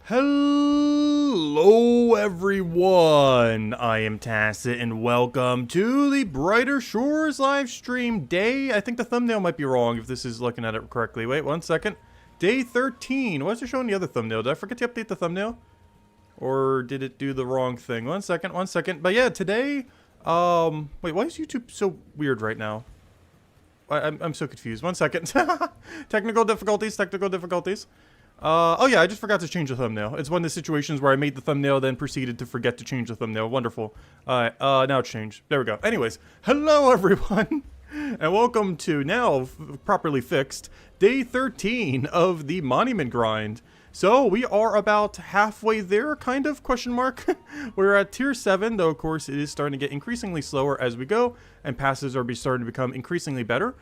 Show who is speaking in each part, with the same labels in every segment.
Speaker 1: Hello everyone, I am Tacit and welcome to the Brighter Shores live stream day. I think the thumbnail might be wrong if this is looking at it correctly. Wait, 1 second. Day 13. Why is it showing the other thumbnail? Did I forget to update the thumbnail? Or did it do the wrong thing? 1 second, 1 second. But yeah, today, wait, why is YouTube so weird right now? I'm so confused. 1 second. Technical difficulties. Oh yeah, I just forgot to change the thumbnail. It's one of the situations where I made the thumbnail, then proceeded to forget to change the thumbnail. Wonderful. Alright, now it's changed. There we go. Anyways, hello everyone, and welcome to, now properly fixed, day 13 of the Monument Grind. So, we are about halfway there, kind of, question mark. We're at tier 7, though of course it is starting to get increasingly slower as we go, and passes are starting to become increasingly better.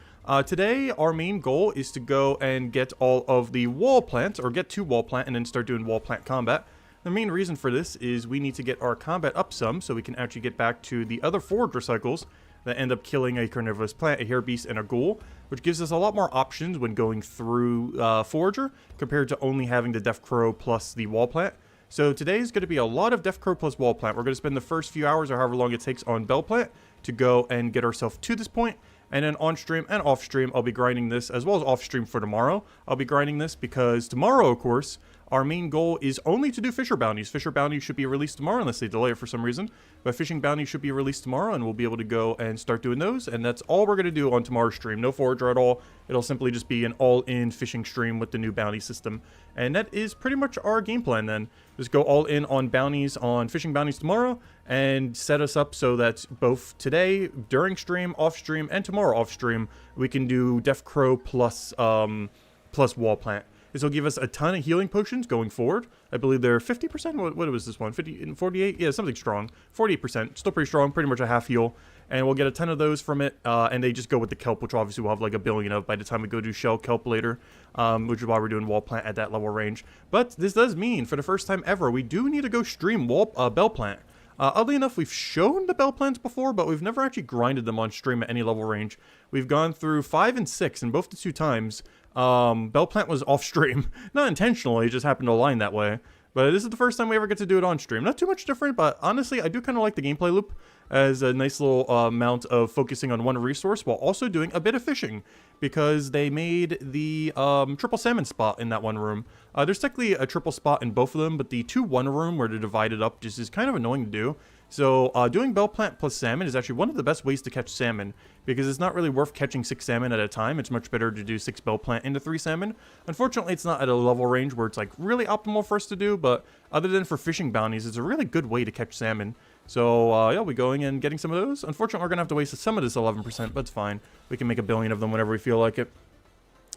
Speaker 1: Today, our main goal is to go and get all of the wall plants, or get to wall plant and then start doing wall plant combat. The main reason for this is we need to get our combat up some, so we can actually get back to the other forage recycles that end up killing a carnivorous plant, a hairbeast, and a ghoul, which gives us a lot more options when going through Forager, compared to only having the Death Crow plus the wall plant. So today is going to be a lot of Death Crow plus wall plant. We're going to spend the first few hours, or however long it takes, on bell plant to go and get ourselves to this point. And then on stream and off stream, I'll be grinding this, as well as off stream for tomorrow. I'll be grinding this because tomorrow, of course, our main goal is only to do Fisher Bounties. Fisher Bounties should be released tomorrow, unless they delay it for some reason. But Fishing Bounties should be released tomorrow, and we'll be able to go and start doing those. And that's all we're going to do on tomorrow's stream. No Forager at all. It'll simply just be an all-in fishing stream with the new bounty system. And that is pretty much our game plan then. Just go all in on bounties, on Fishing Bounties tomorrow, and set us up so that both today, during stream, off stream, and tomorrow off stream, we can do Death Crow plus wall plant. This will give us a ton of healing potions going forward. I believe they're 50%. What was this one? 50 and 48? Yeah, something strong. 48%. Still pretty strong. Pretty much a half heal. And we'll get a ton of those from it. And they just go with the kelp, which obviously we'll have like a billion of by the time we go do shell kelp later. Which is why we're doing wall plant at that level range. But this does mean, for the first time ever, we do need to go stream bell plant. Oddly enough, we've shown the bell plants before, but we've never actually grinded them on stream at any level range. We've gone through 5 and 6, and both the 2 times, bell plant was off stream. Not intentionally, it just happened to align that way. But this is the first time we ever get to do it on stream. Not too much different, but honestly, I do kind of like the gameplay loop as a nice little amount of focusing on one resource while also doing a bit of fishing, because they made the triple salmon spot in that one room. There's technically a triple spot in both of them, but the 2-1 room where they're divided up just is kind of annoying to do. So doing bell plant plus salmon is actually one of the best ways to catch salmon, because it's not really worth catching 6 salmon at a time. It's much better to do 6 bell plant into 3 salmon. Unfortunately, it's not at a level range where it's like really optimal for us to do, but other than for fishing bounties, it's a really good way to catch salmon. So yeah, we're going and getting some of those. Unfortunately, we're going to have to waste some of this 11%, but it's fine. We can make a billion of them whenever we feel like it.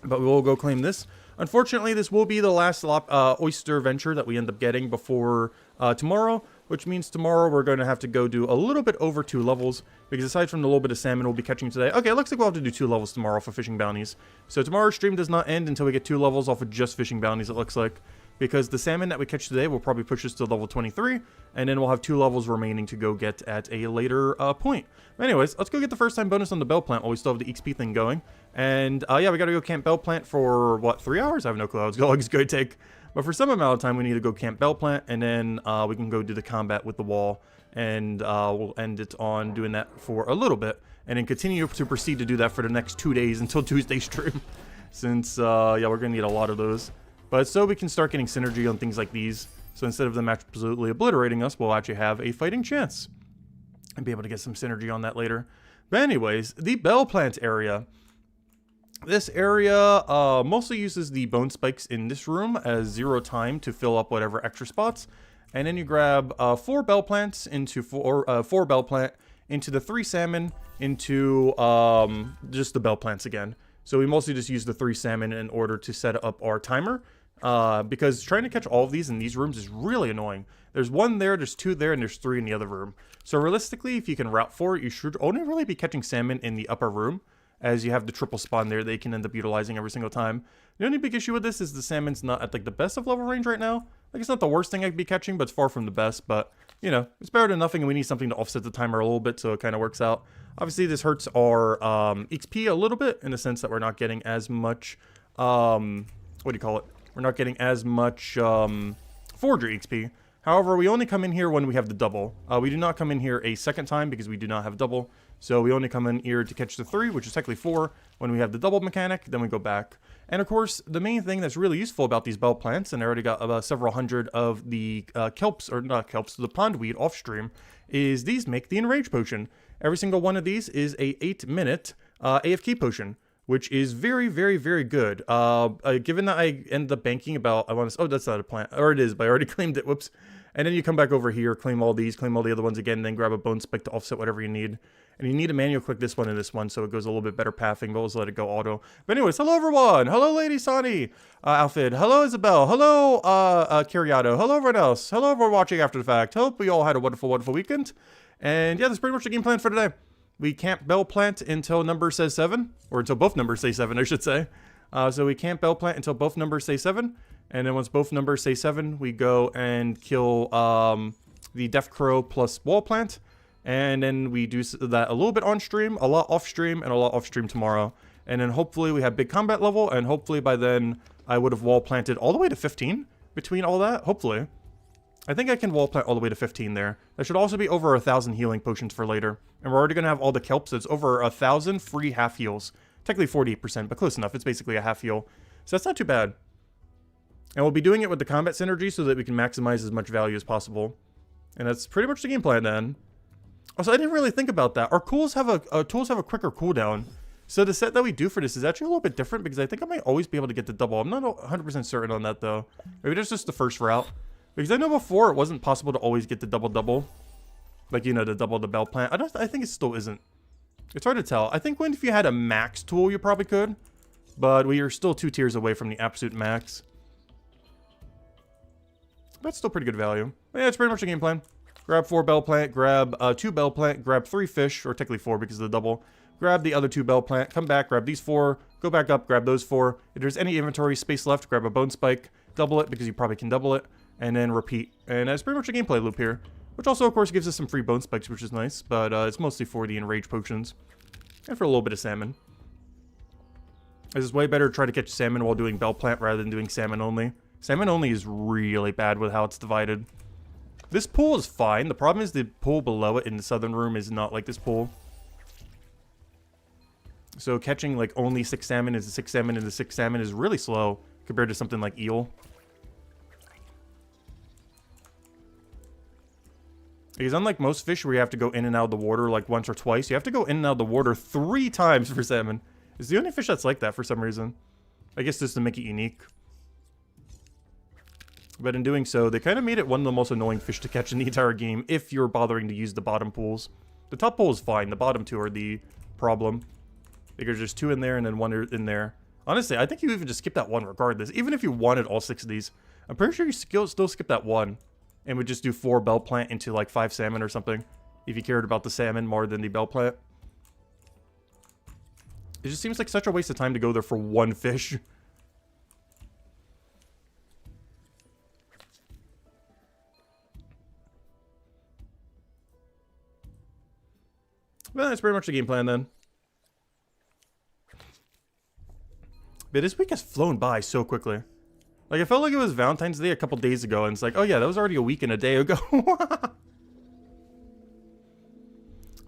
Speaker 1: But we will go claim this. Unfortunately, this will be the last oyster venture that we end up getting before tomorrow, which means tomorrow we're going to have to go do a little bit over 2 levels, because aside from the little bit of salmon we'll be catching today, okay, it looks like we'll have to do 2 levels tomorrow for fishing bounties. So tomorrow's stream does not end until we get 2 levels off of just fishing bounties, it looks like, because the salmon that we catch today will probably push us to level 23, and then we'll have 2 levels remaining to go get at a later point. But anyways, let's go get the first time bonus on the bell plant while we still have the XP thing going. And yeah, we gotta go camp bell plant for, what, 3 hours? I have no clue how long it's gonna take. But for some amount of time, we need to go camp bell plant, and then we can go do the combat with the wall, and we'll end it on doing that for a little bit, and then continue to proceed to do that for the next 2 days until Tuesday stream, since yeah, we're gonna need a lot of those. But so we can start getting synergy on things like these, so instead of them absolutely obliterating us, we'll actually have a fighting chance, and be able to get some synergy on that later. But anyways, the bell plant area. This area mostly uses the bone spikes in this room as 0 time to fill up whatever extra spots. And then you grab 4 bell plants into 4 bell plant into the 3 salmon into just the bell plants again. So we mostly just use the 3 salmon in order to set up our timer. Because trying to catch all of these in these rooms is really annoying. There's 1 there, there's 2 there, and there's 3 in the other room. So realistically, if you can route for it, you should only really be catching salmon in the upper room, as you have the triple spawn there they can end up utilizing every single time. The only big issue with this is the salmon's not at like the best of level range right now. Like, it's not the worst thing I could be catching, but it's far from the best. But, you know, it's better than nothing, and we need something to offset the timer a little bit, so it kind of works out. Obviously, this hurts our XP a little bit, in the sense that we're not getting as much, what do you call it? We're not getting as much Forager XP. However, we only come in here when we have the double. We do not come in here a second time because we do not have double. So we only come in here to catch the 3, which is technically 4. When we have the double mechanic, then we go back. And of course, the main thing that's really useful about these bell plants, and I already got about several hundred of the kelps, or not kelps, the pondweed off stream, is these make the enrage potion. Every single one of these is a 8-minute AFK potion, which is very, very, very good. Given that I ended up banking about, oh, that's not a plant, or it is, but I already claimed it, whoops. And then you come back over here, claim all these, claim all the other ones again, then grab a bone spike to offset whatever you need. And you need to manual click this one and this one, so it goes a little bit better pathing, but let's let it go auto. But anyways, hello everyone! Hello Lady Sonny! Alfred, hello Isabel, hello Kiriato, hello everyone else, hello everyone watching after the fact. Hope we all had a wonderful, wonderful weekend. And yeah, that's pretty much the game plan for today. We can't bell plant until number says 7, or until both numbers say 7, I should say. So we can't bell plant until both numbers say 7. And then once both numbers say 7, we go and kill the Death Crow plus Wall Plant. And then we do that a little bit on stream, a lot off stream, and a lot off stream tomorrow. And then hopefully we have big combat level, and hopefully by then I would have wall planted all the way to 15 between all that. Hopefully. I think I can wall plant all the way to 15 there. That should also be over 1,000 healing potions for later. And we're already going to have all the kelps. It's over 1,000 free half heals. Technically 48%, but close enough. It's basically a half heal. So that's not too bad. And we'll be doing it with the combat synergy so that we can maximize as much value as possible. And that's pretty much the game plan then. Also, I didn't really think about that. Our tools have a quicker cooldown. So the set that we do for this is actually a little bit different because I think I might always be able to get the double. I'm not 100% certain on that though. Maybe that's just the first route. Because I know before it wasn't possible to always get the double. Like, you know, the double the bell plant. I think it still isn't. It's hard to tell. I think if you had a max tool, you probably could. But we are still 2 tiers away from the absolute max. That's still pretty good value. But yeah, it's pretty much the game plan. Grab 4 bell plant, grab 2 bell plant, grab 3 fish, or technically 4 because of the double. Grab the other 2 bell plant, come back, grab these 4, go back up, grab those 4. If there's any inventory space left, grab a bone spike, double it because you probably can double it, and then repeat. And that's pretty much a gameplay loop here. Which also, of course, gives us some free bone spikes, which is nice, but it's mostly for the enrage potions. And for a little bit of salmon. It's way better to try to catch salmon while doing bell plant rather than doing salmon only. Salmon only is really bad with how it's divided. This pool is fine. The problem is the pool below it in the southern room is not like this pool. So catching like only 6 salmon is the 6 salmon and the 6 salmon is really slow compared to something like eel. Because unlike most fish where you have to go in and out of the water like once or twice, you have to go in and out of the water 3 times for salmon. It's the only fish that's like that for some reason. I guess just to make it unique. But in doing so, they kind of made it one of the most annoying fish to catch in the entire game if you're bothering to use the bottom pools. The top pool is fine. The bottom 2 are the problem. Because there's 2 in there and then 1 in there. Honestly, I think you even just skip that 1 regardless. Even if you wanted all 6 of these. I'm pretty sure you still skip that 1. And would just do 4 bell plant into like 5 salmon or something. If you cared about the salmon more than the bell plant. It just seems like such a waste of time to go there for 1 fish. Well, that's pretty much the game plan then. But this week has flown by so quickly. Like, I felt like it was Valentine's Day a couple days ago, and it's like, oh yeah, that was already a week and a day ago.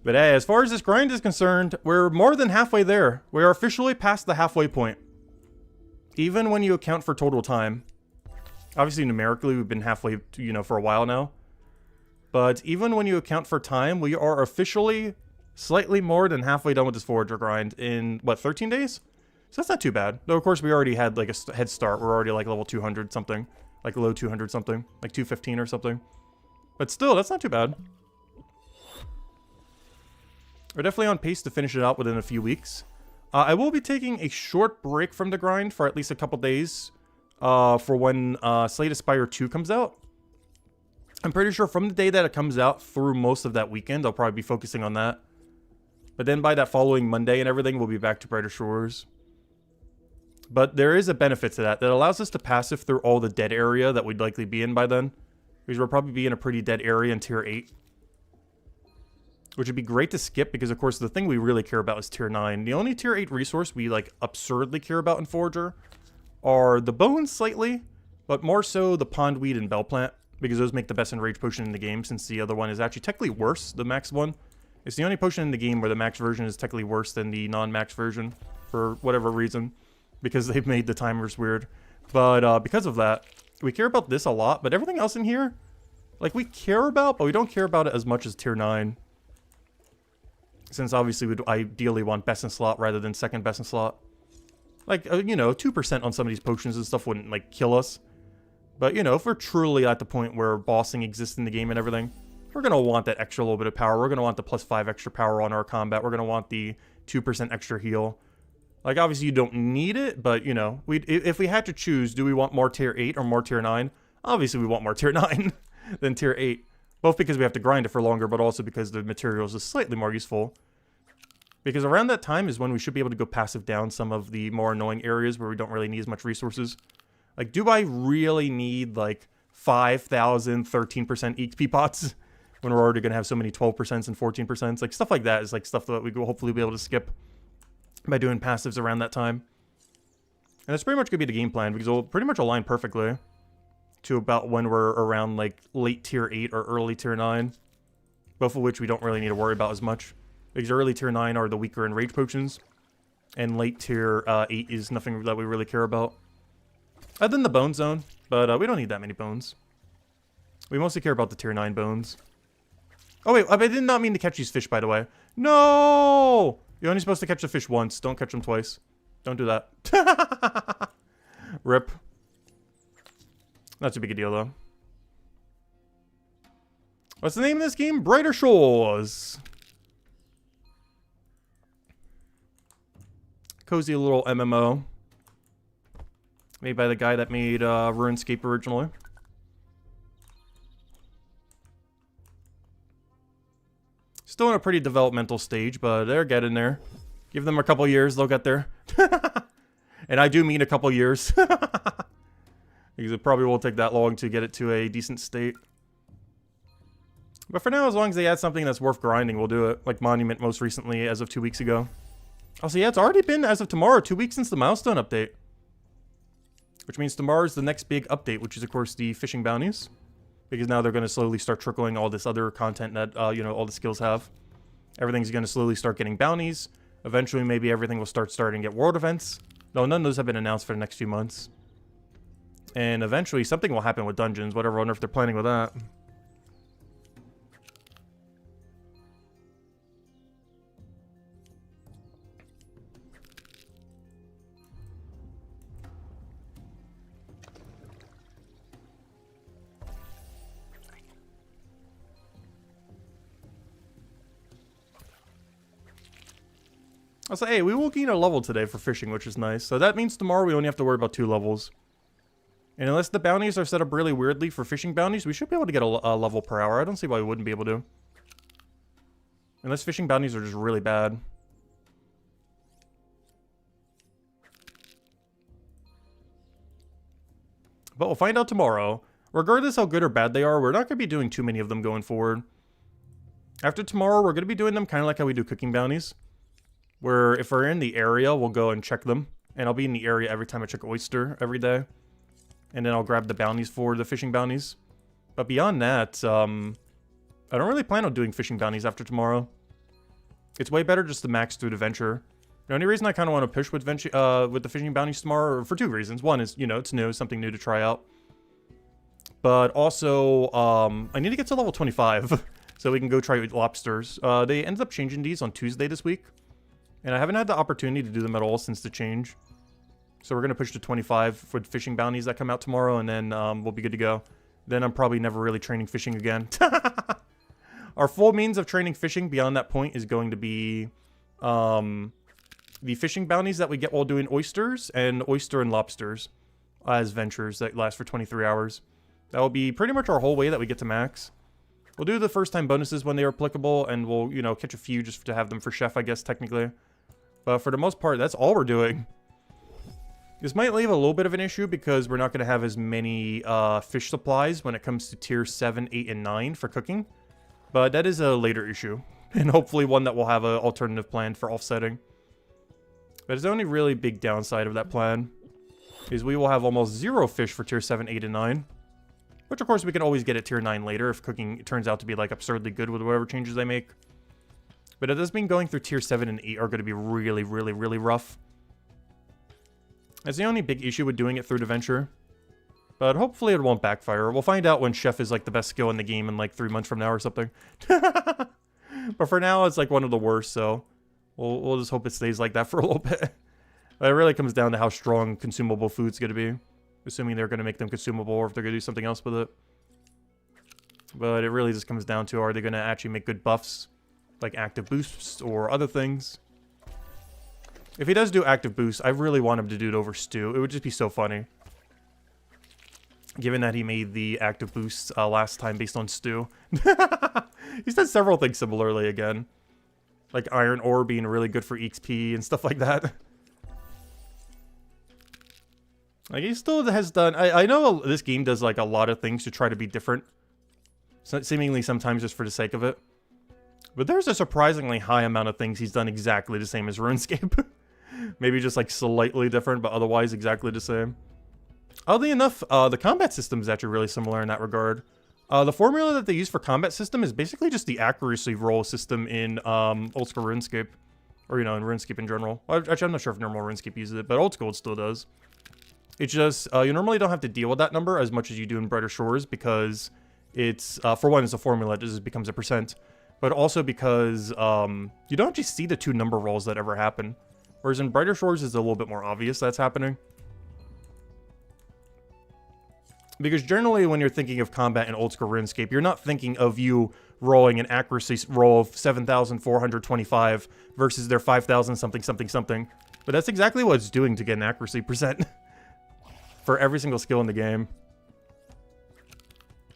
Speaker 1: But hey, as far as this grind is concerned, we're more than halfway there. We are officially past the halfway point. Even when you account for total time. Obviously, numerically, we've been halfway, you know, for a while now. But even when you account for time, we are officially slightly more than halfway done with this forager grind in, what, 13 days? So that's not too bad. Though, of course, we already had, like, a head start. We're already, like, level 200 something. Like, low 200 something. Like, 215 or something. But still, that's not too bad. We're definitely on pace to finish it out within a few weeks. I will be taking a short break from the grind for at least a couple days. For when Slay the Spire 2 comes out. I'm pretty sure from the day that it comes out through most of that weekend, I'll probably be focusing on that. But then by that following Monday and everything, we'll be back to Brighter Shores. But there is a benefit to that allows us to passive through all the dead area that we'd likely be in by then. Because we'll probably be in a pretty dead area in Tier 8. Which would be great to skip because, of course, the thing we really care about is Tier 9. The only Tier 8 resource we, like, absurdly care about in Forager are the bones slightly, But more so the pondweed and bell plant, because those make the best enrage potion in the game, since the other one is actually technically worse, the max one. It's the only potion in the game where the max version is technically worse than the non-max version, for whatever reason, because they've made the timers weird. But because of that, we care about this a lot, but everything else in here, like, we care about, but we don't care about it as much as tier 9. Since obviously we'd ideally want best in slot rather than second best in slot. Like, you know, 2% on some of these potions and stuff wouldn't, like, kill us. But, you know, if we're truly at the point where bossing exists in the game and everything, we're going to want that extra little bit of power. We're going to want the +5 extra power on our combat. We're going to want the 2% extra heal. Like, obviously you don't need it, but, you know, if we had to choose, do we want more tier 8 or more tier 9? Obviously we want more tier 9 than tier 8. Both because we have to grind it for longer, but also because the materials is slightly more useful. Because around that time is when we should be able to go passive down some of the more annoying areas where we don't really need as much resources. Like, do I really need, like, 5,000 13% XP pots when we're already going to have so many 12% and 14%? Like, stuff like that is, like, stuff that we will hopefully be able to skip by doing passives around that time. And that's pretty much going to be the game plan, because it'll pretty much align perfectly to about when we're around, like, late tier 8 or early tier 9. Both of which we don't really need to worry about as much. Because early tier 9 are the weaker enrage potions, and late tier 8 is nothing that we really care about. Other than the bone zone, but we don't need that many bones. We mostly care about the tier 9 bones. Oh wait, I did not mean to catch these fish, by the way. No! You're only supposed to catch the fish once, don't catch them twice. Don't do that. Rip. Not too big a deal, though. What's the name of this game? Brighter Shores. Cozy little MMO. Made by the guy that made RuneScape originally. Still in a pretty developmental stage, but they're getting there. Give them a couple years, they'll get there. And I do mean a couple years. Because it probably won't take that long to get it to a decent state. But for now, as long as they add something that's worth grinding, we'll do it. Like Monument most recently, as of 2 weeks ago. Also, yeah, it's already been, as of tomorrow, 2 weeks since the Milestone update. Which means tomorrow's the next big update, which is, of course, the fishing bounties. Because now they're going to slowly start trickling all this other content that, you know, all the skills have. Everything's going to slowly start getting bounties. Eventually, maybe everything will starting to get world events. No, none of those have been announced for the next few months. And eventually, something will happen with dungeons. Whatever, I wonder if they're planning with that. I'll say, hey, we will gain a level today for fishing, which is nice. So that means tomorrow we only have to worry about 2 levels. And unless the bounties are set up really weirdly for fishing bounties, we should be able to get a level per hour. I don't see why we wouldn't be able to. Unless fishing bounties are just really bad. But we'll find out tomorrow. Regardless how good or bad they are, we're not going to be doing too many of them going forward. After tomorrow, we're going to be doing them kind of like how we do cooking bounties. Where if we're in the area, we'll go and check them. And I'll be in the area every time I check oyster every day. And then I'll grab the bounties for the fishing bounties. But beyond that, I don't really plan on doing fishing bounties after tomorrow. It's way better just to max through the venture. The only reason I kind of want to push with the fishing bounties tomorrow, for 2 reasons. One is, you know, it's new, something new to try out. But also, I need to get to level 25 so we can go try lobsters. They ended up changing these on Tuesday this week. And I haven't had the opportunity to do them at all since the change. So we're going to push to 25 for fishing bounties that come out tomorrow, and then we'll be good to go. Then I'm probably never really training fishing again. Our full means of training fishing beyond that point is going to be the fishing bounties that we get while doing oysters, and oyster and lobsters as ventures that last for 23 hours. That will be pretty much our whole way that we get to max. We'll do the first time bonuses when they are applicable, and we'll, you know, catch a few just to have them for chef, I guess, technically. But for the most part, that's all we're doing. This might leave a little bit of an issue because we're not going to have as many fish supplies when it comes to tier 7, 8, and 9 for cooking. But that is a later issue. And hopefully one that will have an alternative plan for offsetting. But it's the only really big downside of that plan. is we will have almost 0 fish for tier 7, 8, and 9. Which, of course, we can always get at tier 9 later if cooking turns out to be, like, absurdly good with whatever changes they make. But it does mean going through tier 7 and 8 are going to be really, really, really rough. That's the only big issue with doing it through the venture. But hopefully it won't backfire. We'll find out when Chef is, like, the best skill in the game in, like, 3 months from now or something. But for now, it's, like, one of the worst, so we'll just hope it stays like that for a little bit. But it really comes down to how strong consumable food's going to be. Assuming they're going to make them consumable or if they're going to do something else with it. But it really just comes down to, are they going to actually make good buffs? Like active boosts or other things? If he does do active boosts, I really want him to do it over Stew. It would just be so funny. Given that he made the active boosts last time based on Stew. He's done several things similarly again. Like Iron Ore being really good for XP and stuff like that. Like, he still has done... I know this game does, like, a lot of things to try to be different. Seemingly sometimes just for the sake of it. But there's a surprisingly high amount of things he's done exactly the same as RuneScape. Maybe just, like, slightly different, but otherwise exactly the same. Oddly enough, the combat system is actually really similar in that regard. The formula that they use for combat system is basically just the accuracy roll system in old school RuneScape. Or, you know, in RuneScape in general. Well, actually, I'm not sure if normal RuneScape uses it, but old school it still does. It's just, you normally don't have to deal with that number as much as you do in Brighter Shores because it's, for one, it's a formula, it just becomes a percent. But also because you don't actually see the 2 number rolls that ever happen. Whereas in Brighter Shores, it's a little bit more obvious that's happening. Because generally when you're thinking of combat in old school RuneScape, you're not thinking of you rolling an accuracy roll of 7,425 versus their 5,000 something something something. But that's exactly what it's doing to get an accuracy percent. For every single skill in the game.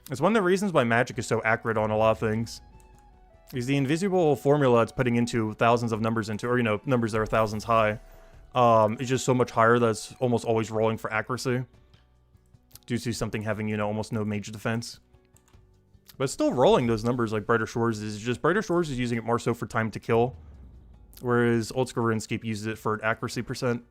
Speaker 1: It's one of the reasons why Magic is so accurate on a lot of things. Is the invisible formula it's putting into thousands of numbers into, or, you know, numbers that are thousands high. It's just so much higher that it's almost always rolling for accuracy. Due to something having, you know, almost no major defense. But still rolling those numbers like Brighter Shores is just, Brighter Shores is using it more so for time to kill. Whereas Old School RuneScape uses it for accuracy percent.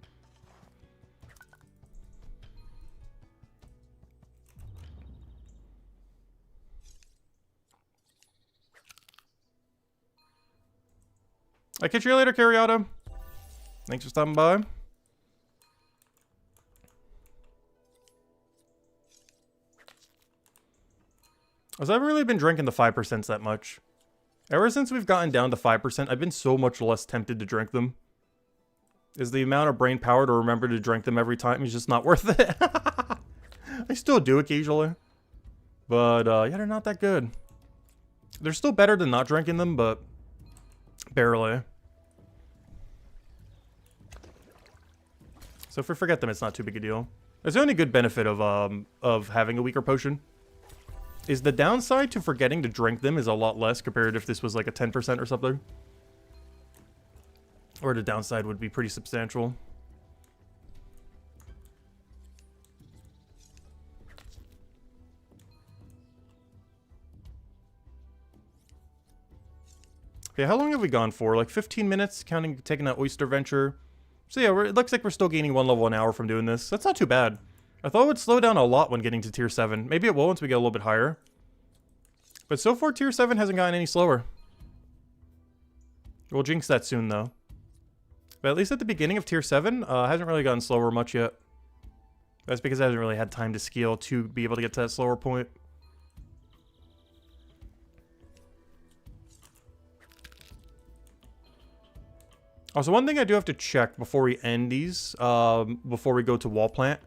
Speaker 1: I'll catch you later, Carriata. Thanks for stopping by. I haven't really been drinking the 5% that much. Ever since we've gotten down to 5%, I've been so much less tempted to drink them. Is the amount of brain power to remember to drink them every time is just not worth it. I still do occasionally. But, yeah, they're not that good. They're still better than not drinking them, but barely. So if we forget them, it's not too big a deal. That's the only good benefit of having a weaker potion. Is the downside to forgetting to drink them is a lot less compared if this was like a 10% or something. Or the downside would be pretty substantial. Okay, how long have we gone for? Like 15 minutes, taking that oyster venture. So yeah, it looks like we're still gaining 1 level an hour from doing this. That's not too bad. I thought it would slow down a lot when getting to tier 7. Maybe it will once we get a little bit higher. But so far, tier 7 hasn't gotten any slower. We'll jinx that soon, though. But at least at the beginning of tier 7, hasn't really gotten slower much yet. That's because I haven't really had time to scale to be able to get to that slower point. Also, one thing I do have to check before we end these, before we go to wall plant.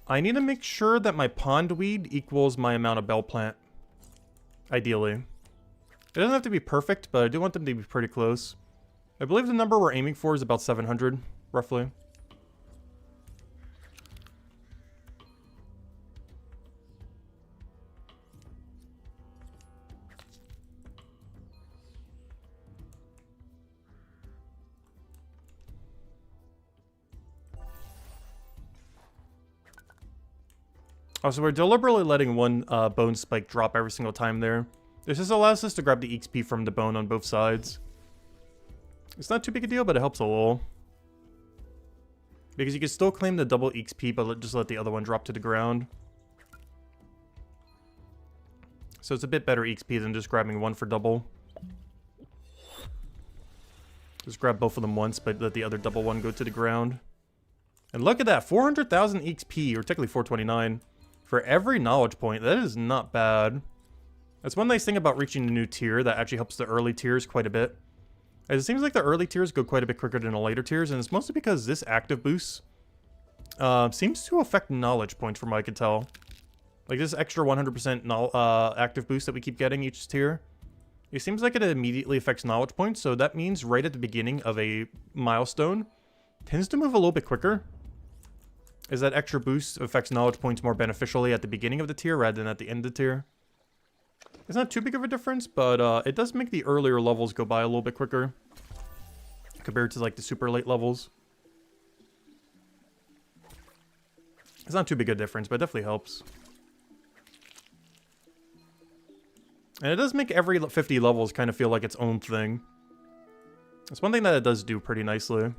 Speaker 1: I need to make sure that my pondweed equals my amount of bell plant. Ideally. It doesn't have to be perfect, but I do want them to be pretty close. I believe the number we're aiming for is about 700, roughly. Also, we're deliberately letting one bone spike drop every single time there. This just allows us to grab the XP from the bone on both sides. It's not too big a deal, but it helps a little. Because you can still claim the double XP, but just let the other one drop to the ground. So it's a bit better XP than just grabbing one for double. Just grab both of them once, but let the other double one go to the ground. And look at that, 400,000 XP, or technically 429, for every knowledge point. That is not bad. That's one nice thing about reaching a new tier that actually helps the early tiers quite a bit. As it seems like the early tiers go quite a bit quicker than the later tiers, and it's mostly because this active boost seems to affect knowledge points from what I could tell. Like this extra 100% active boost that we keep getting each tier. It seems like it immediately affects knowledge points, so that means right at the beginning of a milestone, tends to move a little bit quicker. As that extra boost affects knowledge points more beneficially at the beginning of the tier rather than at the end of the tier. It's not too big of a difference, but it does make the earlier levels go by a little bit quicker. Compared to like the super late levels. It's not too big a difference, but it definitely helps. And it does make every 50 levels kind of feel like its own thing. That's one thing that it does do pretty nicely.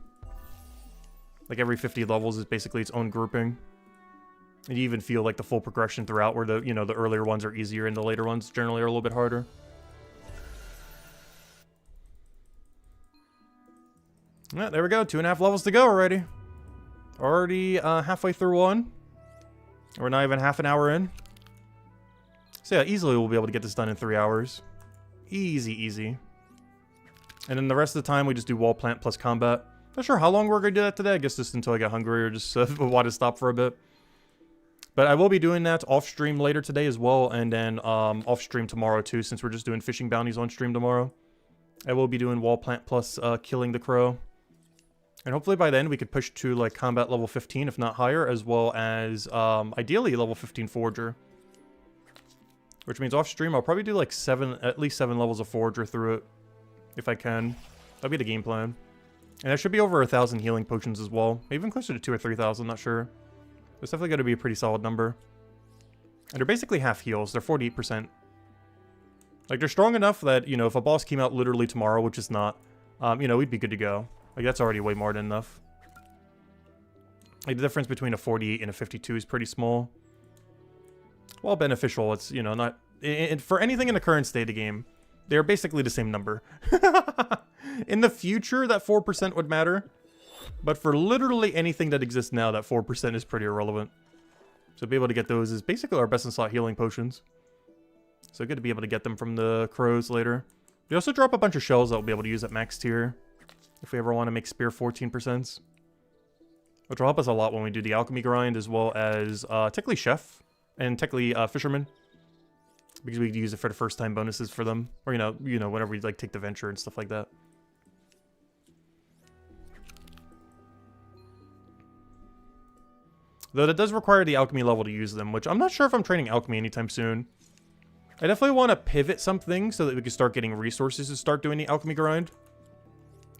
Speaker 1: Like every 50 levels is basically its own grouping. And you even feel like the full progression throughout where the, you know, the earlier ones are easier and the later ones generally are a little bit harder. Yeah, there we go. 2.5 levels to go already. Already halfway through one. We're not even half an hour in. So yeah, easily we'll be able to get this done in 3 hours. Easy, easy. And then the rest of the time we just do wall plant plus combat. Not sure how long we're going to do that today. I guess just until I get hungry or just want to stop for a bit. But I will be doing that off stream later today as well. And then off stream tomorrow too, since we're just doing fishing bounties on stream tomorrow. I will be doing wall plant plus killing the crow. And hopefully by then we could push to like combat level 15, if not higher, as well as ideally level 15 forger. Which means off stream I'll probably do like at least 7 levels of forger through it. If I can. That'll be the game plan. And that should be over 1,000 healing potions as well. Maybe even closer to 2,000 or 3,000, not sure. It's definitely going to be a pretty solid number. And they're basically half heals. They're 48%. Like, they're strong enough that, you know, if a boss came out literally tomorrow, which is not, you know, we'd be good to go. Like, that's already way more than enough. Like, the difference between a 48 and a 52 is pretty small. While beneficial, it's, you know, not... for anything in the current state of the game, they're basically the same number. In the future, that 4% would matter. But for literally anything that exists now, that 4% is pretty irrelevant. So to be able to get those is basically our best in slot healing potions. So good to be able to get them from the crows later. We also drop a bunch of shells that we'll be able to use at max tier. If we ever want to make spear 14%. Which will help us a lot when we do the alchemy grind, as well as technically chef and technically fisherman. Because we use it for the first time bonuses for them. Or, you know, whenever we like take the venture and stuff like that. Though that does require the alchemy level to use them, which I'm not sure if I'm training alchemy anytime soon. I definitely want to pivot something so that we can start getting resources to start doing the alchemy grind.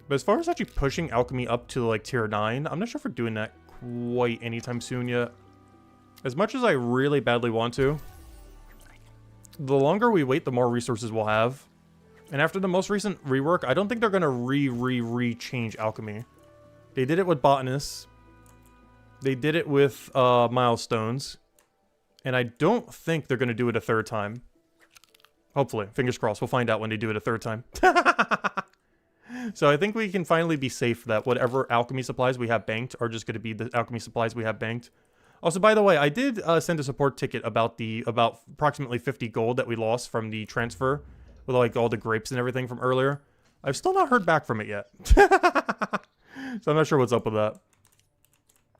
Speaker 1: But as far as actually pushing alchemy up to like tier 9, I'm not sure if we're doing that quite anytime soon yet. As much as I really badly want to, the longer we wait, the more resources we'll have. And after the most recent rework, I don't think they're going to change alchemy. They did it with botanists. They did it with milestones. And I don't think they're going to do it a third time. Hopefully. Fingers crossed. We'll find out when they do it a third time. So I think we can finally be safe that whatever alchemy supplies we have banked are just going to be the alchemy supplies we have banked. Also, by the way, I did send a support ticket about approximately 50 gold that we lost from the transfer with like all the grapes and everything from earlier. I've still not heard back from it yet. So I'm not sure what's up with that.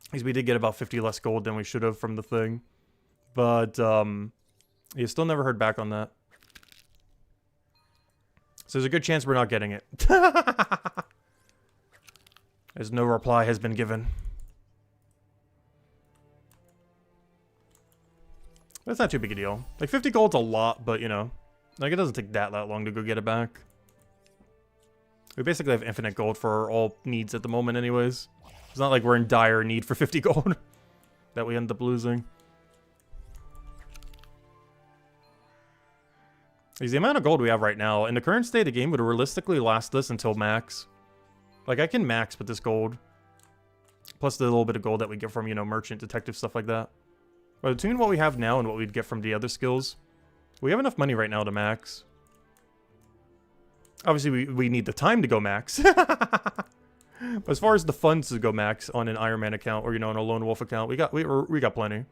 Speaker 1: Because we did get about 50 less gold than we should have from the thing. But, yeah, still never heard back on that. So there's a good chance we're not getting it. As no reply has been given. That's not too big a deal. Like, 50 gold's a lot, but, you know, like, it doesn't take that long to go get it back. We basically have infinite gold for all needs at the moment anyways. It's not like we're in dire need for 50 gold that we end up losing. Because the amount of gold we have right now, in the current state of the game, would realistically last us until max. Like, I can max with this gold. Plus the little bit of gold that we get from, you know, merchant, detective, stuff like that. But between what we have now and what we'd get from the other skills, we have enough money right now to max. Obviously, we need the time to go max. But as far as the funds to go max on an Iron Man account or, you know, on a Lone Wolf account, we got plenty.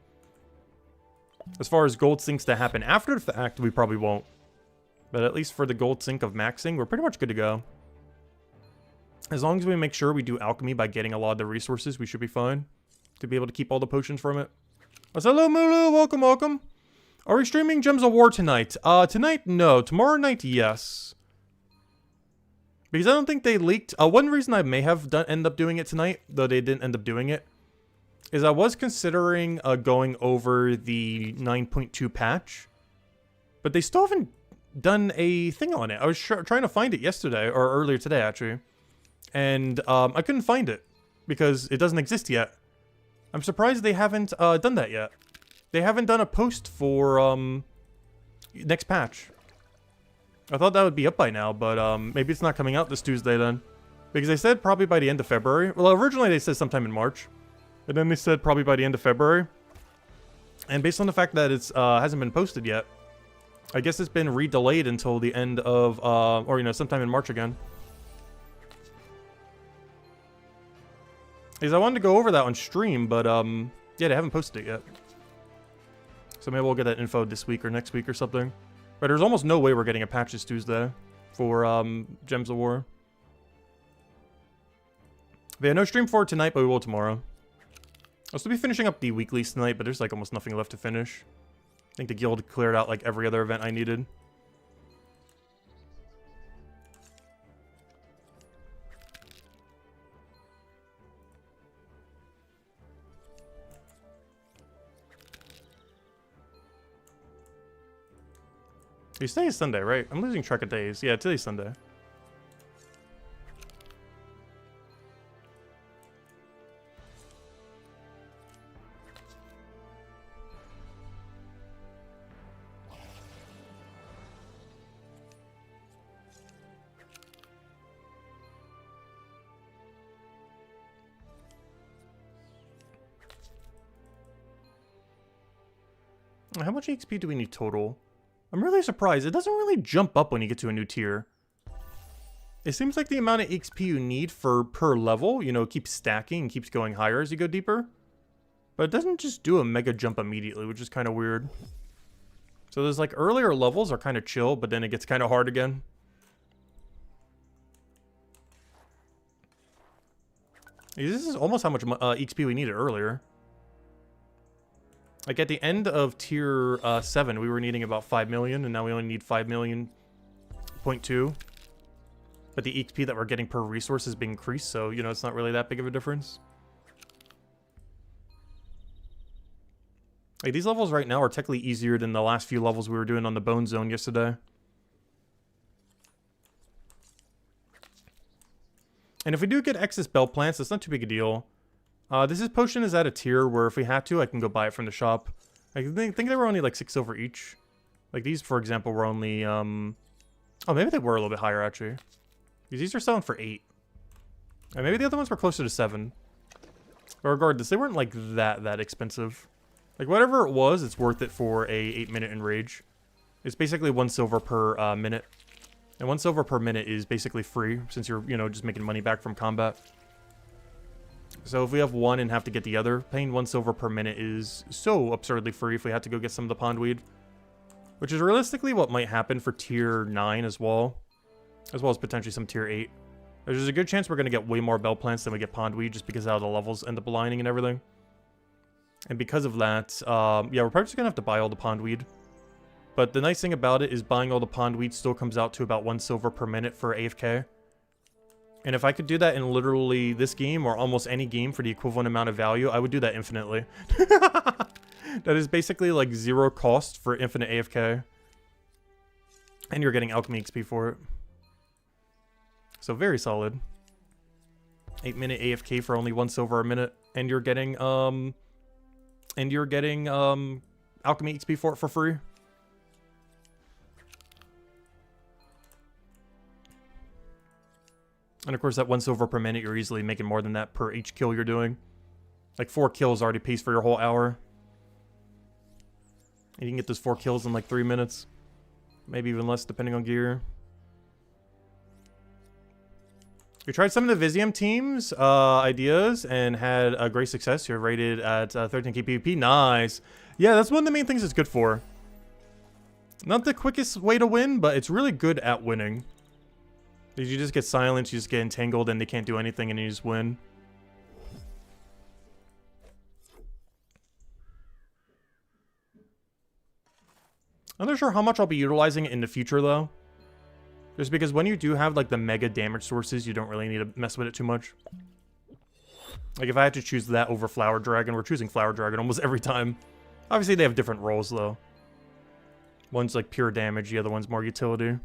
Speaker 1: As far as gold sinks to happen after the fact, we probably won't. But at least for the gold sink of maxing, we're pretty much good to go. As long as we make sure we do alchemy by getting a lot of the resources, we should be fine to be able to keep all the potions from it. Hello, Mulu. Welcome, welcome. Are we streaming Gems of War tonight? Tonight, no. Tomorrow night, yes. Because I don't think they leaked. One reason I may have end up doing it tonight, though they didn't end up doing it, is I was considering going over the 9.2 patch. But they still haven't done a thing on it. I was trying to find it yesterday, or earlier today, actually. And I couldn't find it because it doesn't exist yet. I'm surprised they haven't done that yet. They haven't done a post for next patch. I thought that would be up by now, but maybe it's not coming out this Tuesday then. Because they said probably by the end of February. Well, originally they said sometime in March. But then they said probably by the end of February. And based on the fact that it's hasn't been posted yet, I guess it's been re-delayed until the end of, or, you know, sometime in March again. Because I wanted to go over that on stream, but, yeah, they haven't posted it yet. So maybe we'll get that info this week or next week or something. But there's almost no way we're getting a patch this Tuesday for, Gems of War. But yeah, no stream for tonight, but we will tomorrow. I'll still be finishing up the weeklies tonight, but there's, like, almost nothing left to finish. I think the guild cleared out, like, every other event I needed. Today is Sunday, right? I'm losing track of days. Yeah, today's Sunday. How much XP do we need total? I'm really surprised. It doesn't really jump up when you get to a new tier. It seems like the amount of XP you need for per level, you know, keeps stacking and keeps going higher as you go deeper. But it doesn't just do a mega jump immediately, which is kind of weird. So there's like earlier levels are kind of chill, but then it gets kind of hard again. This is almost how much XP we needed earlier. Like at the end of tier 7, we were needing about 5 million, and now we only need 5 million, 0.2. But the XP that we're getting per resource is being increased, so, you know, it's not really that big of a difference. Like, these levels right now are technically easier than the last few levels we were doing on the Bone Zone yesterday. And if we do get excess bell plants, that's not too big a deal. This potion is at a tier where if we had to, I can go buy it from the shop. I think they were only like 6 silver each. Like these, for example, were only, oh, maybe they were a little bit higher, actually. Because these are selling for 8. And maybe the other ones were closer to 7. But regardless, they weren't like that expensive. Like whatever it was, it's worth it for a 8-minute enrage. It's basically 1 silver per minute. And 1 silver per minute is basically free, since you're, you know, just making money back from combat. So if we have one and have to get the other, paying 1 silver per minute is so absurdly free if we had to go get some of the pondweed. Which is realistically what might happen for tier 9 as well. As well as potentially some tier 8. There's a good chance we're going to get way more bell plants than we get pondweed just because how the levels end up aligning and everything. And because of that, yeah, we're probably just going to have to buy all the pondweed. But the nice thing about it is buying all the pondweed still comes out to about 1 silver per minute for AFK. And if I could do that in literally this game or almost any game for the equivalent amount of value, I would do that infinitely. That is basically like 0 cost for infinite AFK. And you're getting alchemy XP for it. So very solid. 8-minute AFK for only 1 silver a minute. And you're getting alchemy XP for it for free. And of course, that 1 silver per minute, you're easily making more than that per each kill you're doing. Like 4 kills already pays for your whole hour. And you can get those 4 kills in like 3 minutes. Maybe even less depending on gear. We tried some of the Visium teams ideas and had a great success. You're rated at 13k PvP. Nice. Yeah, that's one of the main things it's good for. Not the quickest way to win, but it's really good at winning. You just get silenced, you just get entangled, and they can't do anything, and you just win. I'm not sure how much I'll be utilizing it in the future, though. Just because when you do have, like, the mega damage sources, you don't really need to mess with it too much. Like, if I had to choose that over Flower Dragon, we're choosing Flower Dragon almost every time. Obviously, they have different roles, though. One's, like, pure damage, the other one's more utility.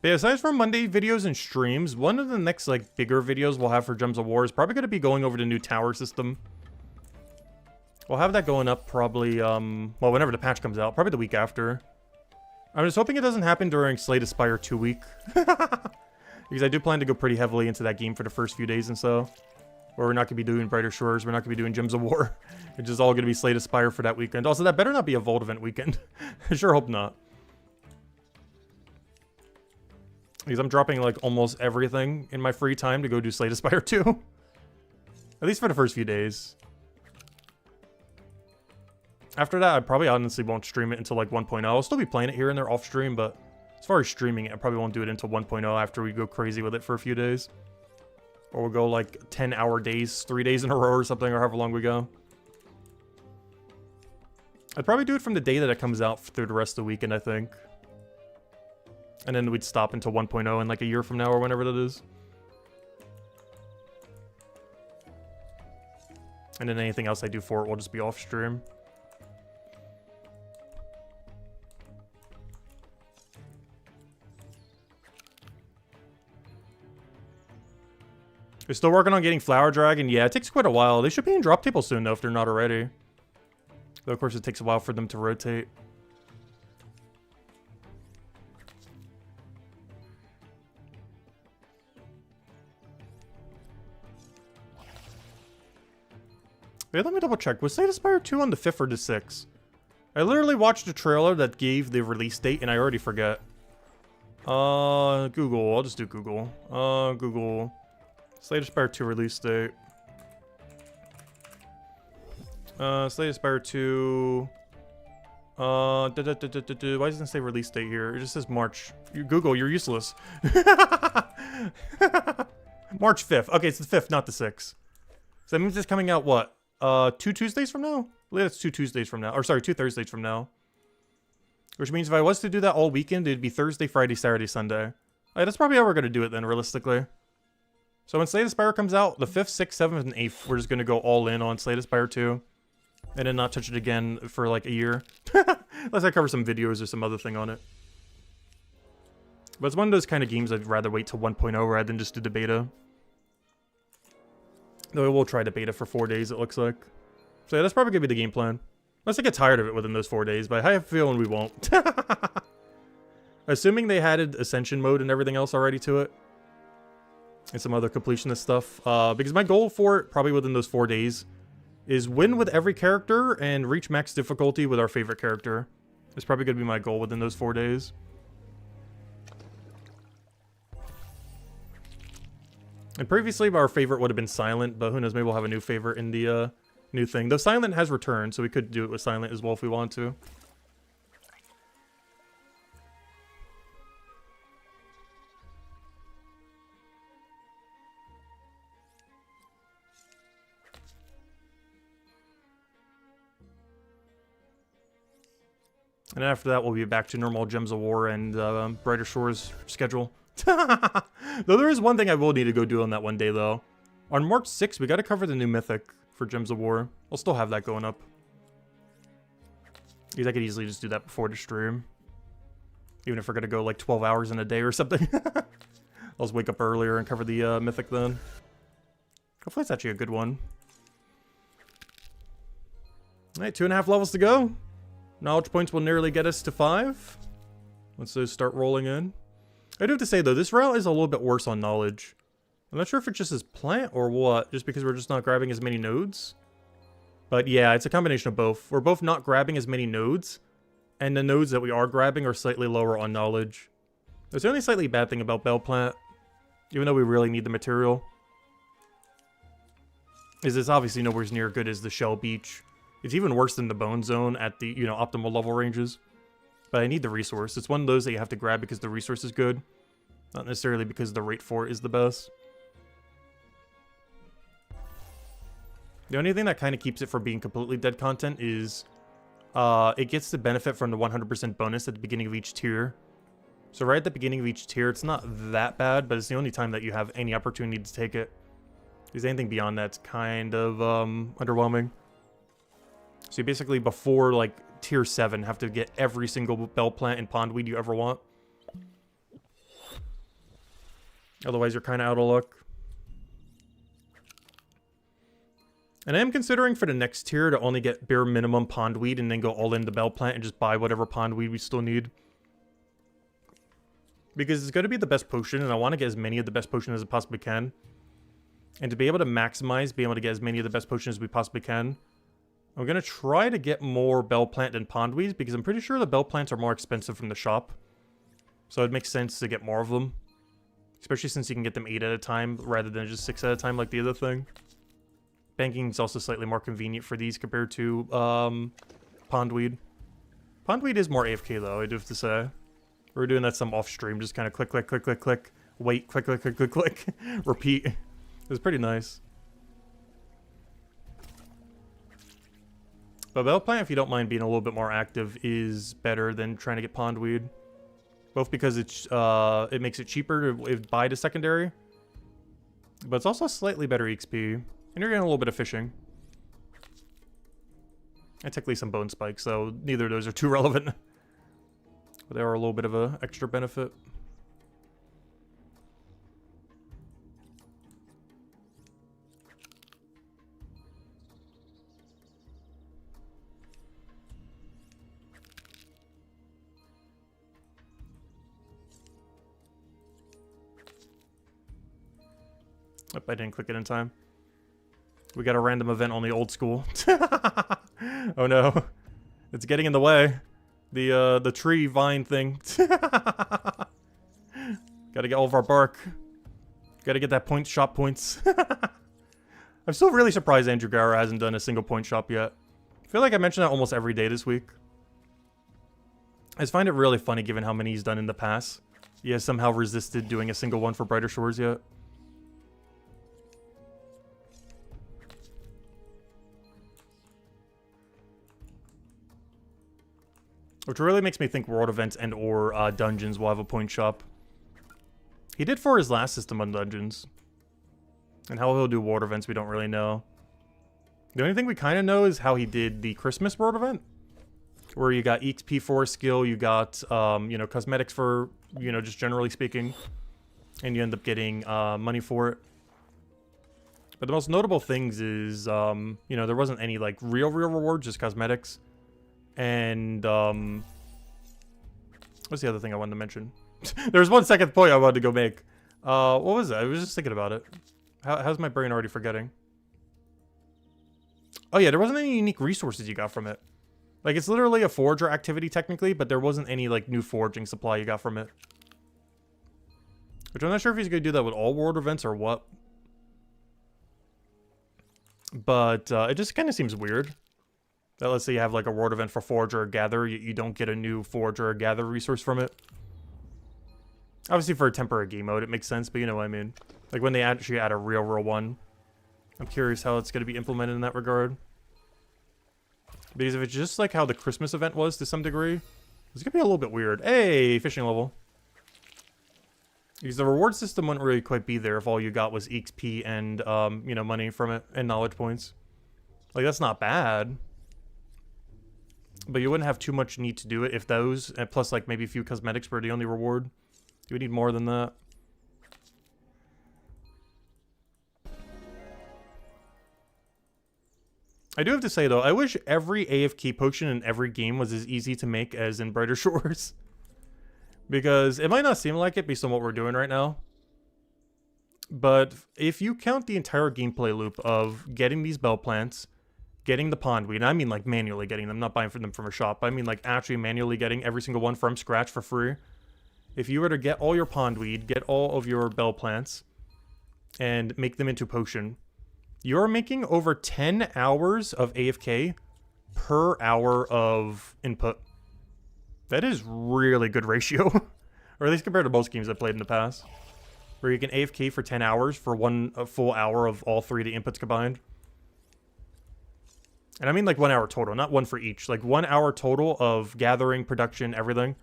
Speaker 1: But yeah, aside from Monday videos and streams, one of the next, like, bigger videos we'll have for Gems of War is probably going to be going over the new tower system. We'll have that going up probably, well, whenever the patch comes out. Probably the week after. I'm just hoping it doesn't happen during Slay the Spire 2 week. Because I do plan to go pretty heavily into that game for the first few days and so. Where we're not going to be doing Brighter Shores, we're not going to be doing Gems of War. It's just all going to be Slay the Spire for that weekend. Also, that better not be a Vault event weekend. I sure hope not. Because I'm dropping, like, almost everything in my free time to go do Slay the Spire 2. At least for the first few days. After that, I probably honestly won't stream it until, like, 1.0. I'll still be playing it here and there off stream, but as far as streaming it, I probably won't do it until 1.0 after we go crazy with it for a few days. Or we'll go, like, 10-hour days, 3 days in a row or something, or however long we go. I'd probably do it from the day that it comes out through the rest of the weekend, I think. And then we'd stop until 1.0 in like a year from now or whenever that is. And then anything else I do for it will just be off stream. We're still working on getting Flower Dragon. Yeah, it takes quite a while. They should be in drop table soon though if they're not already. Though of course it takes a while for them to rotate. Wait, let me double check. Was Slay the Spire 2 on the 5th or the 6th? I literally watched a trailer that gave the release date and I already forget. Google. I'll just do Google. Google. Slay the Spire 2 release date. Slay the Spire 2. Why doesn't it say release date here? It just says March. Google, you're useless. March 5th. Okay, it's the 5th, not the 6th. So that means it's coming out, what? 2 Tuesdays from now? I believe that's 2 Tuesdays from now. Or sorry, 2 Thursdays from now. Which means if I was to do that all weekend, it'd be Thursday, Friday, Saturday, Sunday. Alright, that's probably how we're going to do it then, realistically. So when Slay the Spire comes out, the 5th, 6th, 7th, and 8th, we're just going to go all in on Slay the Spire 2. And then not touch it again for like a year. Unless I cover some videos or some other thing on it. But it's one of those kind of games I'd rather wait till 1.0 rather than just do the beta. Though we'll try the beta for 4 days, it looks like. So yeah, that's probably going to be the game plan. Unless I get tired of it within those 4 days, but I have a feeling we won't. Assuming they added Ascension mode and everything else already to it. And some other completionist stuff. Because my goal for it, probably within those 4 days, is win with every character and reach max difficulty with our favorite character. It's probably going to be my goal within those 4 days. And previously, our favorite would have been Silent, but who knows, maybe we'll have a new favorite in the new thing. Though Silent has returned, so we could do it with Silent as well if we want to. And after that, we'll be back to normal Gems of War and Brighter Shores schedule. Though there is one thing I will need to go do on that one day, though. On March 6th, we got to cover the new Mythic for Gems of War. I'll still have that going up. Because I could easily just do that before the stream. Even if we're going to go like 12 hours in a day or something. I'll just wake up earlier and cover the Mythic then. Hopefully it's actually a good one. Alright, 2.5 levels to go. Knowledge points will nearly get us to 5. Once those start rolling in. I do have to say, though, this route is a little bit worse on knowledge. I'm not sure if it's just as plant or what, just because we're just not grabbing as many nodes. But yeah, it's a combination of both. We're both not grabbing as many nodes, and the nodes that we are grabbing are slightly lower on knowledge. That's the only slightly bad thing about Bell Plant, even though we really need the material, is it's obviously nowhere near good as the Shell Beach. It's even worse than the Bone Zone at the, you know, optimal level ranges. But I need the resource. It's one of those that you have to grab because the resource is good, not necessarily because the rate for it is the best. The only thing that kind of keeps it from being completely dead content is it gets the benefit from the 100% bonus at the beginning of each tier. So right at the beginning of each tier, it's not that bad, but it's the only time that you have any opportunity to take it. Because anything beyond that's kind of underwhelming. So you basically, before like tier 7, have to get every single bell plant and pondweed you ever want. Otherwise, you're kind of out of luck. And I am considering for the next tier to only get bare minimum pondweed and then go all into bell plant and just buy whatever pondweed we still need. Because it's going to be the best potion, and I want to get as many of the best potions as I possibly can. And to be able to maximize, be able to get as many of the best potions as we possibly can, I'm going to try to get more bell plant than pondweeds, because I'm pretty sure the bell plants are more expensive from the shop. So it makes sense to get more of them. Especially since you can get them 8 at a time, rather than just 6 at a time like the other thing. Banking is also slightly more convenient for these compared to pondweed. Pondweed is more AFK though, I do have to say. We were doing that some off stream, just kind of click, click, click, click, click. Wait, click, click, click, click, click. Repeat. It was pretty nice. But bell plant, if you don't mind being a little bit more active, is better than trying to get pondweed. Both because it's it makes it cheaper to buy the secondary, but it's also slightly better XP, and you're getting a little bit of fishing. And technically some bone spikes, so neither of those are too relevant. But they are a little bit of an extra benefit. Oh, I didn't click it in time. We got a random event on the old school. Oh no. It's getting in the way. The tree vine thing. Gotta get all of our bark. Gotta get that point shop points. I'm still really surprised Andrew Gara hasn't done a single point shop yet. I feel like I mention that almost every day this week. I just find it really funny given how many he's done in the past. He has somehow resisted doing a single one for Brighter Shores yet. Which really makes me think world events and or dungeons will have a point shop. He did for his last system on dungeons. And how he'll do world events, we don't really know. The only thing we kind of know is how he did the Christmas world event. Where you got XP for skill, you got, you know, cosmetics for, you know, just generally speaking. And you end up getting money for it. But the most notable things is, you know, there wasn't any, like, real rewards, just cosmetics. And, what's the other thing I wanted to mention? There was one second point I wanted to go make. What was it? I was just thinking about it. How's my brain already forgetting? Oh yeah, there wasn't any unique resources you got from it. Like, it's literally a forager activity technically, but there wasn't any, like, new foraging supply you got from it. Which I'm not sure if he's going to do that with all world events or what. But, it just kind of seems weird. That let's say you have like a world event for Forager or Gather, you don't get a new Forager or Gather resource from it. Obviously for a temporary game mode, it makes sense, but you know what I mean. Like when they actually add a real one. I'm curious how it's going to be implemented in that regard. Because if it's just like how the Christmas event was to some degree, it's going to be a little bit weird. Hey, fishing level. Because the reward system wouldn't really quite be there if all you got was XP and, you know, money from it and knowledge points. Like, that's not bad. But you wouldn't have too much need to do it if those, and plus like maybe a few cosmetics were the only reward. You would need more than that. I do have to say, though, I wish every AFK potion in every game was as easy to make as in Brighter Shores. Because it might not seem like it based on what we're doing right now. But if you count the entire gameplay loop of getting these bell plants, getting the pondweed, and I mean like manually getting them, not buying them from a shop, I mean like actually manually getting every single one from scratch for free. If you were to get all your pondweed, get all of your bell plants, and make them into potion, you're making over 10 hours of AFK per hour of input. That is really good ratio. Or at least compared to most games I've played in the past. Where you can AFK for 10 hours for a full hour of all three of the inputs combined. And I mean like 1 hour total, not one for each. Like 1 hour total of gathering, production, everything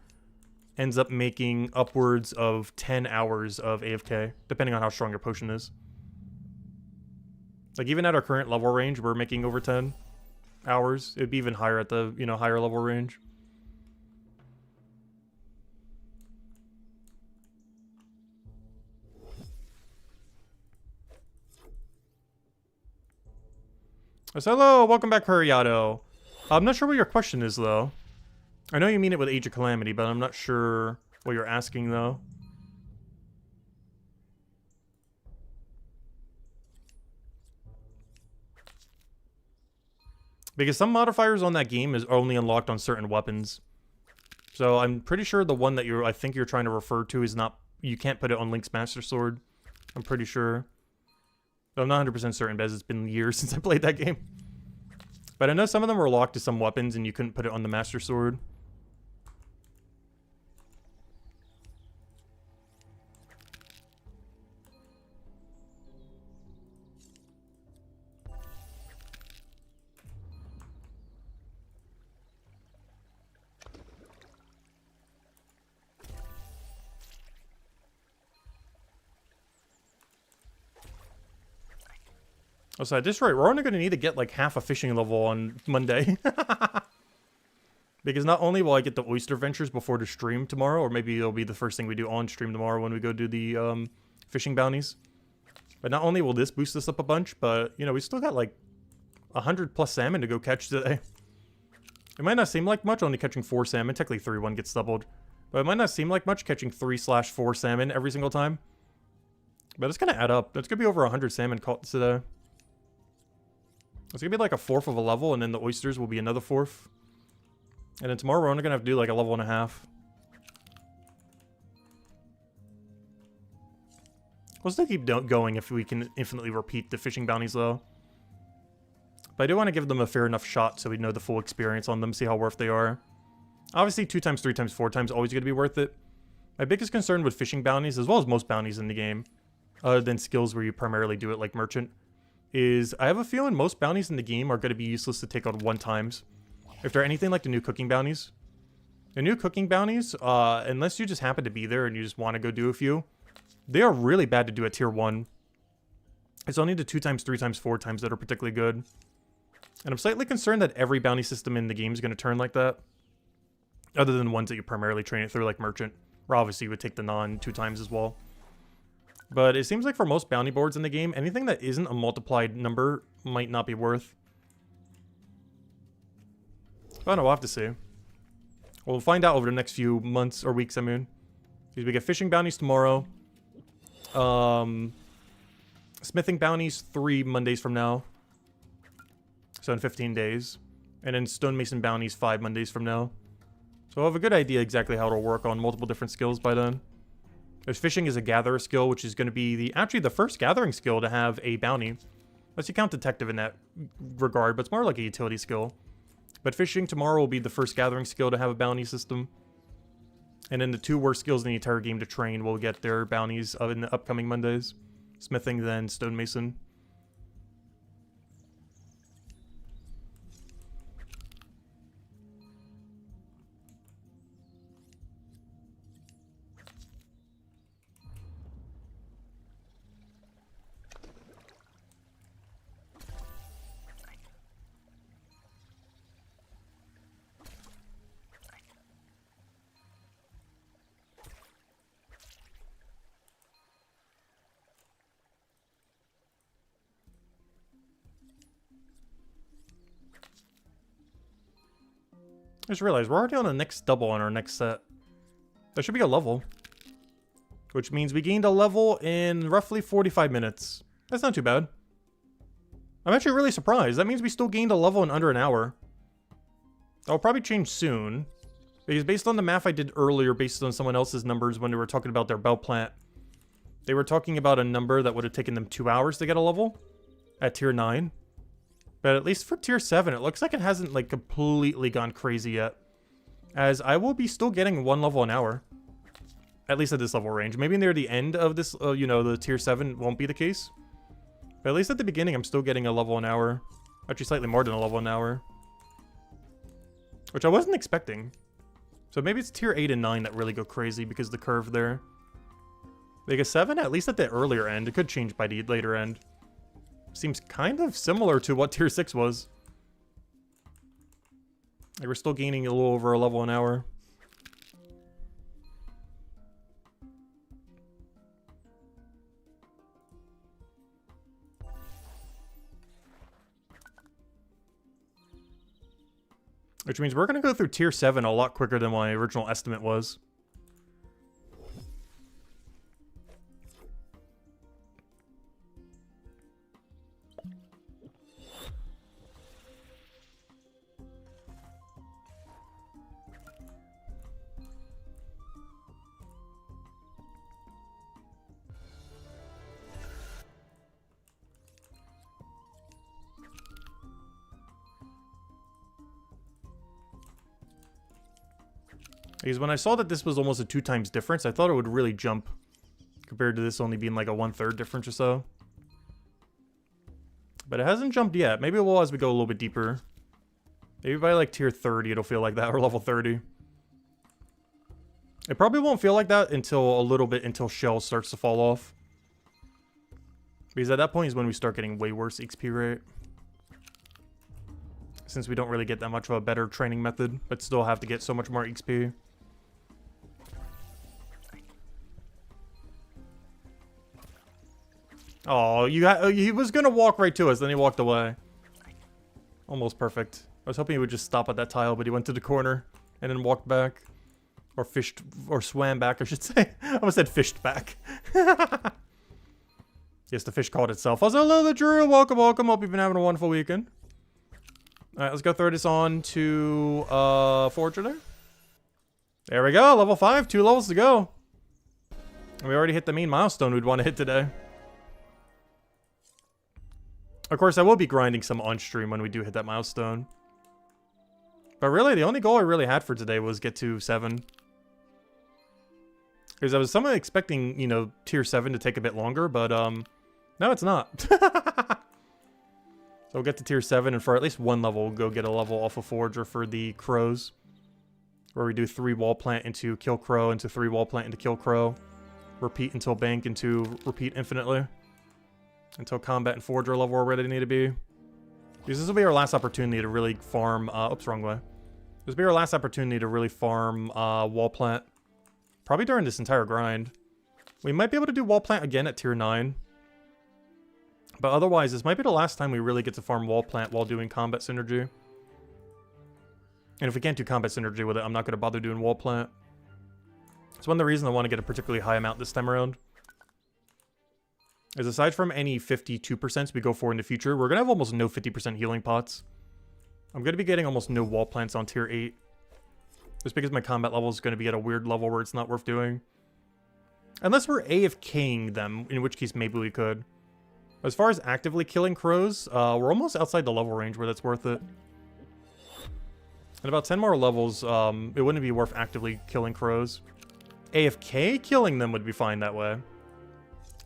Speaker 1: ends up making upwards of 10 hours of AFK, depending on how strong your potion is. Like even at our current level range, we're making over 10 hours. It'd be even higher at the, higher level range. So hello, welcome back, Hurriado. I'm not sure what your question is, though. I know you mean it with Age of Calamity, but I'm not sure what you're asking, though. Because some modifiers on that game is only unlocked on certain weapons. So I'm pretty sure the one that I think you're trying to refer to is not... You can't put it on Link's Master Sword. I'm pretty sure. I'm not 100% certain, because it's been years since I played that game. But I know some of them were locked to some weapons and you couldn't put it on the Master Sword. Oh, so at this rate, we're only going to need to get like half a fishing level on Monday. Because not only will I get the oyster ventures before the stream tomorrow, or maybe it'll be the first thing we do on stream tomorrow when we go do the fishing bounties. But not only will this boost us up a bunch, but, we still got like 100 plus salmon to go catch today. It might not seem like much, only catching 4 salmon. Technically 3, 1 gets doubled. But it might not seem like much catching 3/4 salmon every single time. But it's going to add up. That's going to be over 100 salmon caught today. It's going to be like a 1/4 of a level, and then the oysters will be another 1/4. And then tomorrow we're only going to have to do like a level and a half. We'll still keep going if we can infinitely repeat the fishing bounties, though. But I do want to give them a fair enough shot so we know the full experience on them, see how worth they are. Obviously, 2 times, 3 times, 4 times always going to be worth it. My biggest concern with fishing bounties, as well as most bounties in the game, other than skills where you primarily do it like merchant, is I have a feeling most bounties in the game are going to be useless to take on 1 times. If they're anything like the new cooking bounties. The new cooking bounties, unless you just happen to be there and you just want to go do a few, they are really bad to do at tier 1. It's only the 2 times, 3 times, 4 times that are particularly good. And I'm slightly concerned that every bounty system in the game is going to turn like that. Other than ones that you primarily train it through, like merchant. Where obviously you would take the non 2 times as well. But it seems like for most bounty boards in the game, anything that isn't a multiplied number might not be worth. I don't know, we'll have to see. We'll find out over the next few months, or weeks, I mean. Because we get fishing bounties tomorrow. Smithing bounties 3 Mondays from now. So in 15 days. And then stonemason bounties 5 Mondays from now. So I'll have a good idea exactly how it'll work on multiple different skills by then. There's fishing is a gatherer skill, which is going to be actually the first gathering skill to have a bounty. Unless you count detective in that regard, but it's more like a utility skill. But fishing tomorrow will be the first gathering skill to have a bounty system. And then the 2 worst skills in the entire game to train will get their bounties in the upcoming Mondays. Smithing, then stonemason. I just realized we're already on the next double on our next set. That should be a level. Which means we gained a level in roughly 45 minutes. That's not too bad. I'm actually really surprised. That means we still gained a level in under an hour. That'll probably change soon. Because based on the math I did earlier, based on someone else's numbers when they were talking about their bell plant, they were talking about a number that would have taken them 2 hours to get a level at tier 9. But at least for tier 7, it looks like it hasn't like completely gone crazy yet. As I will be still getting 1 level an hour. At least at this level range. Maybe near the end of this, you know, the tier 7 won't be the case. But at least at the beginning, I'm still getting a level an hour. Actually, slightly more than a level an hour. Which I wasn't expecting. So maybe it's tier 8 and 9 that really go crazy because of the curve there. Vega 7, at least at the earlier end. It could change by the later end. Seems kind of similar to what tier 6 was. Like we're still gaining a little over a level an hour. Which means we're going to go through tier 7 a lot quicker than my original estimate was. Because when I saw that this was almost a 2 times difference, I thought it would really jump compared to this only being like a 1/3 difference or so. But it hasn't jumped yet. Maybe it will as we go a little bit deeper. Maybe by like tier 30 it'll feel like that, or level 30. It probably won't feel like that until a little bit, until Shell starts to fall off. Because at that point is when we start getting way worse XP rate. Since we don't really get that much of a better training method, but still have to get so much more XP. Oh, he was gonna walk right to us, then he walked away. Almost perfect. I was hoping he would just stop at that tile, but he went to the corner and then walked back. Or fished, or swam back, I should say. I almost said fished back. Yes, the fish called itself. I was like, hello, the Drew. Welcome, welcome. Hope you've been having a wonderful weekend. Alright, let's go throw this on to Forger. There we go, level 5, 2 levels to go. And we already hit the main milestone we'd want to hit today. Of course, I will be grinding some on stream when we do hit that milestone. But really, the only goal I really had for today was get to 7. Because I was somewhat expecting, you know, tier 7 to take a bit longer, but no, it's not. So we'll get to tier 7, and for at least 1 level, we'll go get a level off of Forger for the crows. Where we do 3 wall plant into kill crow, into 3 wall plant into kill crow. Repeat until bank, into repeat infinitely. Until combat and Forger level are where they need to be. Because this will be our last opportunity to really farm... oops, wrong way. This will be our last opportunity to really farm wall plant. Probably during this entire grind. We might be able to do wall plant again at tier 9. But otherwise, this might be the last time we really get to farm wall plant while doing combat synergy. And if we can't do combat synergy with it, I'm not going to bother doing wall plant. It's one of the reasons I want to get a particularly high amount this time around. Is aside from any 52% we go for in the future, we're going to have almost no 50% healing pots. I'm going to be getting almost no wall plants on tier 8. Just because my combat level is going to be at a weird level where it's not worth doing. Unless we're AFKing them, in which case maybe we could. As far as actively killing crows, we're almost outside the level range where that's worth it. In about 10 more levels, it wouldn't be worth actively killing crows. AFK killing them would be fine that way.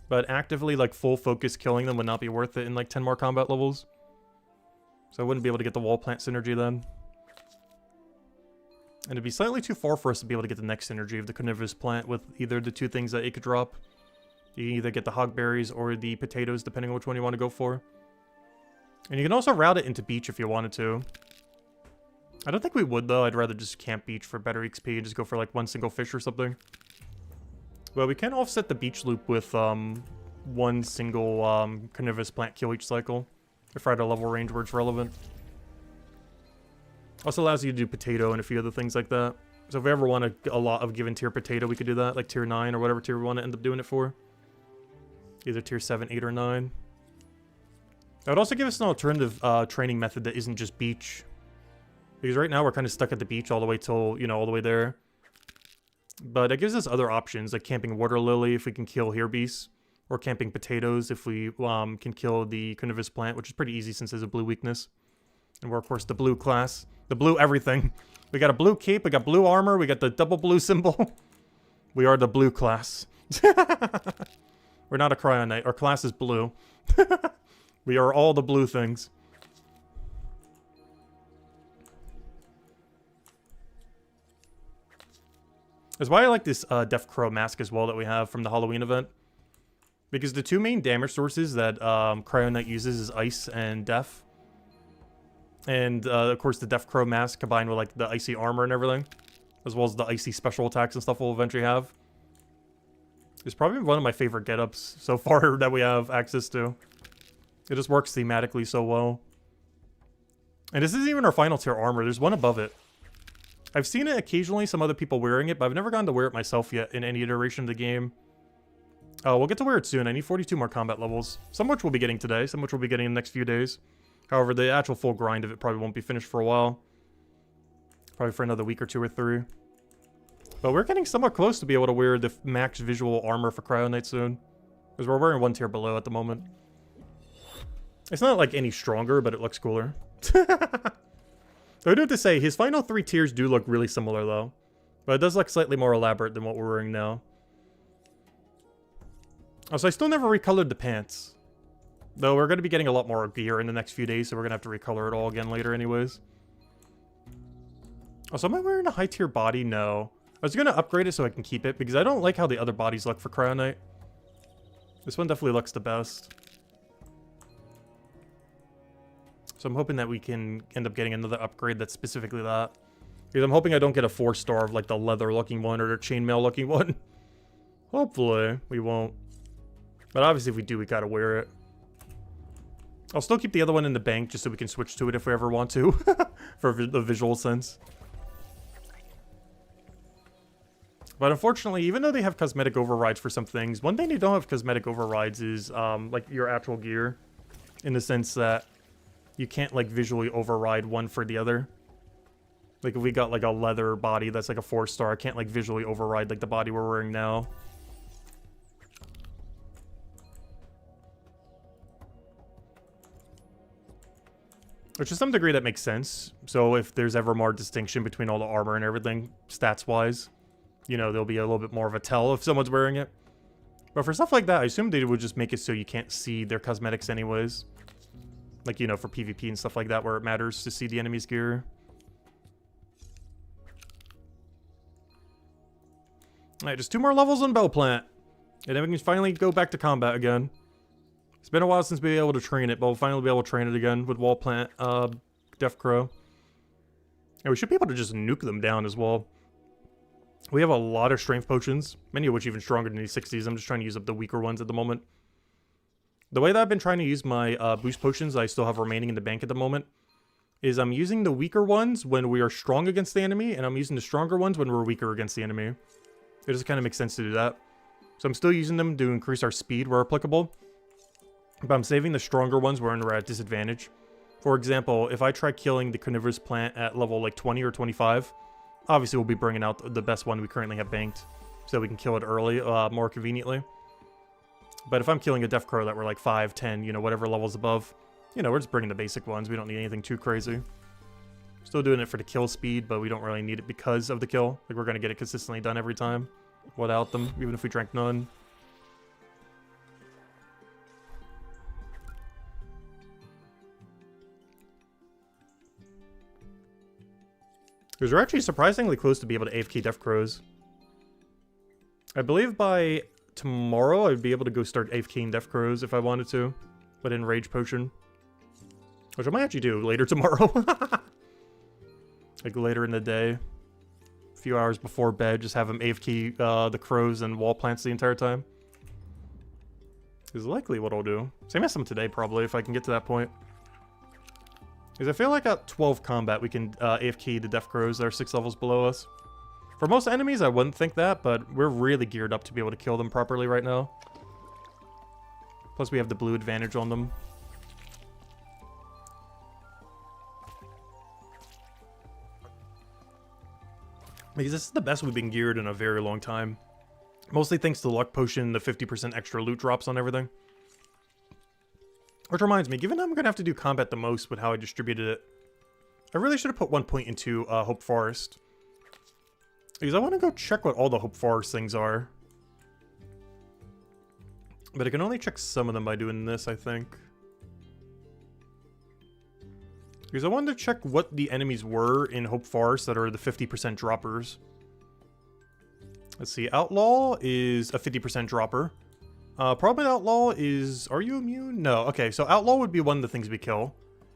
Speaker 1: But actively, like, full focus killing them would not be worth it in, like, 10 more combat levels. So I wouldn't be able to get the wall plant synergy then. And it'd be slightly too far for us to be able to get the next synergy of the carnivorous plant with either the 2 things that it could drop. You can either get the hogberries or the potatoes, depending on which one you want to go for. And you can also route it into beach if you wanted to. I don't think we would, though. I'd rather just camp beach for better XP and just go for, like, 1 single fish or something. Well, we can offset the beach loop with 1 single carnivorous plant kill each cycle. If we're at a level range where it's relevant. Also allows you to do potato and a few other things like that. So if we ever want a lot of given tier potato, we could do that, like tier 9 or whatever tier we want to end up doing it for. Either tier 7, 8, or 9. That would also give us an alternative training method that isn't just beach. Because right now we're kind of stuck at the beach all the way till, you know, all the way there. But it gives us other options, like camping water lily if we can kill here beasts. Or camping potatoes if we can kill the carnivorous plant, which is pretty easy since there's a blue weakness. And we're, of course, the blue class. The blue everything. We got a blue cape, we got blue armor, we got the double blue symbol. We are the blue class. We're not a Cryonite. Our class is blue. We are all the blue things. That's why I like this Death Crow mask as well that we have from the Halloween event. Because the two main damage sources that Cryonite uses is Ice and Death. And, of course, the Death Crow mask combined with, like, the icy armor and everything. As well as the icy special attacks and stuff we'll eventually have. It's probably one of my favorite get-ups so far that we have access to. It just works thematically so well. And this isn't even our final tier armor. There's one above it. I've seen it occasionally, some other people wearing it, but I've never gotten to wear it myself yet in any iteration of the game. We'll get to wear it soon. I need 42 more combat levels. Some of which we'll be getting today, some of which we'll be getting in the next few days. However, the actual full grind of it probably won't be finished for a while. Probably for another week or 2 or 3. But we're getting somewhat close to be able to wear the max visual armor for Cryonite soon. Because we're wearing 1 tier below at the moment. It's not like any stronger, but it looks cooler. I do have to say, his final 3 tiers do look really similar though. But it does look slightly more elaborate than what we're wearing now. Also, I still never recolored the pants. Though we're going to be getting a lot more gear in the next few days, so we're going to have to recolor it all again later anyways. Also, am I wearing a high tier body? No. I was going to upgrade it so I can keep it, because I don't like how the other bodies look for Cryonite. This one definitely looks the best. So I'm hoping that we can end up getting another upgrade that's specifically that. Because I'm hoping I don't get a 4-star of like the leather looking one or the chainmail looking one. Hopefully we won't. But obviously if we do, we gotta wear it. I'll still keep the other one in the bank just so we can switch to it if we ever want to. For the visual sense. But unfortunately, even though they have cosmetic overrides for some things, one thing they don't have cosmetic overrides is like your actual gear. In the sense that you can't like visually override one for the other. Like if we got like a leather body that's like a 4-star, I can't like visually override like the body we're wearing now. Which to some degree that makes sense. So if there's ever more distinction between all the armor and everything, stats-wise, you know, there'll be a little bit more of a tell if someone's wearing it. But for stuff like that, I assume they would just make it so you can't see their cosmetics anyways. Like, you know, for PvP and stuff like that, where it matters to see the enemy's gear. Alright, just 2 more levels on Bell Plant. And then we can finally go back to combat again. It's been a while since we were able to train it, but we'll finally be able to train it again with Wall Plant, Death Crow. And we should be able to just nuke them down as well. We have a lot of strength potions, many of which even stronger than these 60s. I'm just trying to use up the weaker ones at the moment. The way that I've been trying to use my boost potions that I still have remaining in the bank at the moment is I'm using the weaker ones when we are strong against the enemy, and I'm using the stronger ones when we're weaker against the enemy. It just kind of makes sense to do that. So I'm still using them to increase our speed where applicable. But I'm saving the stronger ones when we're at disadvantage. For example, if I try killing the carnivorous plant at level like 20 or 25, obviously we'll be bringing out the best one we currently have banked. So we can kill it early, more conveniently. But if I'm killing a Death Crow that we're like 5, 10, you know, whatever levels above, you know, we're just bringing the basic ones. We don't need anything too crazy. Still doing it for the kill speed, but we don't really need it because of the kill. Like, we're going to get it consistently done every time without them, even if we drank none. Because we're actually surprisingly close to be able to AFK Death Crows. I believe by tomorrow I'd be able to go start AFKing Death Crows if I wanted to. But in Rage Potion. Which I might actually do later tomorrow. Like later in the day. A few hours before bed, just have them AFK the crows and wall plants the entire time. Is likely what I'll do. Same as some today probably if I can get to that point. Because I feel like at 12 combat, we can AFK the Death Crows that are 6 levels below us. For most enemies, I wouldn't think that, but we're really geared up to be able to kill them properly right now. Plus, we have the blue advantage on them. Because this is the best we've been geared in a very long time. Mostly thanks to the luck potion, the 50% extra loot drops on everything. Which reminds me, given I'm going to have to do combat the most with how I distributed it, I really should have put 1 point into Hope Forest. Because I want to go check what all the Hope Forest things are. But I can only check some of them by doing this, I think. Because I wanted to check what the enemies were in Hope Forest that are the 50% droppers. Let's see, Outlaw is a 50% dropper. Problem with Outlaw is... Are you immune? No. Okay, so Outlaw would be one of the things we kill.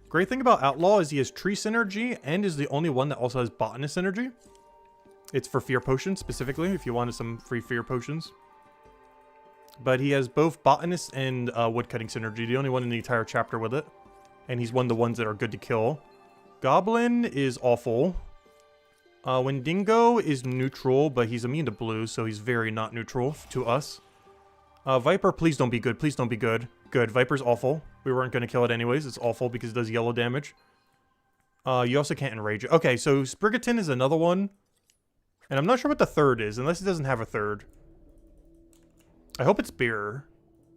Speaker 1: Great thing about Outlaw is he has Tree Synergy and is the only one that also has Botanist Synergy. It's for Fear Potions, specifically, if you wanted some free Fear Potions. But he has both Botanist and Woodcutting Synergy, the only one in the entire chapter with it. And he's one of the ones that are good to kill. Goblin is awful. Wendigo is neutral, but he's immune to blue, so he's very not neutral to us. Viper, please don't be good. Please don't be good. Good. Viper's awful. We weren't going to kill it anyways. It's awful because it does yellow damage. You also can't enrage it. Okay, so Sprigaton is another one. And I'm not sure what the third is, unless it doesn't have a third. I hope it's Beer.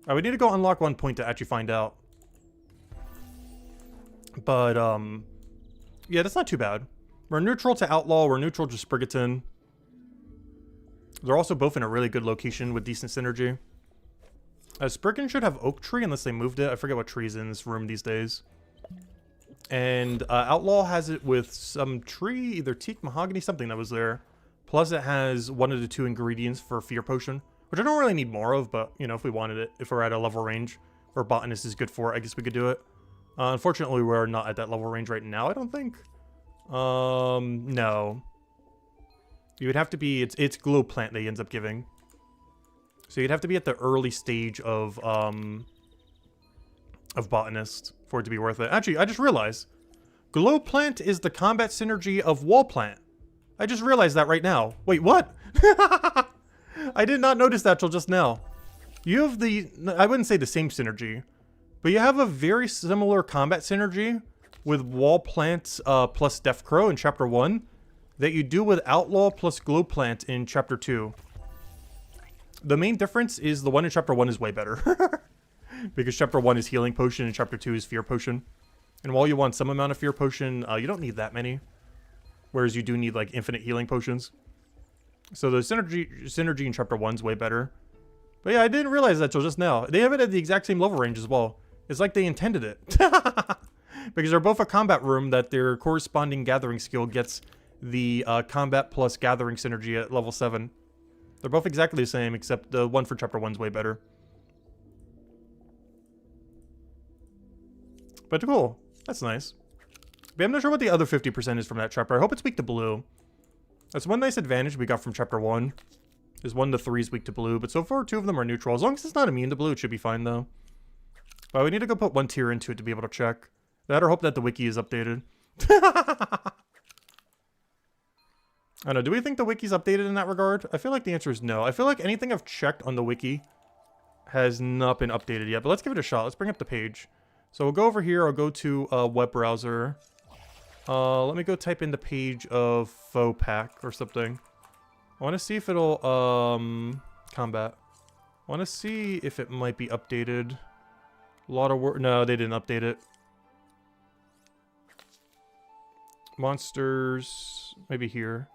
Speaker 1: I would need to go unlock 1 point to actually find out. But, yeah, that's not too bad. We're neutral to Outlaw. We're neutral to Sprigaton. They're also both in a really good location with decent synergy. Spriggan should have Oak Tree unless they moved it. I forget what tree's in this room these days. And Outlaw has it with some tree, either teak, mahogany, something that was there. Plus it has one of the 2 ingredients for Fear Potion, which I don't really need more of, but, you know, if we wanted it, if we're at a level range where Botanist is good for, I guess we could do it. Unfortunately, we're not at that level range right now, I don't think. No. You would have to be, it's Glow Plant that he ends up giving. So you'd have to be at the early stage of Botanist for it to be worth it. Actually, I just realized, Glow Plant is the combat synergy of Wall Plant. I just realized that right now. Wait, what? I did not notice that till just now. You have the, I wouldn't say the same synergy, but you have a very similar combat synergy with Wall Plant plus Death Crow in Chapter 1 that you do with Outlaw plus Glow Plant in Chapter 2. The main difference is the one in Chapter 1 is way better. Because Chapter 1 is Healing Potion and Chapter 2 is Fear Potion. And while you want some amount of Fear Potion, you don't need that many. Whereas you do need, like, infinite healing potions. So the synergy in Chapter 1 is way better. But yeah, I didn't realize that till just now. They have it at the exact same level range as well. It's like they intended it. Because they're both a combat room that their corresponding gathering skill gets the combat plus gathering synergy at level 7. They're both exactly the same, except the one for Chapter 1 is way better. But cool. That's nice. But I'm not sure what the other 50% is from that chapter. I hope it's weak to blue. That's one nice advantage we got from Chapter 1. Is 1 to 3 is weak to blue. But so far, 2 of them are neutral. As long as it's not immune to blue, it should be fine, though. But we need to go put 1 tier into it to be able to check. That or hope that the wiki is updated. I don't know. Do we think the wiki's updated in that regard? I feel like the answer is no. I feel like anything I've checked on the wiki has not been updated yet. But let's give it a shot. Let's bring up the page. So we'll go over here. I'll go to a web browser. Let me go type in the page of Faux Pack or something. I want to see if it'll, combat. I want to see if it might be updated. A lot of work. No, they didn't update it. Monsters. Maybe here.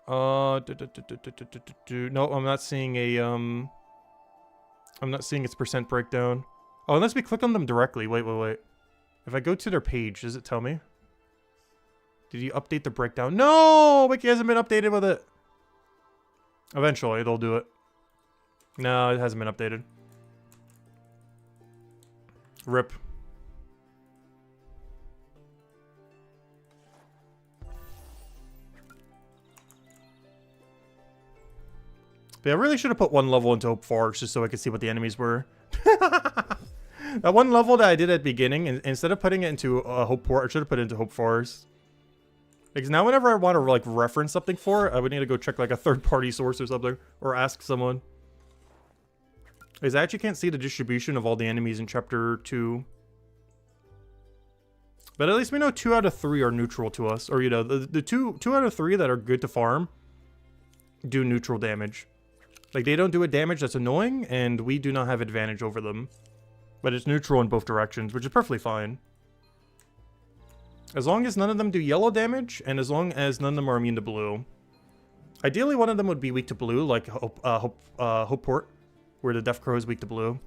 Speaker 1: No, I'm not seeing a, I'm not seeing its percent breakdown. Oh, unless we click on them directly. Wait. If I go to their page, does it tell me? Did you update the breakdown? No! Wiki hasn't been updated with it. Eventually, they'll do it. No, it hasn't been updated. RIP. But I really should have put 1 level into Hope Forest just so I could see what the enemies were. That That one level that I did at the beginning, instead of putting it into Hope Port, I should have put it into Hope Forest. Because now whenever I want to like reference something for it, I would need to go check like a third-party source or something, or ask someone. Because I actually can't see the distribution of all the enemies in Chapter 2. But at least we know 2 out of 3 are neutral to us. Or, you know, the two out of 3 that are good to farm do neutral damage. Like, they don't do a damage that's annoying, and we do not have advantage over them. But it's neutral in both directions, which is perfectly fine. As long as none of them do yellow damage, and as long as none of them are immune to blue. Ideally, one of them would be weak to blue, like Hope Port, where the Death Crow is weak to blue.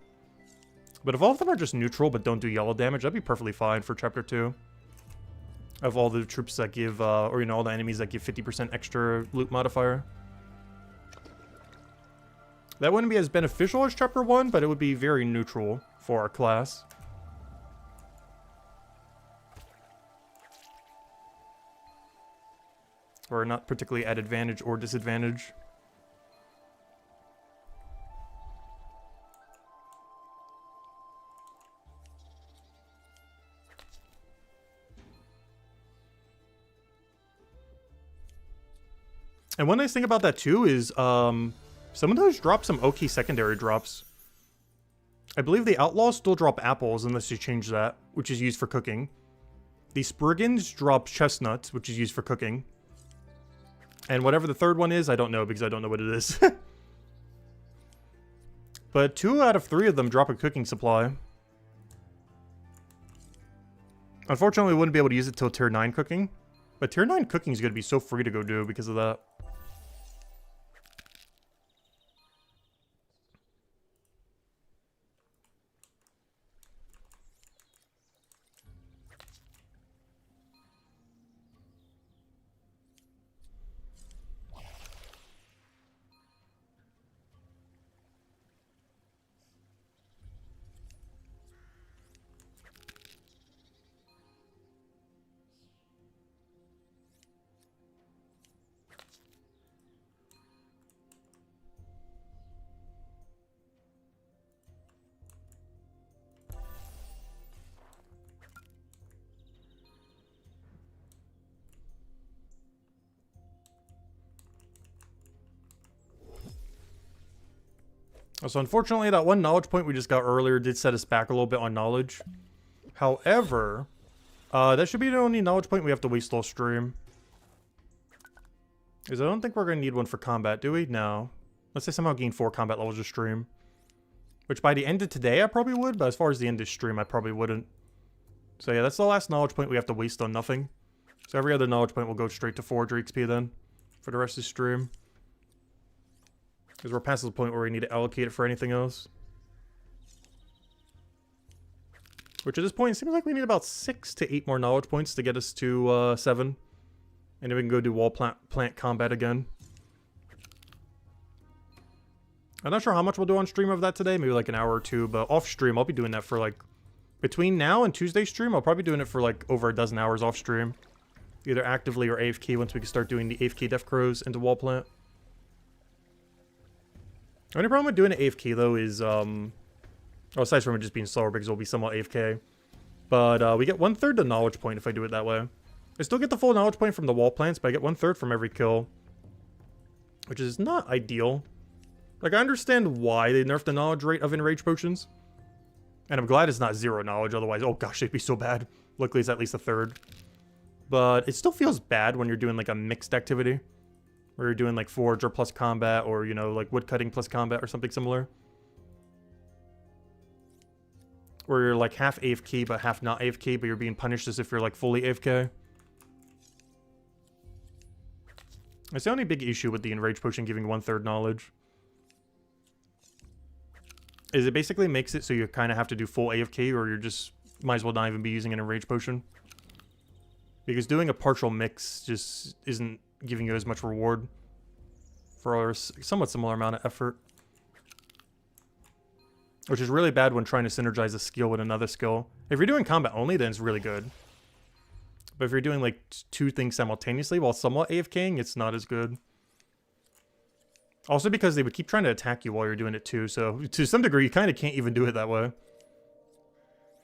Speaker 1: But if all of them are just neutral but don't do yellow damage, that'd be perfectly fine for Chapter 2. Of all the troops that give, or you know, all the enemies that give 50% extra loot modifier. That wouldn't be as beneficial as Chapter 1, but it would be very neutral for our class. Or not particularly at advantage or disadvantage. And one nice thing about that too is some of those drop some okay secondary drops. I believe the Outlaws still drop apples unless you change that, which is used for cooking. The Spriggans drop chestnuts, which is used for cooking. And whatever the third one is, I don't know because I don't know what it is. But 2 out of 3 of them drop a cooking supply. Unfortunately, we wouldn't be able to use it till Tier 9 cooking. But Tier 9 cooking is going to be so free to go do because of that. So unfortunately, that one knowledge point we just got earlier did set us back a little bit on knowledge. However, that should be the only knowledge point we have to waste all stream. Because I don't think we're going to need one for combat, do we? No. Let's say somehow gain 4 combat levels to stream. Which by the end of today, I probably would. But as far as the end of stream, I probably wouldn't. So yeah, that's the last knowledge point we have to waste on nothing. So every other knowledge point will go straight to 4 XP then. For the rest of the stream. Because we're past the point where we need to allocate it for anything else. Which at this point, it seems like we need about 6 to 8 more knowledge points to get us to 7. And then we can go do wall plant combat again. I'm not sure how much we'll do on stream of that today. Maybe like an hour or 2. But off stream, I'll be doing that for like... Between now and Tuesday's stream, I'll probably be doing it for like over a dozen hours off stream. Either actively or AFK once we can start doing the AFK Death Crows into wall plant. The only problem with doing an AFK, though, is, well, aside from it just being slower, because it'll be somewhat AFK. But, we get 1/3 the knowledge point if I do it that way. I still get the full knowledge point from the wall plants, but I get 1/3 from every kill. Which is not ideal. Like, I understand why they nerfed the knowledge rate of enraged potions. And I'm glad it's not 0 knowledge, otherwise, oh gosh, it'd be so bad. Luckily, it's at least 1/3. But it still feels bad when you're doing, like, a mixed activity. Where you're doing like forager plus combat, or you know, like woodcutting plus combat, or something similar. Where you're like half AFK but half not AFK, but you're being punished as if you're like fully AFK. That's the only big issue with the enraged potion giving 1/3 knowledge. Is it basically makes it so you kind of have to do full AFK, or you're just might as well not even be using an enraged potion. Because doing a partial mix just isn't giving you as much reward for a somewhat similar amount of effort. Which is really bad when trying to synergize a skill with another skill. If you're doing combat only, then it's really good. But if you're doing like 2 things simultaneously while somewhat AFKing, it's not as good. Also because they would keep trying to attack you while you're doing it too, so to some degree you kind of can't even do it that way.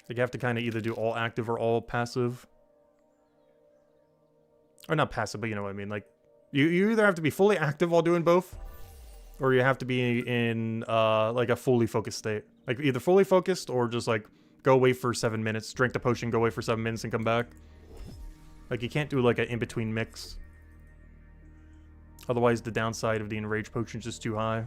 Speaker 1: Like, you have to kind of either do all active or all passive. Or not passive, but you know what I mean. Like, you either have to be fully active while doing both, or you have to be in, like, a fully focused state. Like, either fully focused or just, like, go away for 7 minutes, drink the potion, go away for 7 minutes, and come back. Like, you can't do, like, an in-between mix. Otherwise, the downside of the Enrage Potion is just too high.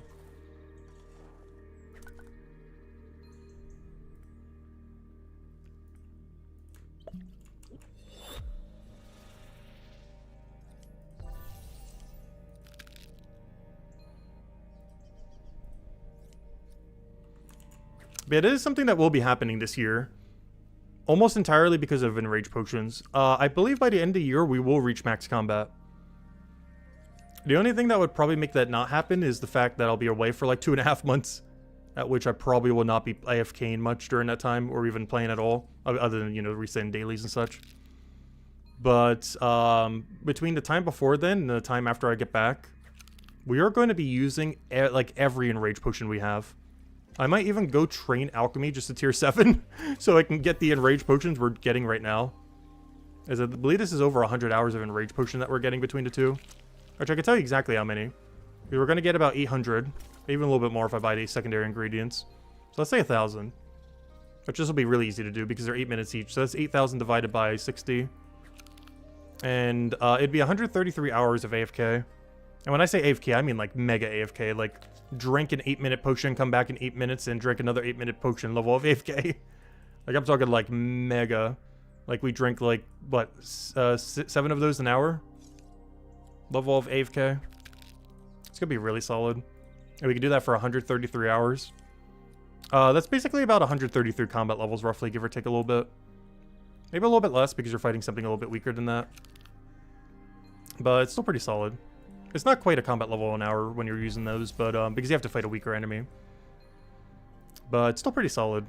Speaker 1: But it is something that will be happening this year. Almost entirely because of Enrage Potions. I believe by the end of the year, we will reach max combat. The only thing that would probably make that not happen is the fact that I'll be away for like 2.5 months. At which I probably will not be AFKing much during that time, or even playing at all. Other than, you know, resetting dailies and such. But between the time before then and the time after I get back, we are going to be using like every Enrage Potion we have. I might even go train Alchemy just to tier 7, so I can get the Enrage Potions we're getting right now. As I believe this is over 100 hours of Enrage Potion that we're getting between the two. Which I can tell you exactly how many. We were going to get about 800, even a little bit more if I buy these secondary ingredients. So let's say 1,000. Which this will be really easy to do because they're 8 minutes each. So that's 8,000 divided by 60. And it'd be 133 hours of AFK. And when I say AFK, I mean like mega AFK. Like, drink an 8-minute potion, come back in 8 minutes, and drink another 8-minute potion, level of AFK. Like, I'm talking like mega. Like, we drink like, what, 7 of those an hour? Level of AFK. It's gonna be really solid. And we can do that for 133 hours. That's basically about 133 combat levels, roughly, give or take a little bit. Maybe a little bit less because you're fighting something a little bit weaker than that. But it's still pretty solid. It's not quite a combat level an hour when you're using those, but because you have to fight a weaker enemy. But it's still pretty solid.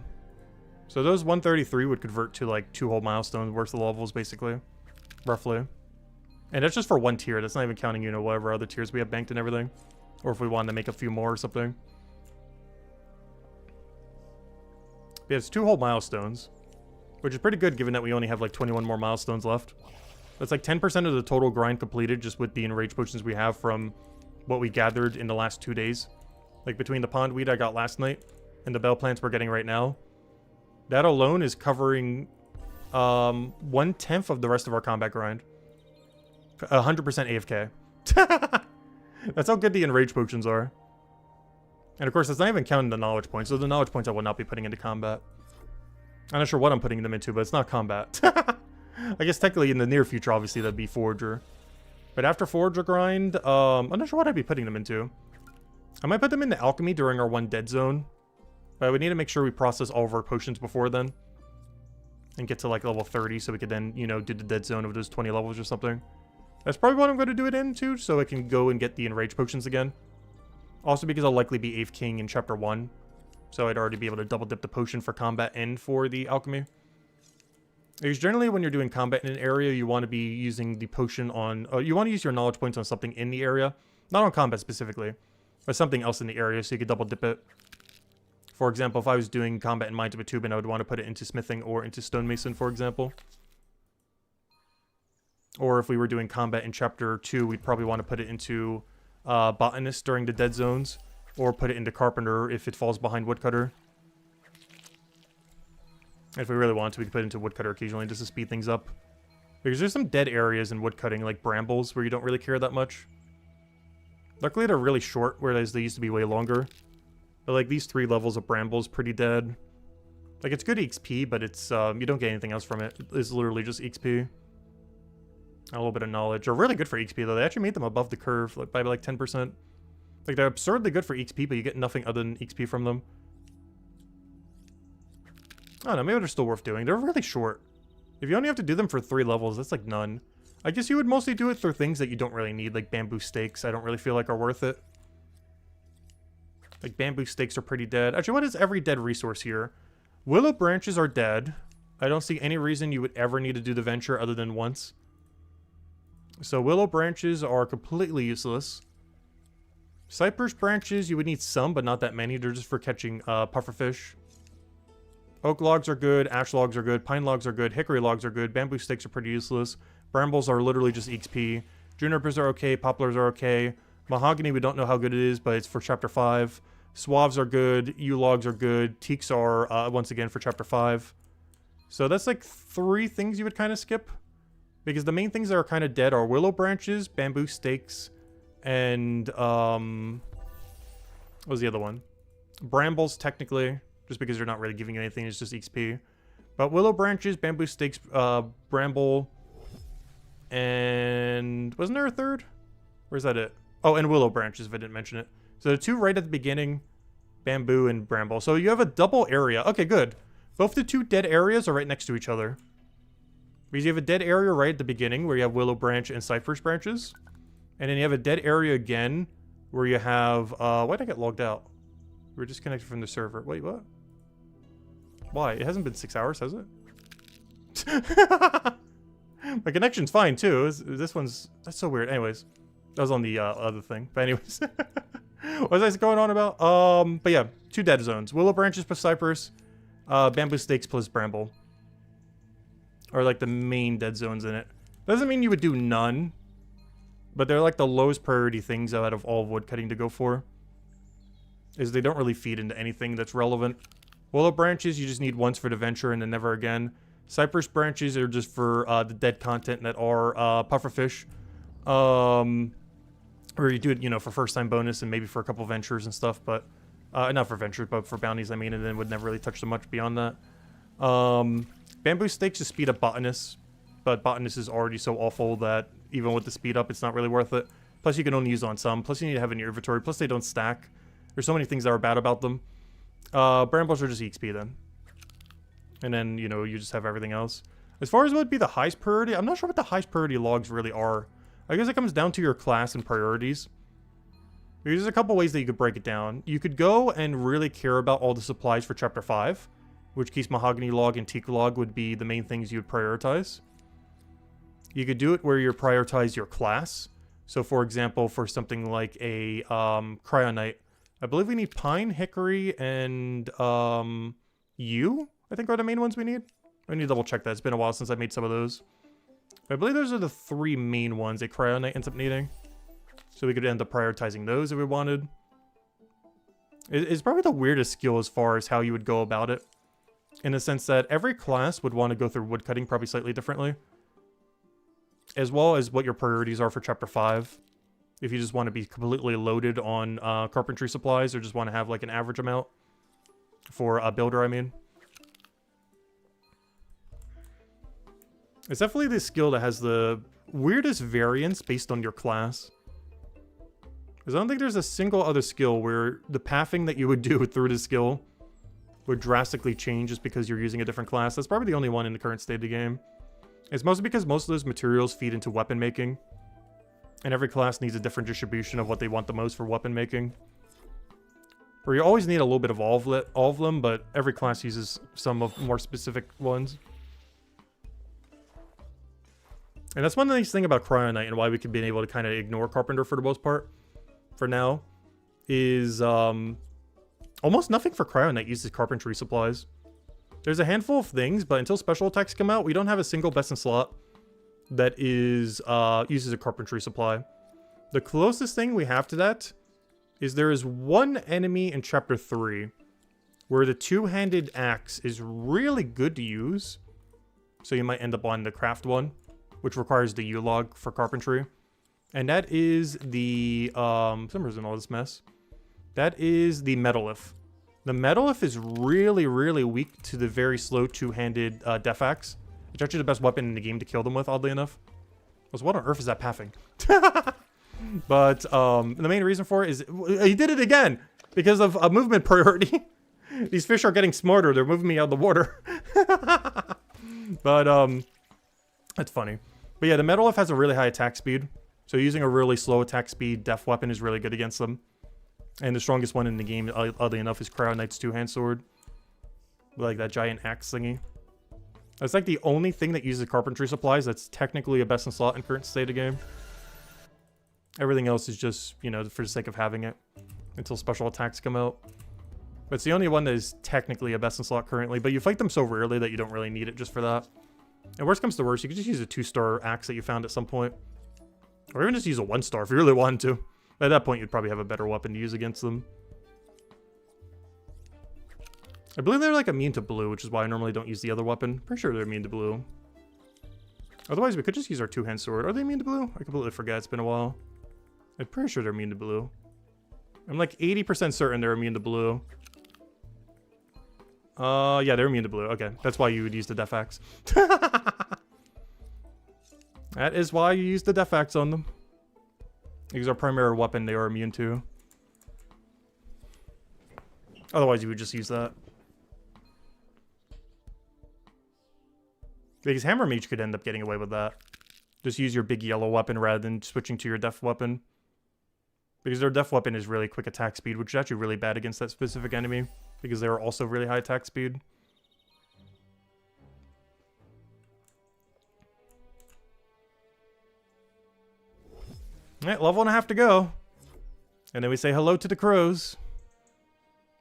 Speaker 1: So those 133 would convert to like 2 whole milestones worth of levels, basically. Roughly. And that's just for 1 tier. That's not even counting, you know, whatever other tiers we have banked and everything. Or if we wanted to make a few more or something. Yeah, it's 2 whole milestones. Which is pretty good given that we only have like 21 more milestones left. That's like 10% of the total grind completed just with the Enrage Potions we have from what we gathered in the last 2 days. Like between the pondweed I got last night and the bell plants we're getting right now. That alone is covering 1/10 of the rest of our combat grind. 100% AFK. That's how good the Enrage Potions are. And of course, that's not even counting the knowledge points. So the knowledge points I will not be putting into combat. I'm not sure what I'm putting them into, but it's not combat. I guess technically in the near future, obviously, that'd be Forager. But after Forager grind, I'm not sure what I'd be putting them into. I might put them into Alchemy during our 1 dead zone. But we need to make sure we process all of our potions before then. And get to like level 30 so we could then, you know, do the dead zone of those 20 levels or something. That's probably what I'm going to do it into, so I can go and get the Enrage Potions again. Also because I'll likely be 8th King in Chapter 1. So I'd already be able to double dip the potion for combat and for the Alchemy. Because generally when you're doing combat in an area, you want to be using the potion on... you want to use your knowledge points on something in the area. Not on combat specifically, but something else in the area so you could double dip it. For example, if I was doing combat in Mines of Batubin, I would want to put it into Smithing or into Stonemason, for example. Or if we were doing combat in Chapter 2, we'd probably want to put it into Botanist during the dead zones. Or put it into Carpenter if it falls behind Woodcutter. If we really want to, we can put it into Woodcutter occasionally just to speed things up. Because there's some dead areas in woodcutting, like brambles, where you don't really care that much. Luckily, they're really short, whereas they used to be way longer. But like these 3 levels of brambles, pretty dead. Like it's good XP, but it's you don't get anything else from it. It's literally just XP. A little bit of knowledge. They're really good for XP though. They actually made them above the curve, like by like 10%. Like they're absurdly good for XP, but you get nothing other than XP from them. I don't know, maybe they're still worth doing. They're really short. If you only have to do them for 3 levels, that's like none. I guess you would mostly do it for things that you don't really need, like bamboo stakes. I don't really feel like are worth it. Like bamboo stakes are pretty dead. Actually, what is every dead resource here? Willow branches are dead. I don't see any reason you would ever need to do the venture other than once. So willow branches are completely useless. Cypress branches, you would need some, but not that many. They're just for catching pufferfish. Oak logs are good, ash logs are good, pine logs are good, hickory logs are good, bamboo sticks are pretty useless. Brambles are literally just EXP. Junipers are okay, poplars are okay. Mahogany, we don't know how good it is, but it's for Chapter 5. Suaves are good, yew logs are good, teaks are, once again, for Chapter 5. So that's like 3 things you would kind of skip. Because the main things that are kind of dead are willow branches, bamboo stakes, and, what was the other one? Brambles, technically, just because they're not really giving you anything, it's just XP. But willow branches, bamboo stakes, bramble, and wasn't there a third? Or is that it? Oh, and willow branches, if I didn't mention it. So the 2 right at the beginning, bamboo and bramble. So you have a double area. Okay, good. Both the 2 dead areas are right next to each other. Because you have a dead area right at the beginning where you have willow branch and cypress branches. And then you have a dead area again where you have, why did I get logged out? We're disconnected from the server. Wait, what? Why? It hasn't been 6 hours, has it? My connection's fine too. This one's, that's so weird. Anyways, that was on the other thing. But anyways, what was I going on about? But yeah, 2 dead zones: willow branches plus cypress, bamboo stakes plus bramble are like the main dead zones in it. Doesn't mean you would do none, but they're like the lowest priority things out of all wood cutting to go for. Is they don't really feed into anything that's relevant. Willow branches, you just need once for the venture and then never again. Cypress branches are just for the dead content that are pufferfish. Or you do it, you know, for first time bonus and maybe for a couple ventures and stuff, but not for ventures, but for bounties, I mean, and then would never really touch them much beyond that. Bamboo stakes just speed up botanist, but botanist is already so awful that even with the speed up, it's not really worth it. Plus, you can only use on some. Plus, you need to have in your inventory. Plus, they don't stack. There's so many things that are bad about them. Brambles are just EXP then. And then, you know, you just have everything else. As far as what would be the highest priority, I'm not sure what the highest priority logs really are. I guess it comes down to your class and priorities. There's a couple ways that you could break it down. You could go and really care about all the supplies for Chapter 5, which case mahogany log and teak log would be the main things you would prioritize. You could do it where you prioritize your class. So, for example, for something like a cryonite, I believe we need pine, hickory, and yew, I think are the main ones we need. I need to double check that. It's been a while since I made some of those. But I believe those are the 3 main ones a cryonite ends up needing. So we could end up prioritizing those if we wanted. It's probably the weirdest skill as far as how you would go about it. In the sense that every class would want to go through woodcutting probably slightly differently. As well as what your priorities are for Chapter 5. If you just want to be completely loaded on carpentry supplies or just want to have like an average amount. For a builder, I mean. It's definitely the skill that has the weirdest variance based on your class. Because I don't think there's a single other skill where the pathing that you would do through the skill would drastically change just because you're using a different class. That's probably the only one in the current state of the game. It's mostly because most of those materials feed into weapon making. And every class needs a different distribution of what they want the most for weapon making. Where you always need a little bit of all of them, but every class uses some of more specific ones. And that's one nice thing about Cryonite and why we could be able to kind of ignore Carpenter for the most part. For now. Is, almost nothing for Cryonite uses carpentry supplies. There's a handful of things, but until special attacks come out, we don't have a single best in slot that is, uses a carpentry supply. The closest thing we have to that is there is one enemy in Chapter 3 where the two-handed axe is really good to use. So you might end up on the craft one, which requires the U-log for carpentry. And that is the, for some reason all this mess. That is the Metalith. The Metalith is really, really weak to the very slow two-handed Def Axe. It's actually the best weapon in the game to kill them with, oddly enough. So what on earth is that pathing? But the main reason for it is he did it again because of a movement priority. These fish are getting smarter. They're moving me out of the water. But that's funny. But yeah, the Metalith has a really high attack speed. So using a really slow attack speed def weapon is really good against them. And the strongest one in the game, oddly enough, is Cryonite's two-hand sword. Like that giant axe thingy. That's like the only thing that uses carpentry supplies that's technically a best in slot in current state of game. Everything else is just, you know, for the sake of having it. Until special attacks come out. But it's the only one that is technically a best in slot currently, but you fight them so rarely that you don't really need it just for that. And worst comes to worst, you could just use a 2-star axe that you found at some point. Or even just use a 1-star if you really wanted to. At that point, you'd probably have a better weapon to use against them. I believe they're like immune to blue, which is why I normally don't use the other weapon. Pretty sure they're immune to blue. Otherwise, we could just use our 2-hand sword. Are they immune to blue? I completely forget. It's been a while. I'm pretty sure they're immune to blue. I'm like 80% certain they're immune to blue. Yeah, they're immune to blue. Okay, that's why you would use the Def Axe. That is why you use the Def Axe on them. Because our primary weapon they are immune to. Otherwise, you would just use that. Because Hammer Mage could end up getting away with that. Just use your big yellow weapon rather than switching to your Def weapon. Because their Def weapon is really quick attack speed, which is actually really bad against that specific enemy. Because they are also really high attack speed. Alright, level and a half to go. And then we say hello to the crows.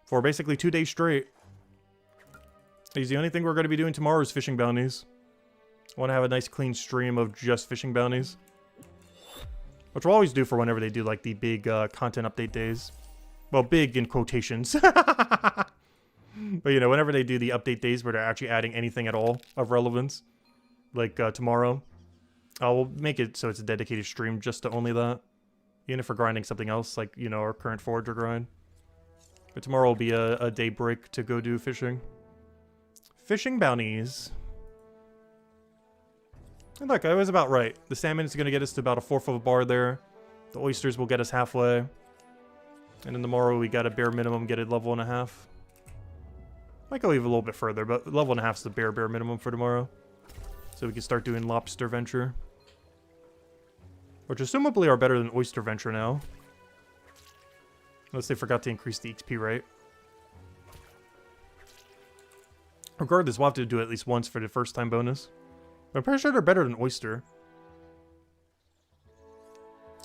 Speaker 1: For basically 2 days straight. Because the only thing we're going to be doing tomorrow is fishing bounties. I want to have a nice clean stream of just fishing bounties. Which we'll always do for whenever they do like the big content update days. Well, big in quotations. But you know, whenever they do the update days where they're actually adding anything at all of relevance. Like tomorrow. We'll make it so it's a dedicated stream just to only that. Even if we're grinding something else, like, you know, our current forager grind. But tomorrow will be a day break to go do fishing. Fishing bounties. And look, I was about right. The salmon is going to get us to about a 1/4 of a bar there. The oysters will get us halfway. And then tomorrow we got a bare minimum, get it level and a half. Might go even a little bit further, but level and a half is the bare minimum for tomorrow. So we can start doing lobster venture. Which assumably are better than oyster venture now. Unless they forgot to increase the XP rate. Regardless, we'll have to do it at least once for the first time bonus. But I'm pretty sure they're better than oyster.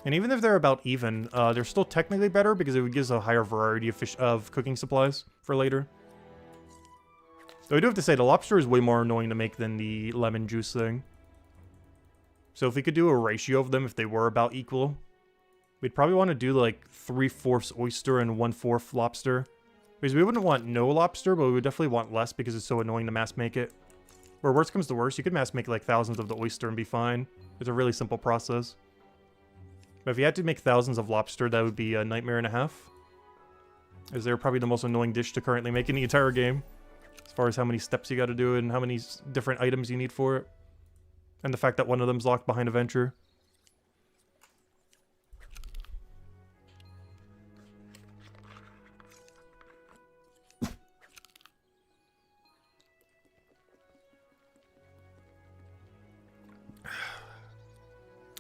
Speaker 1: And even if they're about even, they're still technically better because it gives a higher variety of cooking supplies for later. Though I do have to say, the lobster is way more annoying to make than the lemon juice thing. So if we could do a ratio of them if they were about equal, we'd probably want to do like 3/4 oyster and 1/4 lobster. Because we wouldn't want no lobster, but we would definitely want less because it's so annoying to mass make it. Where worst comes to worst, you could mass make like thousands of the oyster and be fine. It's a really simple process. But if you had to make thousands of lobster, that would be a nightmare and a half. As they're probably the most annoying dish to currently make in the entire game. As far as how many steps you gotta do and how many different items you need for it. And the fact that one of them's locked behind a venture.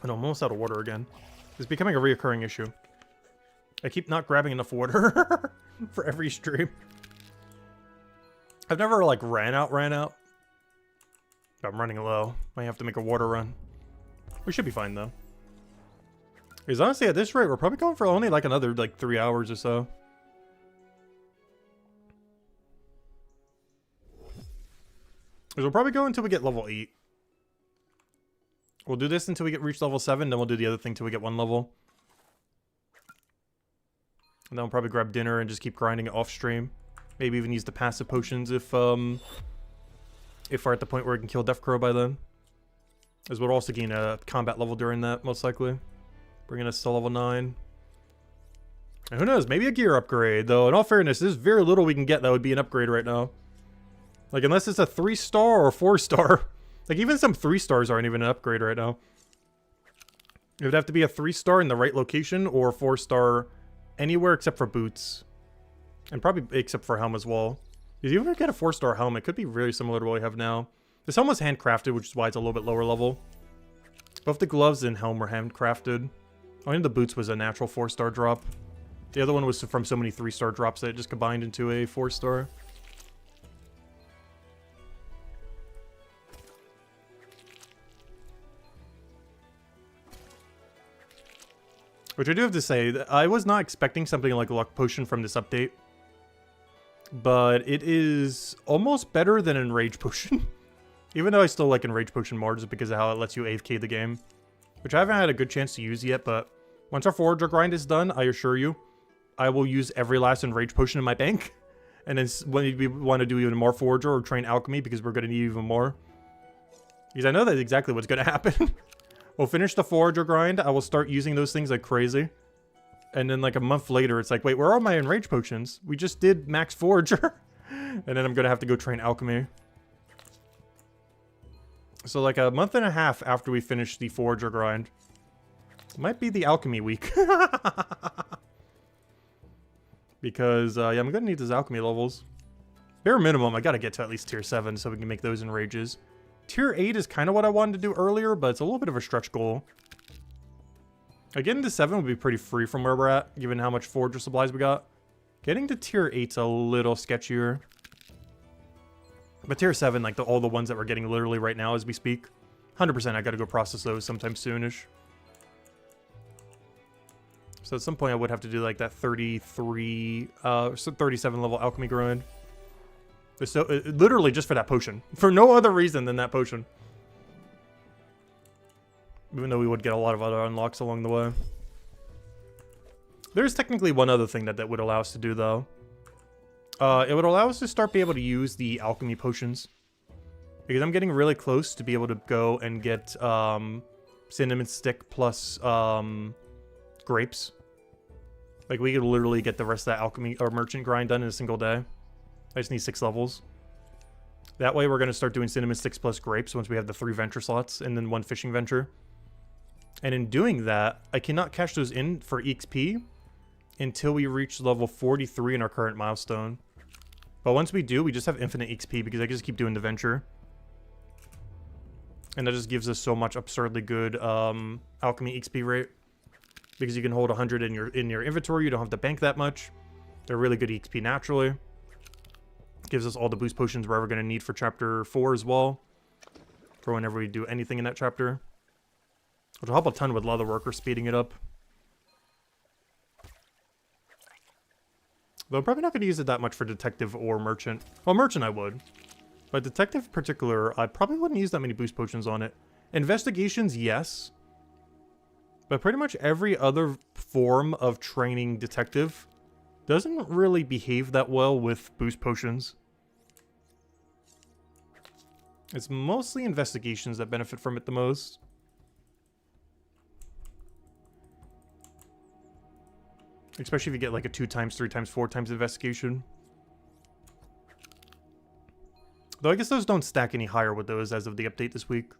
Speaker 1: I know, I'm almost out of water again. It's becoming a reoccurring issue. I keep not grabbing enough water for every stream. I've never, like, ran out. But I'm running low. Might have to make a water run. We should be fine, though. Because honestly, at this rate, we're probably going for only, like, another, like, 3 hours or so. Because we'll probably go until we get level 8. We'll do this until we reach level 7, then we'll do the other thing until we get 1 level. And then we'll probably grab dinner and just keep grinding it off stream. Maybe even use the passive potions if we're at the point where we can kill Death Crow by then. As we'll also gain a combat level during that, most likely. Bringing us to level 9. And who knows, maybe a gear upgrade, though. In all fairness, there's very little we can get that would be an upgrade right now. Like, unless it's a 3-star or 4-star. Like, even some 3-stars aren't even an upgrade right now. It would have to be a 3-star in the right location or a 4-star anywhere except for boots. And probably except for helm as well. If you ever get a 4-star helm, it could be really similar to what we have now. This helm was handcrafted, which is why it's a little bit lower level. Both the gloves and helm were handcrafted. Only the boots was a natural 4-star drop. The other one was from so many 3-star drops that it just combined into a 4-star. Which I do have to say, I was not expecting something like a luck potion from this update. but it is almost better than Enrage Potion. Even though I still like Enrage Potion more just because of how it lets you AFK the game. Which I haven't had a good chance to use yet, but once our Forager grind is done, I assure you, I will use every last Enrage Potion in my bank. And then when we want to do even more Forager or train Alchemy because we're going to need even more. Because I know that's exactly what's going to happen. We'll finish the Forager grind, I will start using those things like crazy. And then like a month later, it's like, wait, where are my Enrage Potions? We just did Max Forager. And then I'm going to have to go train Alchemy. So like a month and a half after we finish the Forager grind. Might be the Alchemy week. Because, yeah, I'm going to need those Alchemy levels. Bare minimum, I got to get to at least tier 7 so we can make those Enrages. Tier 8 is kind of what I wanted to do earlier, but it's a little bit of a stretch goal. Getting to 7 would be pretty free from where we're at, given how much Forager supplies we got. Getting to tier 8's a little sketchier. But tier 7, like all the ones that we're getting literally right now as we speak, 100% I gotta go process those sometime soonish. So at some point I would have to do like that 37 level alchemy grind. So, literally just for that potion. For no other reason than that potion. Even though we would get a lot of other unlocks along the way. There's technically one other thing that would allow us to do though. It would allow us to start being able to use the alchemy potions. Because I'm getting really close to be able to go and get cinnamon stick plus grapes. Like we could literally get the rest of that alchemy or merchant grind done in a single day. I just need 6 levels. That way we're going to start doing cinnamon sticks plus grapes once we have the 3 venture slots and then 1 fishing venture. And in doing that, I cannot cash those in for EXP until we reach level 43 in our current milestone. But once we do, we just have infinite XP because I can just keep doing the venture. And that just gives us so much absurdly good alchemy XP rate. Because you can hold 100 in your inventory, you don't have to bank that much. They're really good XP naturally. Gives us all the boost potions we're ever going to need for chapter 4 as well. For whenever we do anything in that chapter. Which will help a ton with Leatherworker speeding it up. Though I'm probably not going to use it that much for Detective or Merchant. Well, Merchant I would. But Detective in particular, I probably wouldn't use that many boost potions on it. Investigations, yes. But pretty much every other form of training Detective doesn't really behave that well with boost potions. It's mostly Investigations that benefit from it the most. Especially if you get like a 2 times, 3 times, 4 times investigation. Though I guess those don't stack any higher with those as of the update this week.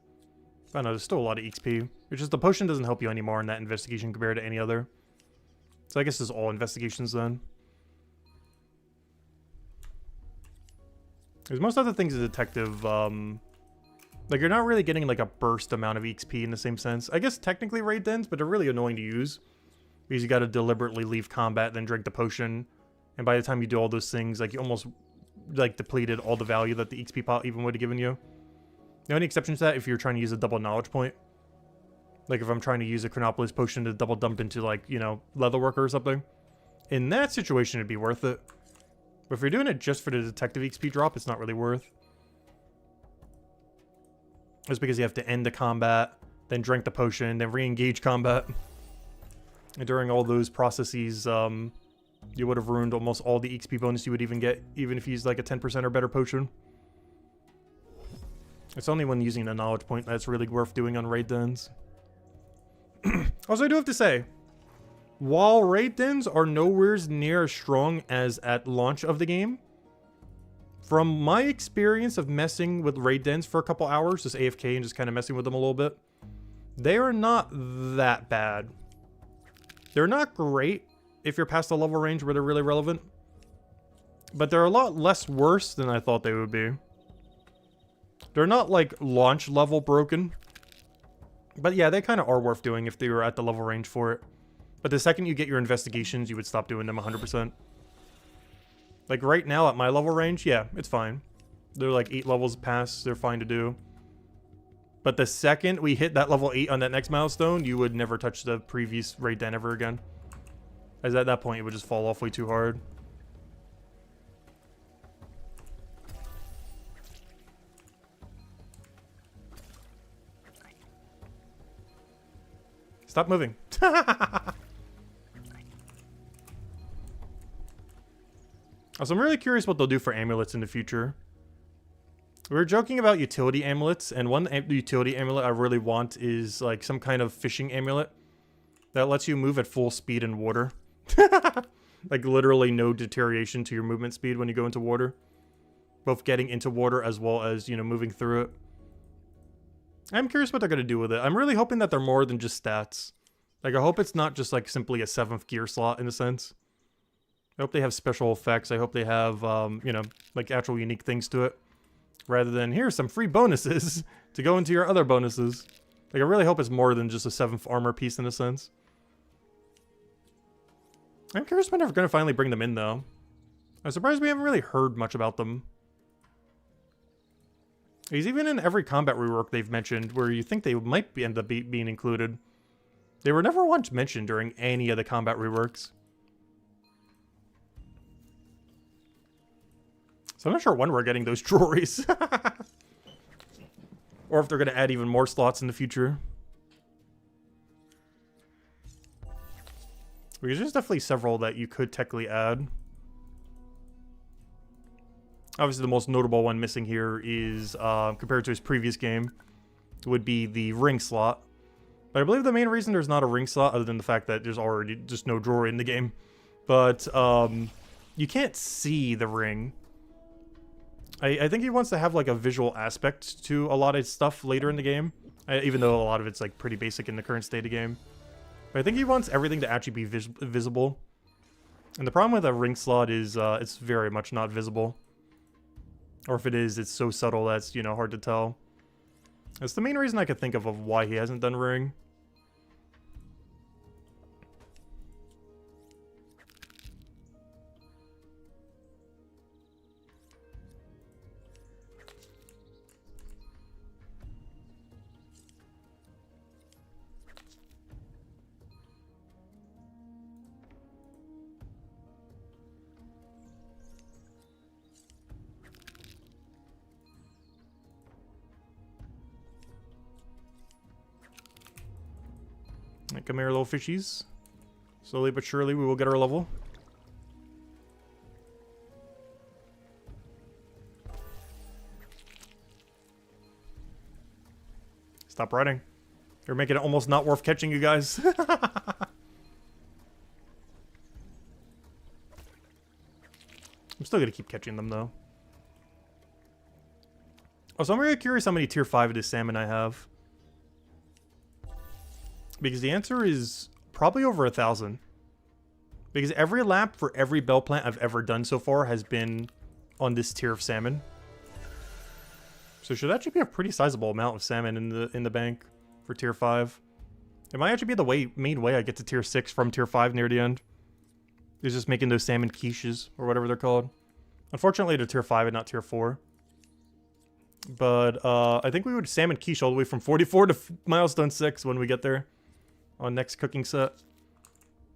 Speaker 1: I don't know, there's still a lot of XP. It's just the potion doesn't help you anymore in that investigation compared to any other. So I guess it's all investigations then. Because most other things as a detective, like you're not really getting like a burst amount of XP in the same sense. I guess technically raid dens, but they're really annoying to use. Because you gotta deliberately leave combat, then drink the potion. And by the time you do all those things, like you almost like depleted all the value that the XP pot even would have given you. The only exception to that if you're trying to use a double knowledge point. Like if I'm trying to use a Chronopolis potion to double dump into like, you know, Leatherworker or something. In that situation it'd be worth it. But if you're doing it just for the detective XP drop, it's not really worth. It's because you have to end the combat, then drink the potion, then re-engage combat. And during all those processes, you would have ruined almost all the XP bonus you would even get, even if you use like a 10% or better potion. It's only when using a knowledge point that's really worth doing on raid dens. Also, I do have to say, while raid dens are nowhere near as strong as at launch of the game, from my experience of messing with raid dens for a couple hours, just AFK and just kind of messing with them a little bit, they are not that bad. They're not great if you're past the level range where they're really relevant. But they're a lot less worse than I thought they would be. They're not like launch level broken. But yeah, they kind of are worth doing if they were at the level range for it. But the second you get your investigations, you would stop doing them 100%. Like right now at my level range, yeah, it's fine. They're like 8 levels past, they're fine to do. But the second we hit that level 8 on that next milestone, you would never touch the previous raid den ever again. As at that point, it would just fall off way too hard. Stop moving. Also, I'm really curious what they'll do for amulets in the future. We were joking about utility amulets, and one utility amulet I really want is like some kind of fishing amulet that lets you move at full speed in water. Like literally no deterioration to your movement speed when you go into water. Both getting into water as well as, you know, moving through it. I'm curious what they're going to do with it. I'm really hoping that they're more than just stats. Like, I hope it's not just like simply a 7th gear slot in a sense. I hope they have special effects. I hope they have, you know, like actual unique things to it. Rather than, here's some free bonuses to go into your other bonuses. Like, I really hope it's more than just a 7th armor piece in a sense. I'm curious when they're going to finally bring them in, though. I'm surprised we haven't really heard much about them. He's even in every combat rework they've mentioned, where you think they might end up being included. They were never once mentioned during any of the combat reworks. So I'm not sure when we're getting those jewelries. Or if they're going to add even more slots in the future. Because there's definitely several that you could technically add. Obviously, the most notable one missing here is, compared to his previous game, would be the ring slot. But I believe the main reason there's not a ring slot, other than the fact that there's already just no drawer in the game. But, you can't see the ring. I think he wants to have, like, a visual aspect to a lot of stuff later in the game. Even though a lot of it's, like, pretty basic in the current state of the game. But I think he wants everything to actually be visible. And the problem with a ring slot is, it's very much not visible. Or if it is, it's so subtle that's, you know, hard to tell. That's the main reason I could think of why he hasn't done ring. Come here, little fishies. Slowly but surely, we will get our level. Stop riding. You're making it almost not worth catching, you guys. I'm still gonna keep catching them, though. Oh, so I'm really curious how many tier 5 of this salmon I have. Because the answer is probably over 1,000. Because every lap for every bell plant I've ever done so far has been on this tier of salmon. So it should actually be a pretty sizable amount of salmon in the bank for tier 5. It might actually be the main way I get to tier 6 from tier 5 near the end. Is just making those salmon quiches, or whatever they're called. Unfortunately, they're tier 5 and not tier 4. But I think we would salmon quiche all the way from 44 to milestone 6 when we get there. On next cooking set.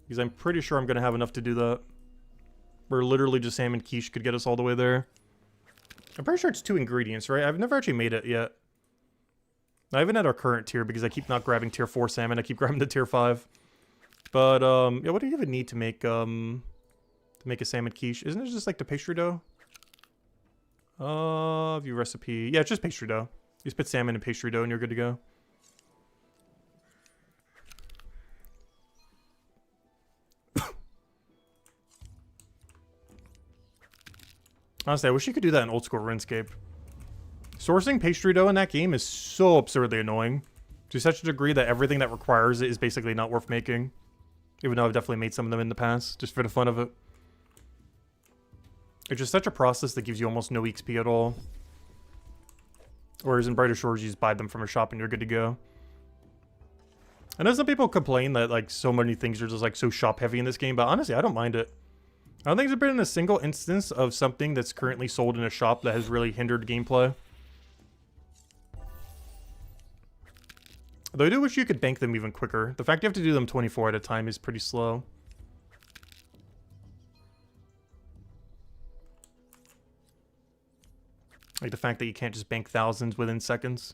Speaker 1: Because I'm pretty sure I'm going to have enough to do that. Where literally just salmon quiche could get us all the way there. I'm pretty sure it's 2 ingredients, right? I've never actually made it yet. I haven't had our current tier because I keep not grabbing tier 4 salmon. I keep grabbing the tier 5. But, yeah, what do you even need to make a salmon quiche? Isn't it just like the pastry dough? View recipe. Yeah, it's just pastry dough. You just put salmon and pastry dough and you're good to go. Honestly, I wish you could do that in old school RuneScape. Sourcing pastry dough in that game is so absurdly annoying. To such a degree that everything that requires it is basically not worth making. Even though I've definitely made some of them in the past, just for the fun of it. It's just such a process that gives you almost no XP at all. Whereas in Brighter Shores, you just buy them from a shop and you're good to go. I know some people complain that like so many things are just like so shop heavy in this game, but honestly, I don't mind it. I don't think there's been a single instance of something that's currently sold in a shop that has really hindered gameplay. Though I do wish you could bank them even quicker. The fact you have to do them 24 at a time is pretty slow. Like the fact that you can't just bank thousands within seconds.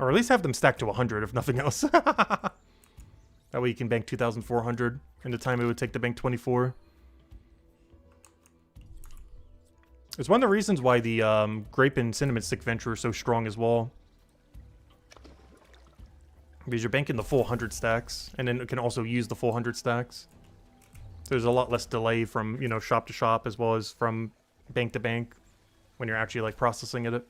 Speaker 1: Or at least have them stacked to 100, if nothing else. That way you can bank 2,400 in the time it would take to bank 24. It's one of the reasons why the grape and cinnamon stick venture is so strong as well. Because you're banking the full 100 stacks, and then it can also use the full 100 stacks. There's a lot less delay from, you know, shop to shop, as well as from bank to bank, when you're actually, like, processing it.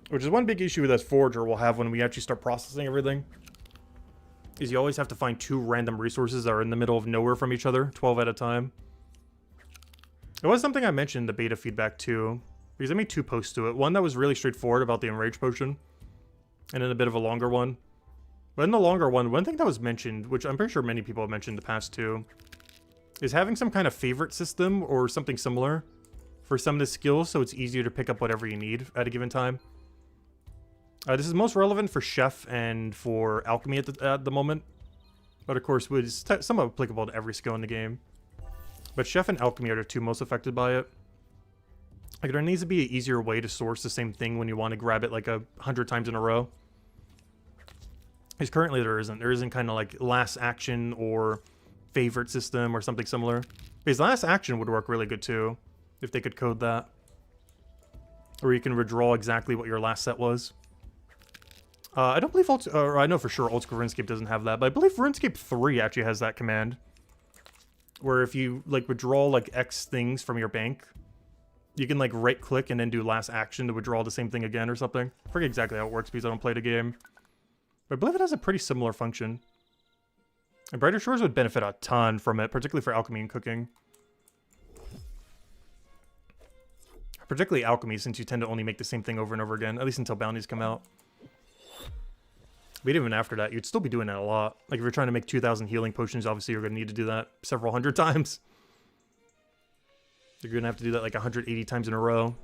Speaker 1: Which is one big issue that Forager will have when we actually start processing everything. Is you always have to find 2 random resources that are in the middle of nowhere from each other, 12 at a time. It was something I mentioned in the beta feedback too, because I made 2 posts to it. One that was really straightforward about the Enrage Potion, and then a bit of a longer one. But in the longer one thing that was mentioned, which I'm pretty sure many people have mentioned in the past too, is having some kind of favorite system or something similar for some of the skills so it's easier to pick up whatever you need at a given time. This is most relevant for Chef and for Alchemy at the moment. But of course, it's somewhat applicable to every skill in the game. But Chef and Alchemy are the 2 most affected by it. Like, there needs to be an easier way to source the same thing when you want to grab it like 100 times in a row. Because currently there isn't. There isn't kind of like last action or favorite system or something similar. Because last action would work really good too, if they could code that. Or you can withdraw exactly what your last set was. I don't believe I know for sure Old School RuneScape doesn't have that, but I believe RuneScape 3 actually has that command. Where if you, like, withdraw, like, X things from your bank, you can, like, right-click and then do last action to withdraw the same thing again or something. I forget exactly how it works because I don't play the game. But I believe it has a pretty similar function. And Brighter Shores would benefit a ton from it, particularly for alchemy and cooking. Particularly alchemy, since you tend to only make the same thing over and over again, at least until bounties come out. But even after that, you'd still be doing that a lot. Like, if you're trying to make 2,000 healing potions, obviously you're going to need to do that several hundred times. You're going to have to do that like 180 times in a row.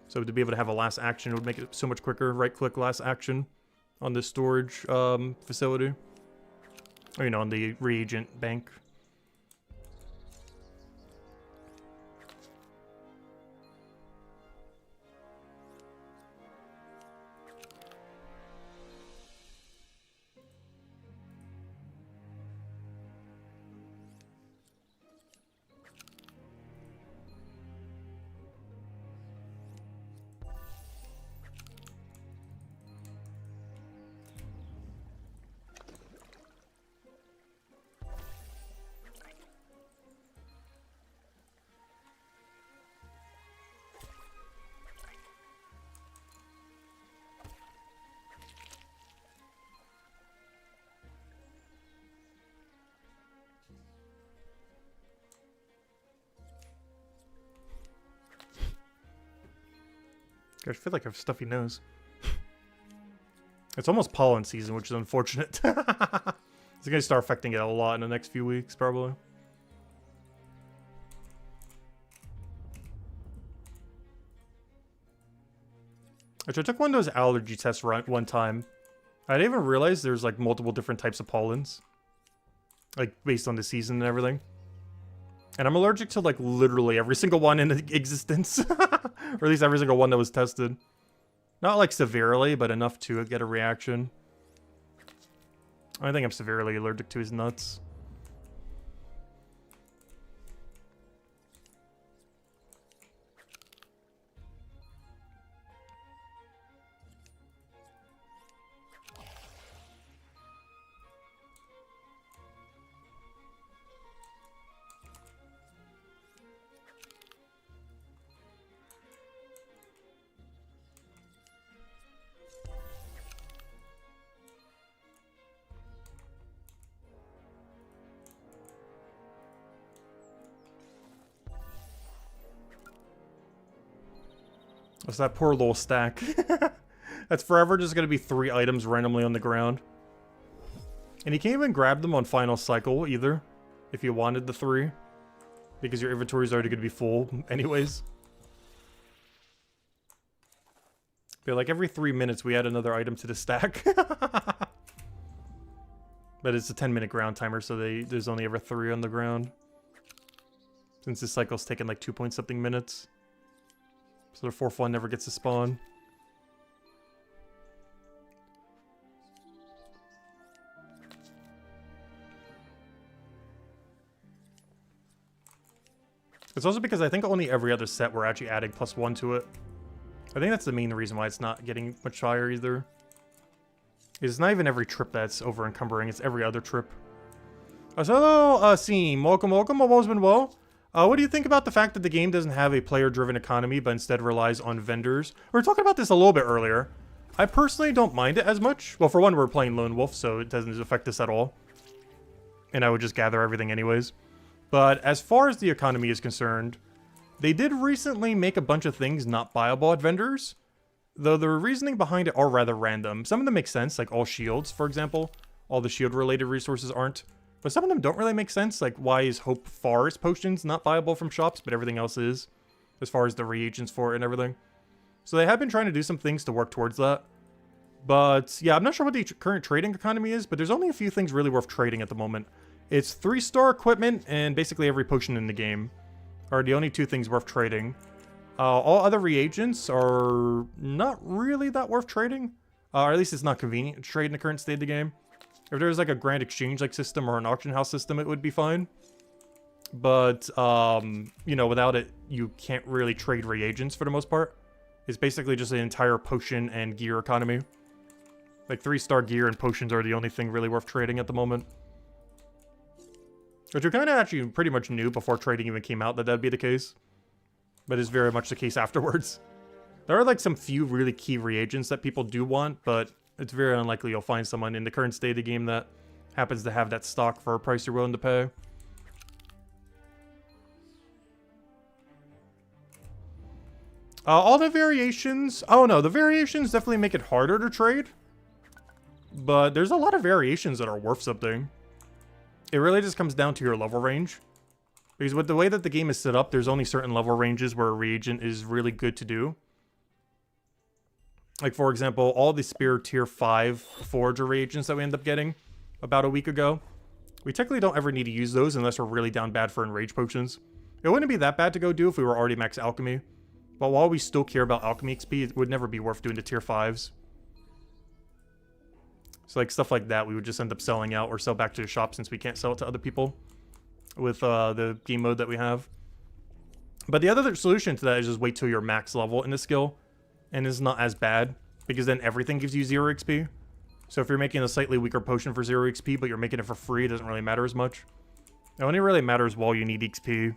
Speaker 1: So to be able to have a last action, it would make it so much quicker. Right-click last action on this storage facility. Or, you know, on the reagent bank. I feel like I have a stuffy nose. It's almost pollen season, which is unfortunate. It's going to start affecting it a lot in the next few weeks, probably. Actually, I took one of those allergy tests one time. I didn't even realize there's like multiple different types of pollens. Like, based on the season and everything. And I'm allergic to, like, literally every single one in existence. Or at least every single one that was tested. Not, like, severely, but enough to get a reaction. I think I'm severely allergic to his nuts. That's that poor little stack. That's forever just gonna be 3 items randomly on the ground. And you can't even grab them on final cycle either, if you wanted the 3. Because your inventory is already gonna be full anyways. But like every 3 minutes we add another item to the stack. But it's a 10-minute ground timer, so there's only ever 3 on the ground. Since this cycle's taken like 2 point something minutes. So their fourth one never gets to spawn. It's also because I think only every other set we're actually adding +1 to it. I think that's the main reason why it's not getting much higher either. It's not even every trip that's over encumbering, it's every other trip. So hello, Seam. Welcome, welcome. I've always been well. What do you think about the fact that the game doesn't have a player-driven economy, but instead relies on vendors? We were talking about this a little bit earlier. I personally don't mind it as much. Well, for one, we're playing Lone Wolf, so it doesn't affect us at all. And I would just gather everything anyways. But as far as the economy is concerned, they did recently make a bunch of things not buyable at vendors, though the reasoning behind it are rather random. Some of them make sense, like all shields, for example. All the shield-related resources aren't. But some of them don't really make sense, like why is Hope Forest potions not buyable from shops, but everything else is, as far as the reagents for it and everything. So they have been trying to do some things to work towards that. But yeah, I'm not sure what the current trading economy is, but there's only a few things really worth trading at the moment. It's 3-star equipment and basically every potion in the game are the only 2 things worth trading. All other reagents are not really that worth trading. Or at least it's not convenient to trade in the current state of the game. If there's like a grand exchange like system or an auction house system, it would be fine. But, you know, without it, you can't really trade reagents for the most part. It's basically just an entire potion and gear economy. Like 3-star gear and potions are the only thing really worth trading at the moment. Which we kind of actually pretty much knew before trading even came out that that'd be the case. But it's very much the case afterwards. There are like some few really key reagents that people do want, but it's very unlikely you'll find someone in the current state of the game that happens to have that stock for a price you're willing to pay. All the variations... Oh no, the variations definitely make it harder to trade. But there's a lot of variations that are worth something. It really just comes down to your level range. Because with the way that the game is set up, there's only certain level ranges where a reagent is really good to do. Like, for example, all the Spear Tier 5 Forager reagents that we end up getting about a week ago. We technically don't ever need to use those unless we're really down bad for Enrage Potions. It wouldn't be that bad to go do if we were already max Alchemy. But while we still care about Alchemy XP, it would never be worth doing the Tier 5s. So like stuff like that we would just end up selling out or sell back to the shop since we can't sell it to other people with the game mode that we have. But the other solution to that is just wait till you're max level in the skill, and it's not as bad because then everything gives you 0 XP. So if you're making a slightly weaker potion for 0 XP but you're making it for free, it doesn't really matter as much. It only really matters while you need XP.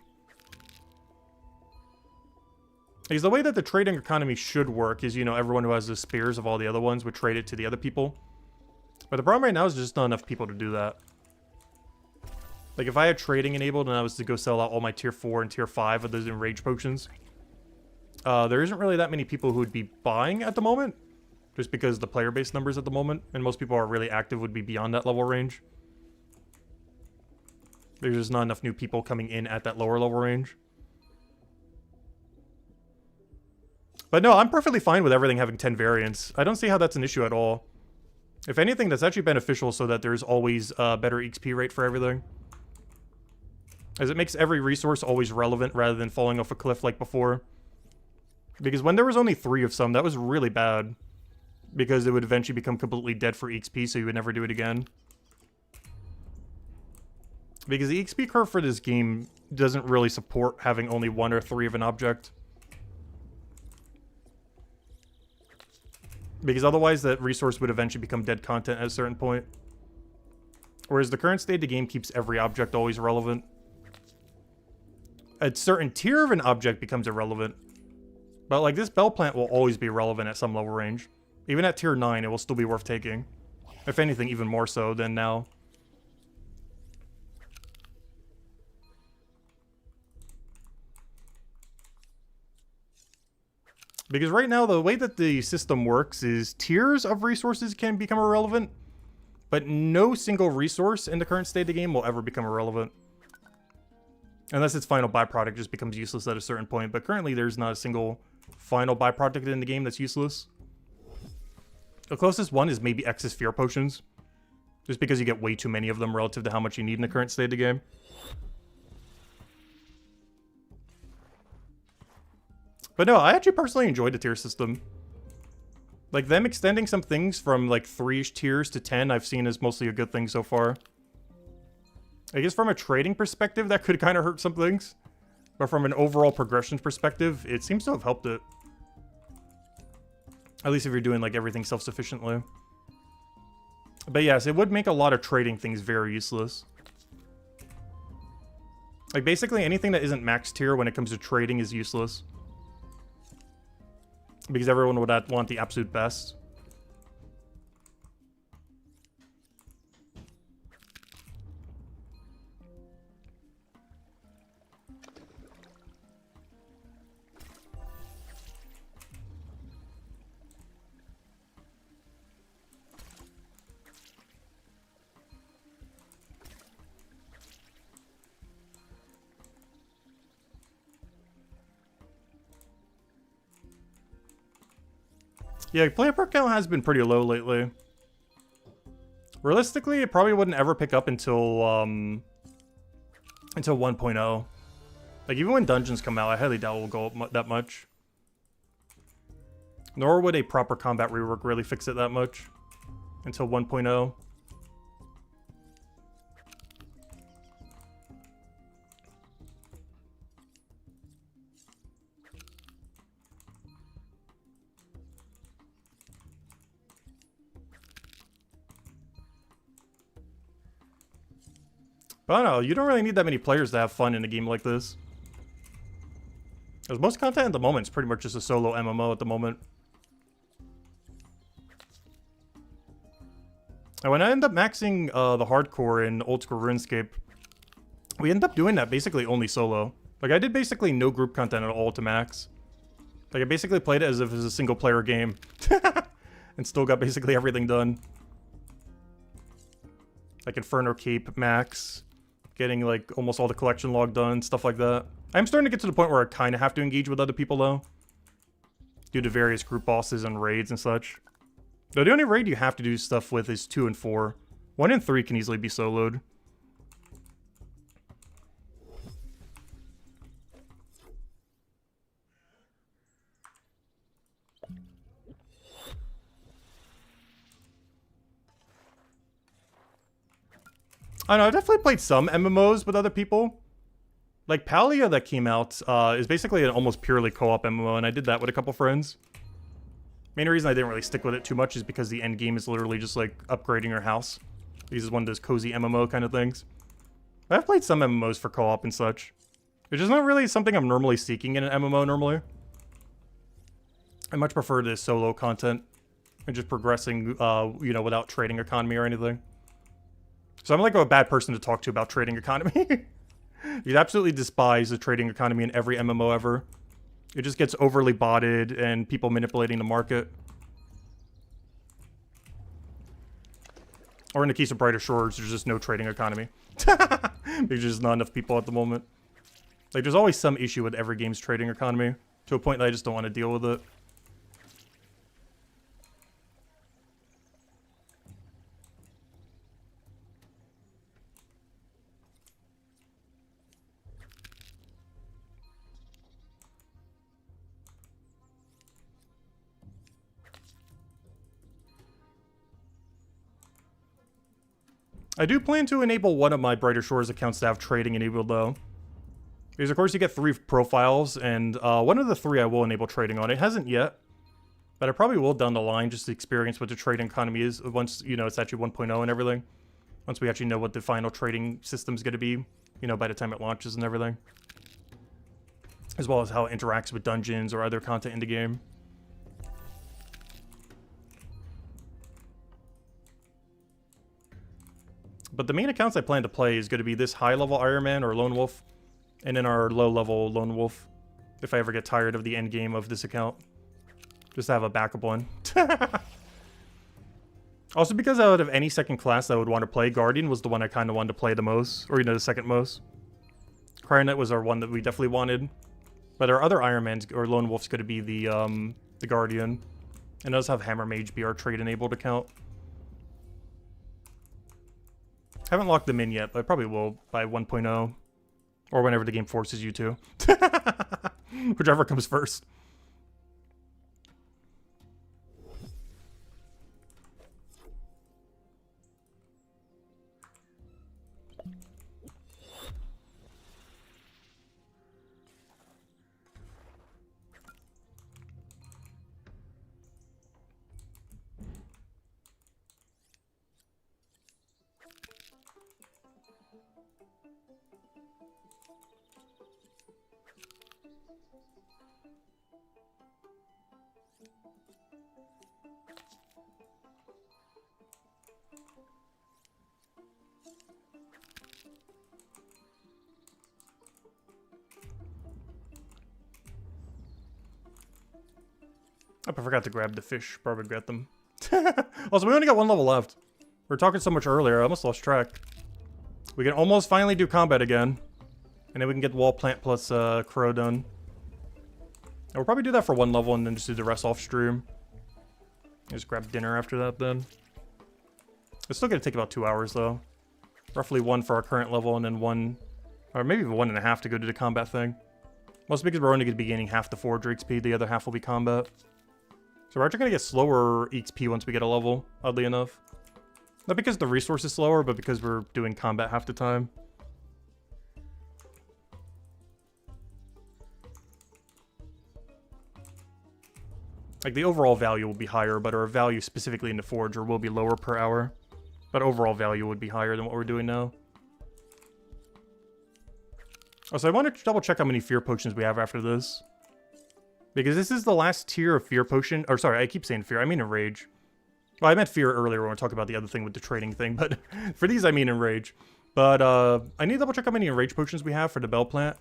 Speaker 1: Because the way that the trading economy should work is, you know, everyone who has the spears of all the other ones would trade it to the other people. But the problem right now is there's just not enough people to do that. Like, if I had trading enabled and I was to go sell out all my Tier 4 and Tier 5 of those Enrage Potions, there isn't really that many people who would be buying at the moment. Just because the player base numbers at the moment, and most people who are really active would be beyond that level range. There's just not enough new people coming in at that lower level range. But no, I'm perfectly fine with everything having 10 variants. I don't see how that's an issue at all. If anything, that's actually beneficial so that there's always a better XP rate for everything. As it makes every resource always relevant rather than falling off a cliff like before. Because when there was only 3 of some, that was really bad. Because it would eventually become completely dead for XP, so you would never do it again. Because the XP curve for this game doesn't really support having only 1 or 3 of an object. Because otherwise that resource would eventually become dead content at a certain point. Whereas the current state of the game keeps every object always relevant. A certain tier of an object becomes irrelevant. But like this bell plant will always be relevant at some level range. Even at tier 9 it will still be worth taking. If anything, even more so than now. Because right now, the way that the system works is tiers of resources can become irrelevant, but no single resource in the current state of the game will ever become irrelevant. Unless its final byproduct just becomes useless at a certain point, but currently there's not a single final byproduct in the game that's useless. The closest one is maybe Exosphere potions, just because you get way too many of them relative to how much you need in the current state of the game. But no, I actually personally enjoyed the tier system. Like, them extending some things from, like, 3-ish tiers to 10, I've seen as mostly a good thing so far. I guess from a trading perspective, that could kind of hurt some things. But from an overall progression perspective, it seems to have helped it. At least if you're doing, like, everything self-sufficiently. But yes, it would make a lot of trading things very useless. Like, basically anything that isn't max tier when it comes to trading is useless. Because everyone would want the absolute best. Yeah, player per count has been pretty low lately. Realistically, it probably wouldn't ever pick up until 1.0. Like, even when dungeons come out, I highly doubt it will go up that much. Nor would a proper combat rework really fix it that much until 1.0. But I don't know, you don't really need that many players to have fun in a game like this. Because most content at the moment is pretty much just a solo MMO at the moment. And when I end up maxing the hardcore in old school RuneScape, we end up doing that basically only solo. Like, I did basically no group content at all to max. Like, I basically played it as if it was a single player game. And still got basically everything done. Like Inferno Cape max. Getting, like, almost all the collection log done, stuff like that. I'm starting to get to the point where I kind of have to engage with other people, though. Due to various group bosses and raids and such. Though the only raid you have to do stuff with is 2 and 4. 1 and 3 can easily be soloed. I don't know, I definitely played some MMOs with other people. Like, Palia that came out is basically an almost purely co-op MMO, and I did that with a couple friends. Main reason I didn't really stick with it too much is because the end game is literally just, like, upgrading your house. This is one of those cozy MMO kind of things. But I've played some MMOs for co-op and such. Which is not really something I'm normally seeking in an MMO normally. I much prefer this solo content. And just progressing, you know, without trading economy or anything. So I'm like a bad person to talk to about trading economy. You'd absolutely despise the trading economy in every MMO ever. It just gets overly botted and people manipulating the market. Or in the case of Brighter Shores, there's just no trading economy. There's just not enough people at the moment. Like, there's always some issue with every game's trading economy. To a point that I just don't want to deal with it. I do plan to enable one of my Brighter Shores accounts to have trading enabled, though. Because, of course, you get 3 profiles, and one of the 3 I will enable trading on. It hasn't yet, but I probably will down the line just to experience what the trading economy is once, you know, it's actually 1.0 and everything. Once we actually know what the final trading system's going to be, you know, by the time it launches and everything. As well as how it interacts with dungeons or other content in the game. But the main accounts I plan to play is going to be this high-level Iron Man or Lone Wolf, and then our low-level Lone Wolf, if I ever get tired of the end game of this account. Just to have a backup one. Also, because out of any second class that I would want to play, Guardian was the one I kind of wanted to play the most, or, you know, the second most. Cryonet was our one that we definitely wanted. But our other Iron Man's or Lone Wolf's going to be the Guardian. And does have Hammer Mage be our trade-enabled account. Haven't locked them in yet, but I probably will by 1.0. Or whenever the game forces you to. Whichever comes first. Oh, I forgot to grab the fish. Probably regret them. Also, we only got 1 level left. We were talking so much earlier, I almost lost track. We can almost finally do combat again. And then we can get wall plant plus crow done. And we'll probably do that for 1 level and then just do the rest off stream. Just grab dinner after that then. It's still gonna take about 2 hours though. Roughly 1 for our current level and then 1, or maybe even 1.5 to go do the combat thing. Mostly because we're only gonna be gaining half the forge XP, the other half will be combat. So we're actually gonna get slower XP once we get a level, oddly enough. Not because the resource is slower, but because we're doing combat half the time. Like, the overall value will be higher, but our value specifically in the Forager will be lower per hour. But overall value would be higher than what we're doing now. Also, I want to double check how many fear potions we have after this. Because this is the last tier of fear potion. Or sorry, I keep saying fear, I mean enrage. Well, I meant fear earlier when we were talking about the other thing with the trading thing, but for these I mean enrage. But I need to double check how many enrage potions we have for the bell plant.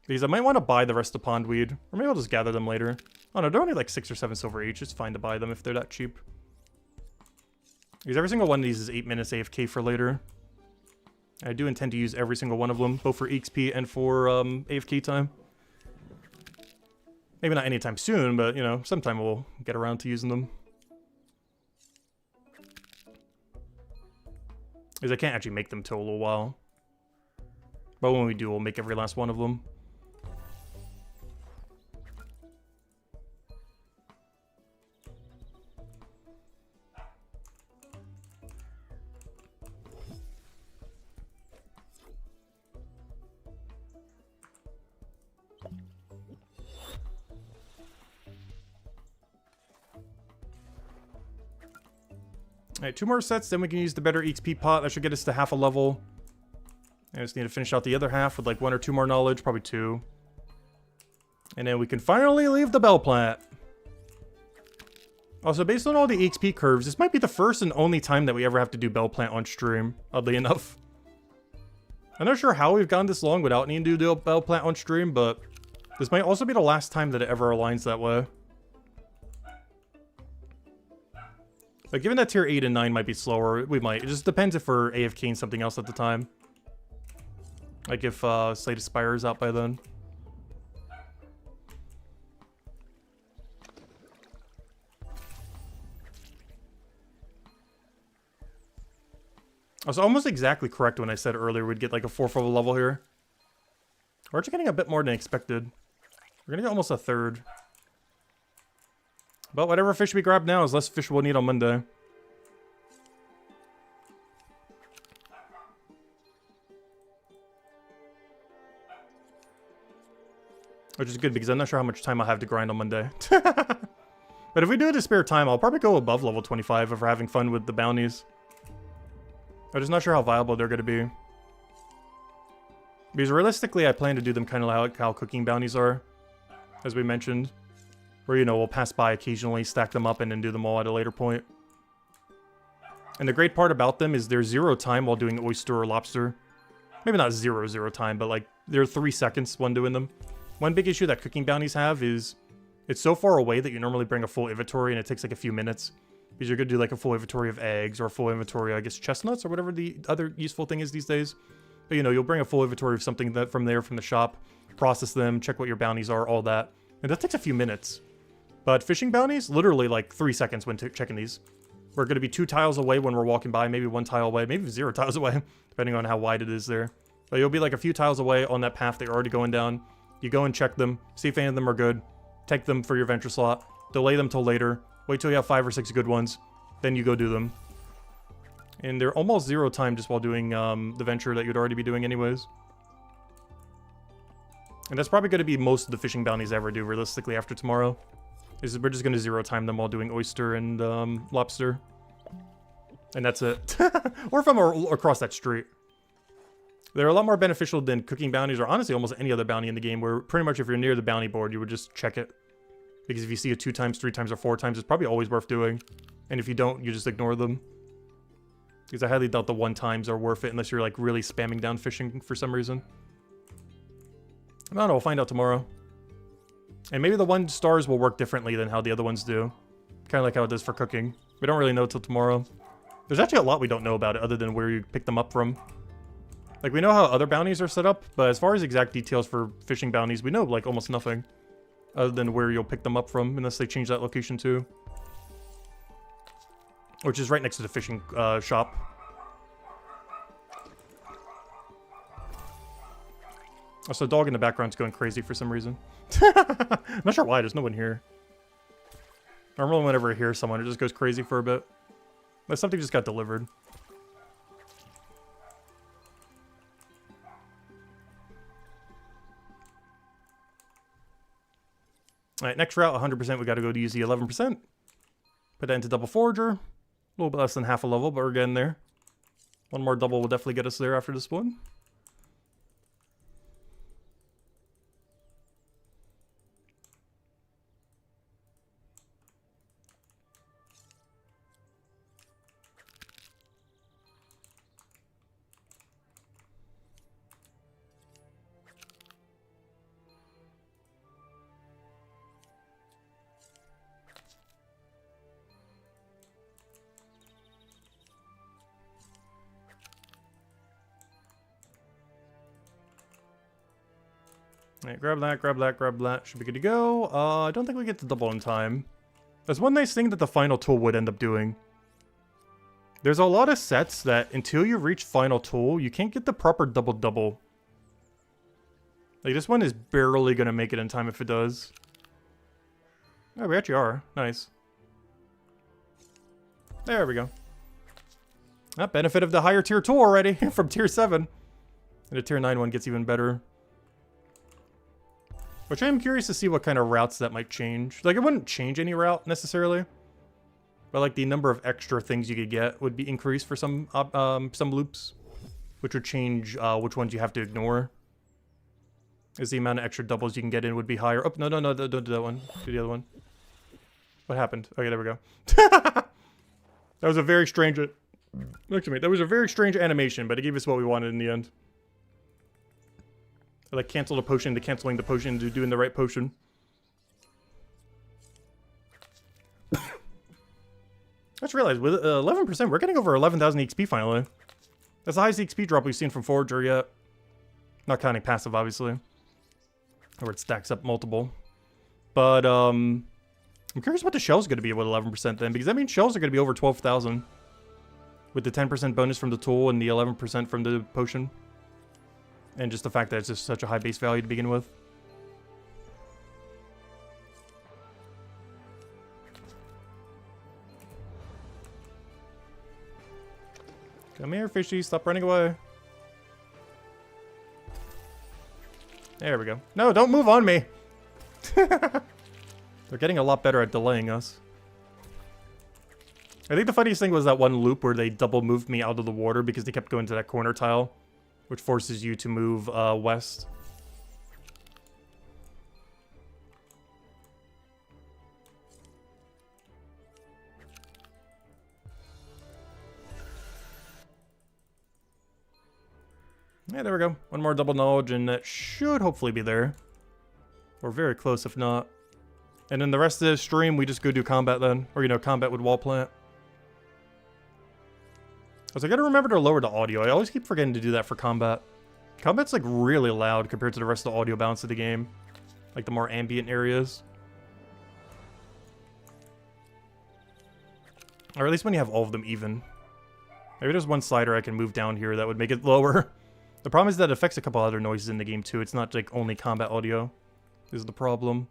Speaker 1: Because I might want to buy the rest of pondweed. Or maybe I'll just gather them later. Oh no, they're only like 6 or 7 silver each. It's fine to buy them if they're that cheap. Because every single one of these is 8 minutes AFK for later. I do intend to use every single one of them, both for XP and for AFK time. Maybe not anytime soon, but you know, sometime we'll get around to using them. Because I can't actually make them till a little while. But when we do, we'll make every last one of them. Alright, 2 more sets, then we can use the better XP pot. That should get us to half a level. I just need to finish out the other half with like 1 or 2 more knowledge, probably 2. And then we can finally leave the bell plant. Also, based on all the XP curves, this might be the first and only time that we ever have to do bell plant on stream, oddly enough. I'm not sure how we've gone this long without needing to do bell plant on stream, but this might also be the last time that it ever aligns that way. But given that tier 8 and 9 might be slower, we might. It just depends if we're AFKing something else at the time. Like if Slate Aspire is out by then. I was almost exactly correct when I said earlier we'd get like a 4th of a level here. We're actually getting a bit more than expected. We're gonna get almost a 3rd. But whatever fish we grab now is less fish we'll need on Monday. Which is good because I'm not sure how much time I'll have to grind on Monday. But if we do it in spare time, I'll probably go above level 25 if we're having fun with the bounties. I'm just not sure how viable they're going to be. Because realistically, I plan to do them kind of like how cooking bounties are, as we mentioned. Where, you know, we'll pass by occasionally, stack them up, and then do them all at a later point. And the great part about them is there's 0 time while doing oyster or lobster. Maybe not 0 time, but like, there are 3 seconds when doing them. One big issue that cooking bounties have is it's so far away that you normally bring a full inventory and it takes like a few minutes. Because you're going to do like a full inventory of eggs or a full inventory, I guess, chestnuts or whatever the other useful thing is these days. But, you know, you'll bring a full inventory of something that from the shop, process them, check what your bounties are, all that. And that takes a few minutes. But fishing bounties, literally like 3 seconds when checking these. We're going to be 2 tiles away when we're walking by, maybe 1 tile away, maybe 0 tiles away, depending on how wide it is there. But you'll be like a few tiles away on that path that you're already going down. You go and check them, see if any of them are good, take them for your venture slot, delay them till later, wait till you have 5 or 6 good ones, then you go do them. And they're almost 0 time just while doing the venture that you'd already be doing anyways. And that's probably going to be most of the fishing bounties I ever do realistically after tomorrow. Is we're just going to 0 time them while doing oyster and lobster. And that's it. Or if I'm across that street. They're a lot more beneficial than cooking bounties, or honestly almost any other bounty in the game, where pretty much if you're near the bounty board, you would just check it. Because if you see it 2 times, 3 times, or 4 times, it's probably always worth doing. And if you don't, you just ignore them. Because I highly doubt the 1 times are worth it unless you're like really spamming down fishing for some reason. I don't know, we'll find out tomorrow. And maybe the 1 stars will work differently than how the other ones do. Kind of like how it does for cooking. We don't really know till tomorrow. There's actually a lot we don't know about it other than where you pick them up from. Like, we know how other bounties are set up, but as far as exact details for fishing bounties, we know, like, almost nothing. Other than where you'll pick them up from, unless they change that location too. Which is right next to the fishing shop. Also, dog in the background's going crazy for some reason. I'm not sure why, there's no one here. Normally whenever I hear someone, it just goes crazy for a bit. But something just got delivered. Alright, next route, 100%, we gotta go to use the 11%. Put that into double forager. A little bit less than half a level, but we're getting there. One more double will definitely get us there after this one. Alright, grab that, grab that, grab that. Should be good to go. I don't think we get to double in time. There's one nice thing that the final tool would end up doing. There's a lot of sets that until you reach final tool, you can't get the proper double-double. Like, this one is barely going to make it in time if it does. Oh, we actually are. Nice. There we go. That benefit of the higher tier tool already from tier 7. And the tier 9 one gets even better. Which I'm curious to see what kind of routes that might change. Like, it wouldn't change any route, necessarily. But, like, the number of extra things you could get would be increased for some loops. Which would change which ones you have to ignore. As the amount of extra doubles you can get in would be higher. Oh, no, don't do that one. Do the other one. What happened? Okay, there we go. That was a very strange... Look at me. That was a very strange animation, but it gave us what we wanted in the end. Like, cancel the potion to canceling the potion to doing the right potion. I just realized, with 11%, we're getting over 11,000 XP finally. That's the highest XP drop we've seen from Forager yet. Not counting passive, obviously. Where it stacks up multiple. But, I'm curious what the shell's going to be with 11% then, because that means shells are going to be over 12,000. With the 10% bonus from the tool and the 11% from the potion. And just the fact that it's just such a high base value to begin with. Come here, fishy. Stop running away. There we go. No, don't move on me. They're getting a lot better at delaying us. I think the funniest thing was that one loop where they double moved me out of the water because they kept going to that corner tile. Which forces you to move west. Yeah, there we go. One more double knowledge and that should hopefully be there. We're very close if not. And then the rest of the stream, we just go do combat then. Or, you know, combat with wall plant. I gotta remember to lower the audio. I always keep forgetting to do that for combat. Combat's like really loud compared to the rest of the audio balance of the game. Like the more ambient areas. Or at least when you have all of them even. Maybe there's one slider I can move down here that would make it lower. The problem is that it affects a couple other noises in the game too. It's not like only combat audio is the problem.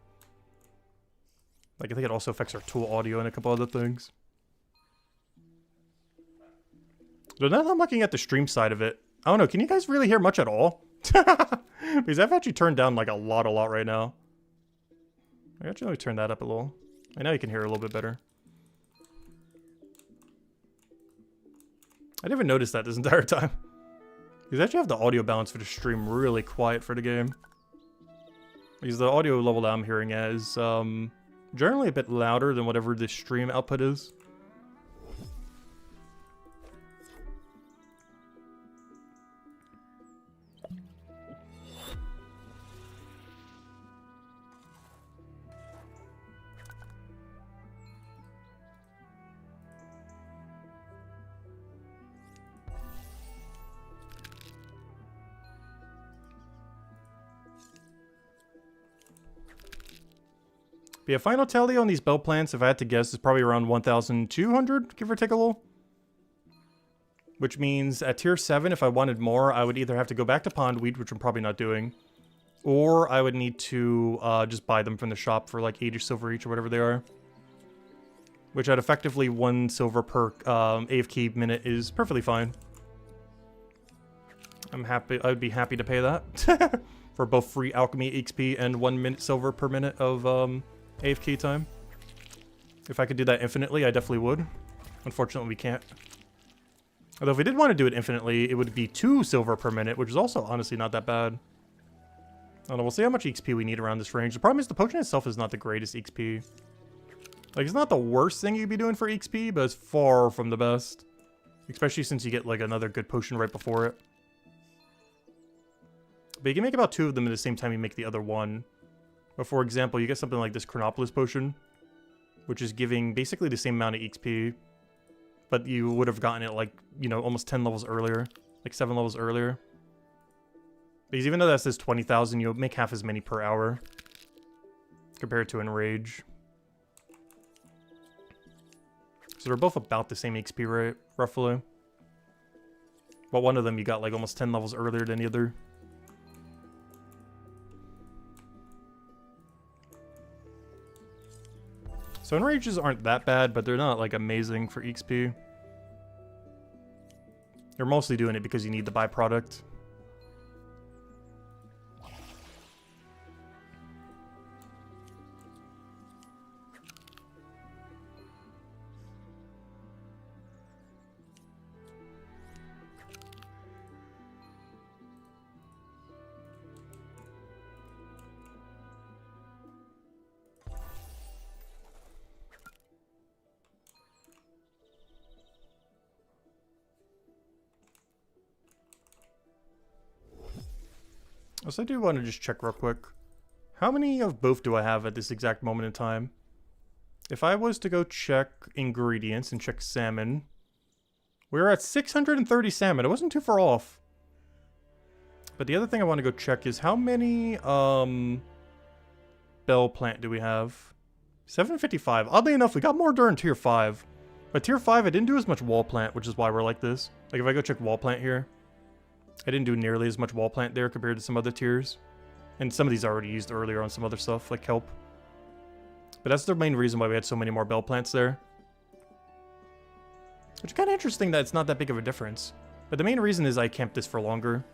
Speaker 1: Like I think it also affects our tool audio and a couple other things. So now that I'm looking at the stream side of it, I don't know, can you guys really hear much at all? Because I've actually turned down like a lot right now. I actually turn that up a little. I know you can hear a little bit better. I didn't even notice that this entire time. Because I actually have the audio balance for the stream really quiet for the game. Because the audio level that I'm hearing is generally a bit louder than whatever the stream output is. But yeah, final tally on these bell plants, if I had to guess, is probably around 1,200, give or take a little. Which means at tier 7, if I wanted more, I would either have to go back to pondweed, which I'm probably not doing, or I would need to just buy them from the shop for like 80 silver each or whatever they are. Which at effectively 1 silver per AFK minute is perfectly fine. I'm happy. I'd be happy to pay that for both free alchemy XP and 1 minute silver per minute of AFK time. If I could do that infinitely, I definitely would. Unfortunately, we can't. Although if we did want to do it infinitely, it would be 2 silver per minute, which is also honestly not that bad. I don't know, we'll see how much XP we need around this range. The problem is the potion itself is not the greatest XP. Like, it's not the worst thing you'd be doing for XP, but it's far from the best. Especially since you get, like, another good potion right before it. But you can make about 2 of them at the same time you make the other one. But for example, you get something like this Chronopolis potion, which is giving basically the same amount of XP. But you would have gotten it, like, you know, almost 10 levels earlier. Like, 7 levels earlier. Because even though that says 20,000, you'll make half as many per hour. Compared to Enrage. So they're both about the same XP rate, roughly. But one of them you got, like, almost 10 levels earlier than the other. So Enrages aren't that bad, but they're not, like, amazing for XP. You're mostly doing it because you need the byproduct. So I do want to just check real quick. How many of both do I have at this exact moment in time? If I was to go check ingredients and check salmon, we're at 630 salmon. It wasn't too far off. But the other thing I want to go check is how many bell plant do we have? 755. Oddly enough, we got more during tier 5. But tier 5, I didn't do as much wall plant, which is why we're like this. Like if I go check wall plant here, I didn't do nearly as much wall plant there compared to some other tiers. And some of these I already used earlier on some other stuff, like kelp. But that's the main reason why we had so many more bell plants there. Which is kind of interesting that it's not that big of a difference. But the main reason is I camped this for longer.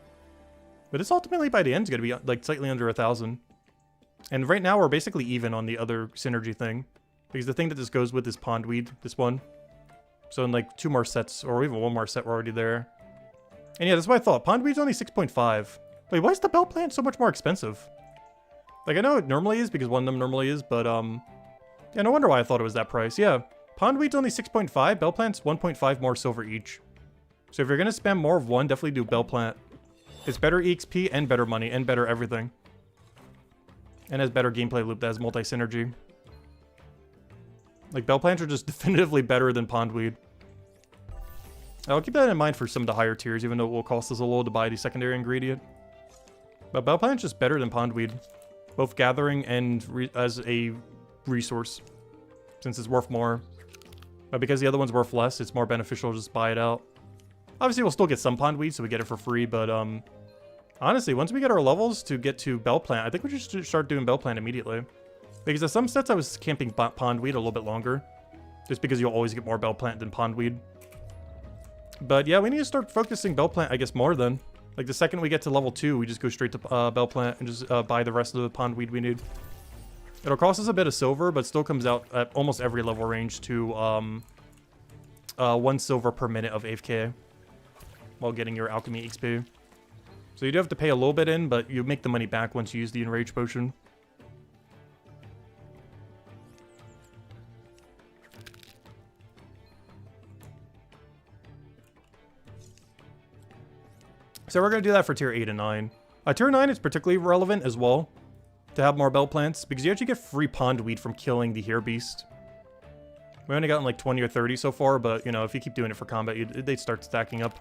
Speaker 1: But it's ultimately, by the end, is going to be like slightly under 1,000. And right now we're basically even on the other synergy thing. Because the thing that this goes with is pondweed, this one. So in like 2 more sets, or even 1 more set, we're already there. And yeah, that's what I thought. Pondweed's only 6.5. Wait, why is the bell plant so much more expensive? Like, I know it normally is, because one of them normally is, but, yeah, no wonder why I thought it was that price. Yeah, pondweed's only 6.5, bell plant's 1.5 more silver each. So if you're gonna spam more of one, definitely do bell plant. It's better EXP and better money and better everything. And has better gameplay loop that has multi-synergy. Like, bell plants are just definitively better than pondweed. I'll keep that in mind for some of the higher tiers, even though it will cost us a little to buy the secondary ingredient. But bell plant's just better than pondweed. Both gathering and as a resource. Since it's worth more. But because the other one's worth less, it's more beneficial to just buy it out. Obviously, we'll still get some pondweed, so we get it for free, but, honestly, once we get our levels to get to bell plant, I think we should start doing bell plant immediately. Because at some sets, I was camping pondweed a little bit longer. Just because you'll always get more bell plant than pondweed. But yeah, we need to start focusing bell plant, I guess, more then. Like the second we get to level 2, we just go straight to bell plant and just buy the rest of the pondweed we need. It'll cost us a bit of silver, but still comes out at almost every level range to 1 silver per minute of AFK while getting your alchemy XP. So you do have to pay a little bit in, but you make the money back once you use the enrage potion. So we're going to do that for tier 8 and 9. Tier 9 is particularly relevant as well to have more bell plants, because you actually get free pondweed from killing the Hare Beast. We only gotten like 20 or 30 so far, but, you know, if you keep doing it for combat, they start stacking up.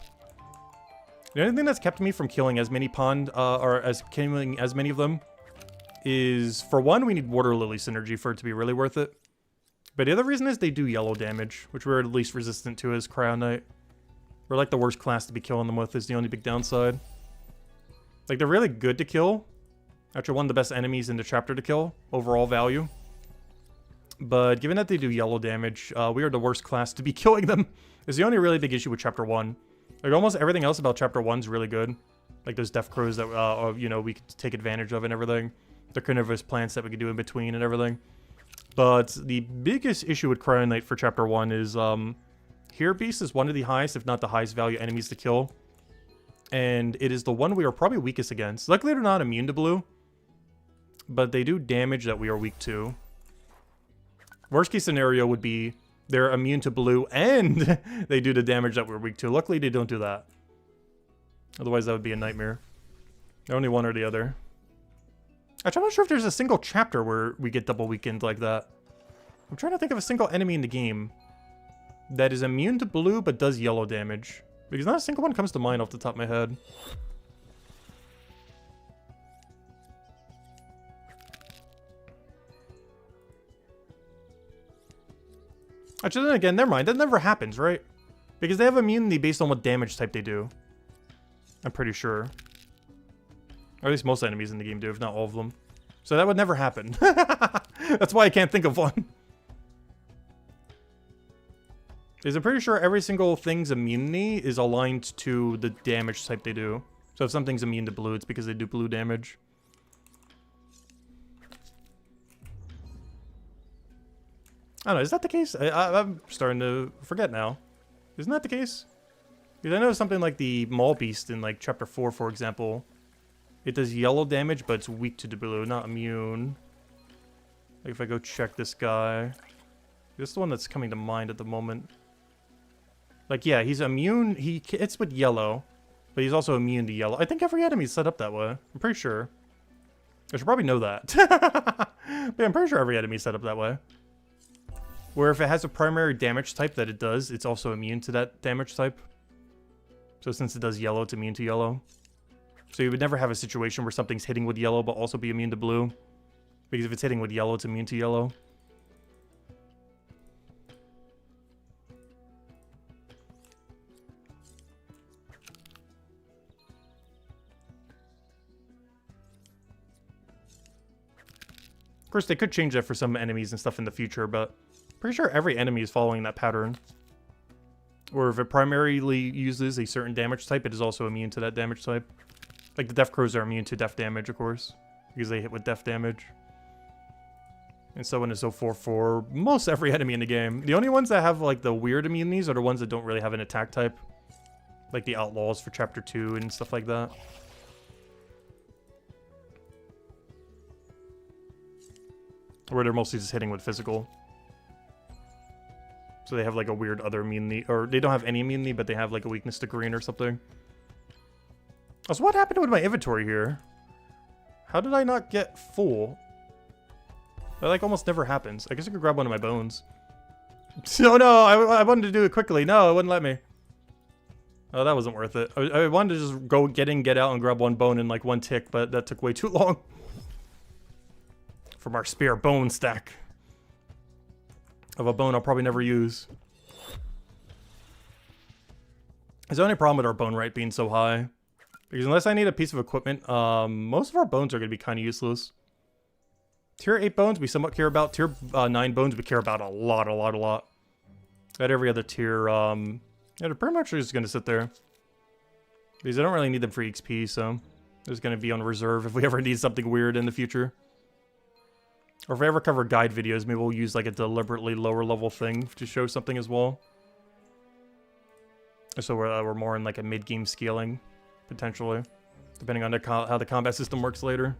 Speaker 1: The only thing that's kept me from killing as many killing as many of them is, for one, we need Water Lily synergy for it to be really worth it. But the other reason is they do yellow damage, which we're at least resistant to as Cryo Knight. We're like the worst class to be killing them with, is the only big downside. Like, they're really good to kill. Actually, one of the best enemies in the chapter to kill, overall value. But given that they do yellow damage, we are the worst class to be killing them. It's the only really big issue with Chapter 1. Like, almost everything else about Chapter 1 is really good. Like those Death Crows that, you know, we could take advantage of and everything. The carnivorous plants that we could do in between and everything. But the biggest issue with Cryo Knight for Chapter 1 is, Here Beast is one of the highest, if not the highest value enemies to kill. And it is the one we are probably weakest against. Luckily, they're not immune to blue. But they do damage that we are weak to. Worst case scenario would be they're immune to blue and they do the damage that we're weak to. Luckily, they don't do that. Otherwise, that would be a nightmare. Only one or the other. Actually, I'm not sure if there's a single chapter where we get double weakened like that. I'm trying to think of a single enemy in the game that is immune to blue but does yellow damage. Because not a single one comes to mind off the top of my head. Actually, then again, never mind. That never happens, right? Because they have immunity based on what damage type they do. I'm pretty sure. Or at least most enemies in the game do, if not all of them. So that would never happen. That's why I can't think of one. Because I'm pretty sure every single thing's immunity is aligned to the damage type they do. So if something's immune to blue, it's because they do blue damage. I don't know, is that the case? I'm starting to forget now. Isn't that the case? Because I know something like the Maul Beast in like Chapter 4, for example. It does yellow damage, but it's weak to the blue, not immune. Like if I go check this guy. This is the one that's coming to mind at the moment. Like, yeah, he's immune. It's with yellow, but he's also immune to yellow. I think every enemy is set up that way. I'm pretty sure. I should probably know that. But yeah, I'm pretty sure every enemy is set up that way. Where if it has a primary damage type that it does, it's also immune to that damage type. So since it does yellow, it's immune to yellow. So you would never have a situation where something's hitting with yellow, but also be immune to blue. Because if it's hitting with yellow, it's immune to yellow. Of course, they could change that for some enemies and stuff in the future, but pretty sure every enemy is following that pattern. Or if it primarily uses a certain damage type, it is also immune to that damage type. Like the Death Crows are immune to death damage, of course, because they hit with death damage. And so on and so forth for most every enemy in the game. The only ones that have like the weird immunities are the ones that don't really have an attack type. Like the Outlaws for Chapter 2 and stuff like that. Where they're mostly just hitting with physical. So they have like a weird other immunity, or they don't have any immunity, but they have like a weakness to green or something. So what happened with my inventory here? How did I not get full? That like almost never happens. I guess I could grab one of my bones. Oh no, I wanted to do it quickly. No, it wouldn't let me. Oh, that wasn't worth it. I wanted to just go get in, get out, and grab one bone in like one tick, but that took way too long. From our spare bone stack. Of a bone I'll probably never use. Is the only problem with our bone rate being so high. Because unless I need a piece of equipment, most of our bones are going to be kind of useless. Tier 8 bones we somewhat care about. Tier 9 bones we care about a lot. At every other tier, yeah, they're pretty much just going to sit there. Because I don't really need them for XP, so they're just going to be on reserve if we ever need something weird in the future. Or if I ever cover guide videos, maybe we'll use like a deliberately lower level thing to show something as well. So we're more in like a mid-game scaling, potentially. Depending on how the combat system works later.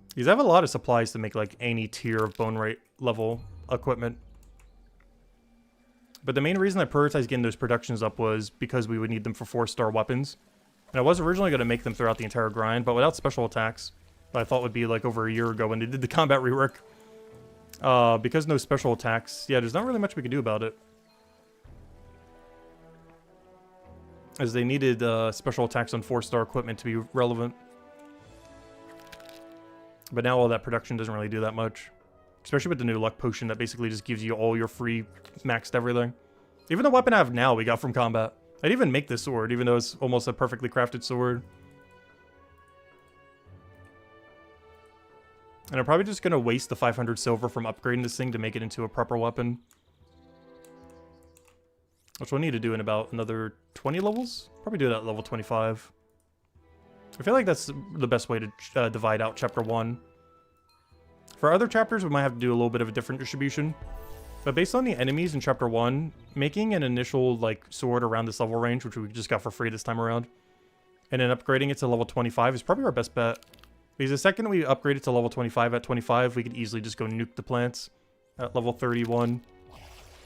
Speaker 1: Because I have a lot of supplies to make like any tier of bone rate level equipment. But the main reason I prioritized getting those productions up was because we would need them for 4-star weapons. And I was originally going to make them throughout the entire grind, but without special attacks. I thought would be like over a year ago when they did the combat rework. Because no special attacks, yeah, there's not really much we can do about it. As they needed special attacks on 4-star equipment to be relevant. But now all that production doesn't really do that much. Especially with the new luck potion that basically just gives you all your free maxed everything. Even the weapon I have now we got from combat. I'd even make this sword, even though it's almost a perfectly crafted sword. And I'm probably just going to waste the 500 silver from upgrading this thing to make it into a proper weapon. Which we'll need to do in about another 20 levels? Probably do that at level 25. I feel like that's the best way to divide out Chapter 1. For other chapters, we might have to do a little bit of a different distribution. But based on the enemies in Chapter 1, making an initial like sword around this level range, which we just got for free this time around, and then upgrading it to level 25 is probably our best bet. Because the second we upgrade it to level 25 at 25, we could easily just go nuke the plants at level 31.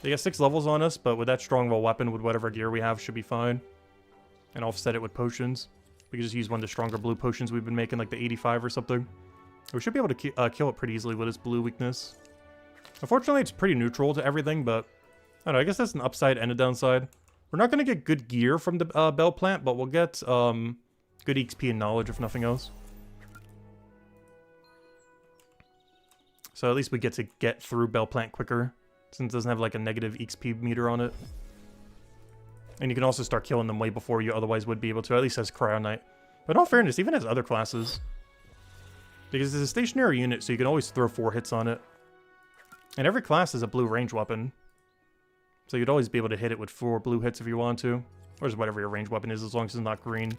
Speaker 1: They got 6 levels on us, but with that strong of a weapon, with whatever gear we have, should be fine. And offset it with potions. We could just use one of the stronger blue potions we've been making, like the 85 or something. We should be able to kill it pretty easily with its blue weakness. Unfortunately, it's pretty neutral to everything, but I don't know, I guess that's an upside and a downside. We're not going to get good gear from the bell plant, but we'll get good XP and knowledge, if nothing else. So at least we get to get through bell plant quicker, since it doesn't have like a negative XP meter on it. And you can also start killing them way before you otherwise would be able to, at least as Cryo Knight. But in all fairness, even as other classes. Because it's a stationary unit, so you can always throw 4 hits on it. And every class is a blue range weapon. So you'd always be able to hit it with 4 blue hits if you want to. Or just whatever your range weapon is, as long as it's not green.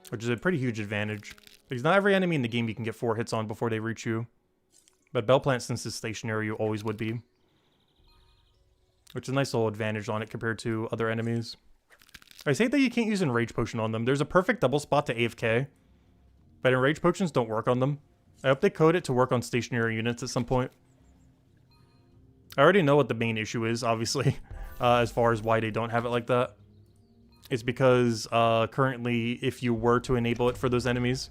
Speaker 1: Which is a pretty huge advantage. Because not every enemy in the game you can get 4 hits on before they reach you. But Bell Plant, since it's stationary, you always would be. Which is a nice little advantage on it compared to other enemies. I say that you can't use Enrage Potion on them. There's a perfect double spot to AFK. But Enrage Potions don't work on them. I hope they code it to work on stationary units at some point. I already know what the main issue is, obviously. As far as why they don't have it like that. It's because currently, if you were to enable it for those enemies,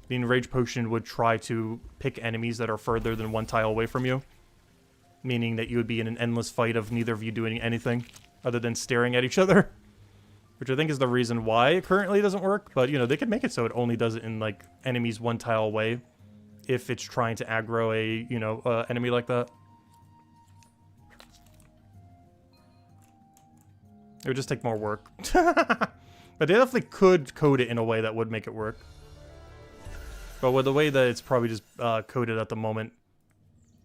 Speaker 1: the Enrage Potion would try to pick enemies that are further than 1 tile away from you. Meaning that you would be in an endless fight of neither of you doing anything other than staring at each other. Which I think is the reason why it currently doesn't work. But, you know, they could make it so it only does it in, like, enemies 1 tile away. If it's trying to aggro a, you know, enemy like that. It would just take more work. But they definitely could code it in a way that would make it work. But with the way that it's probably just coded at the moment,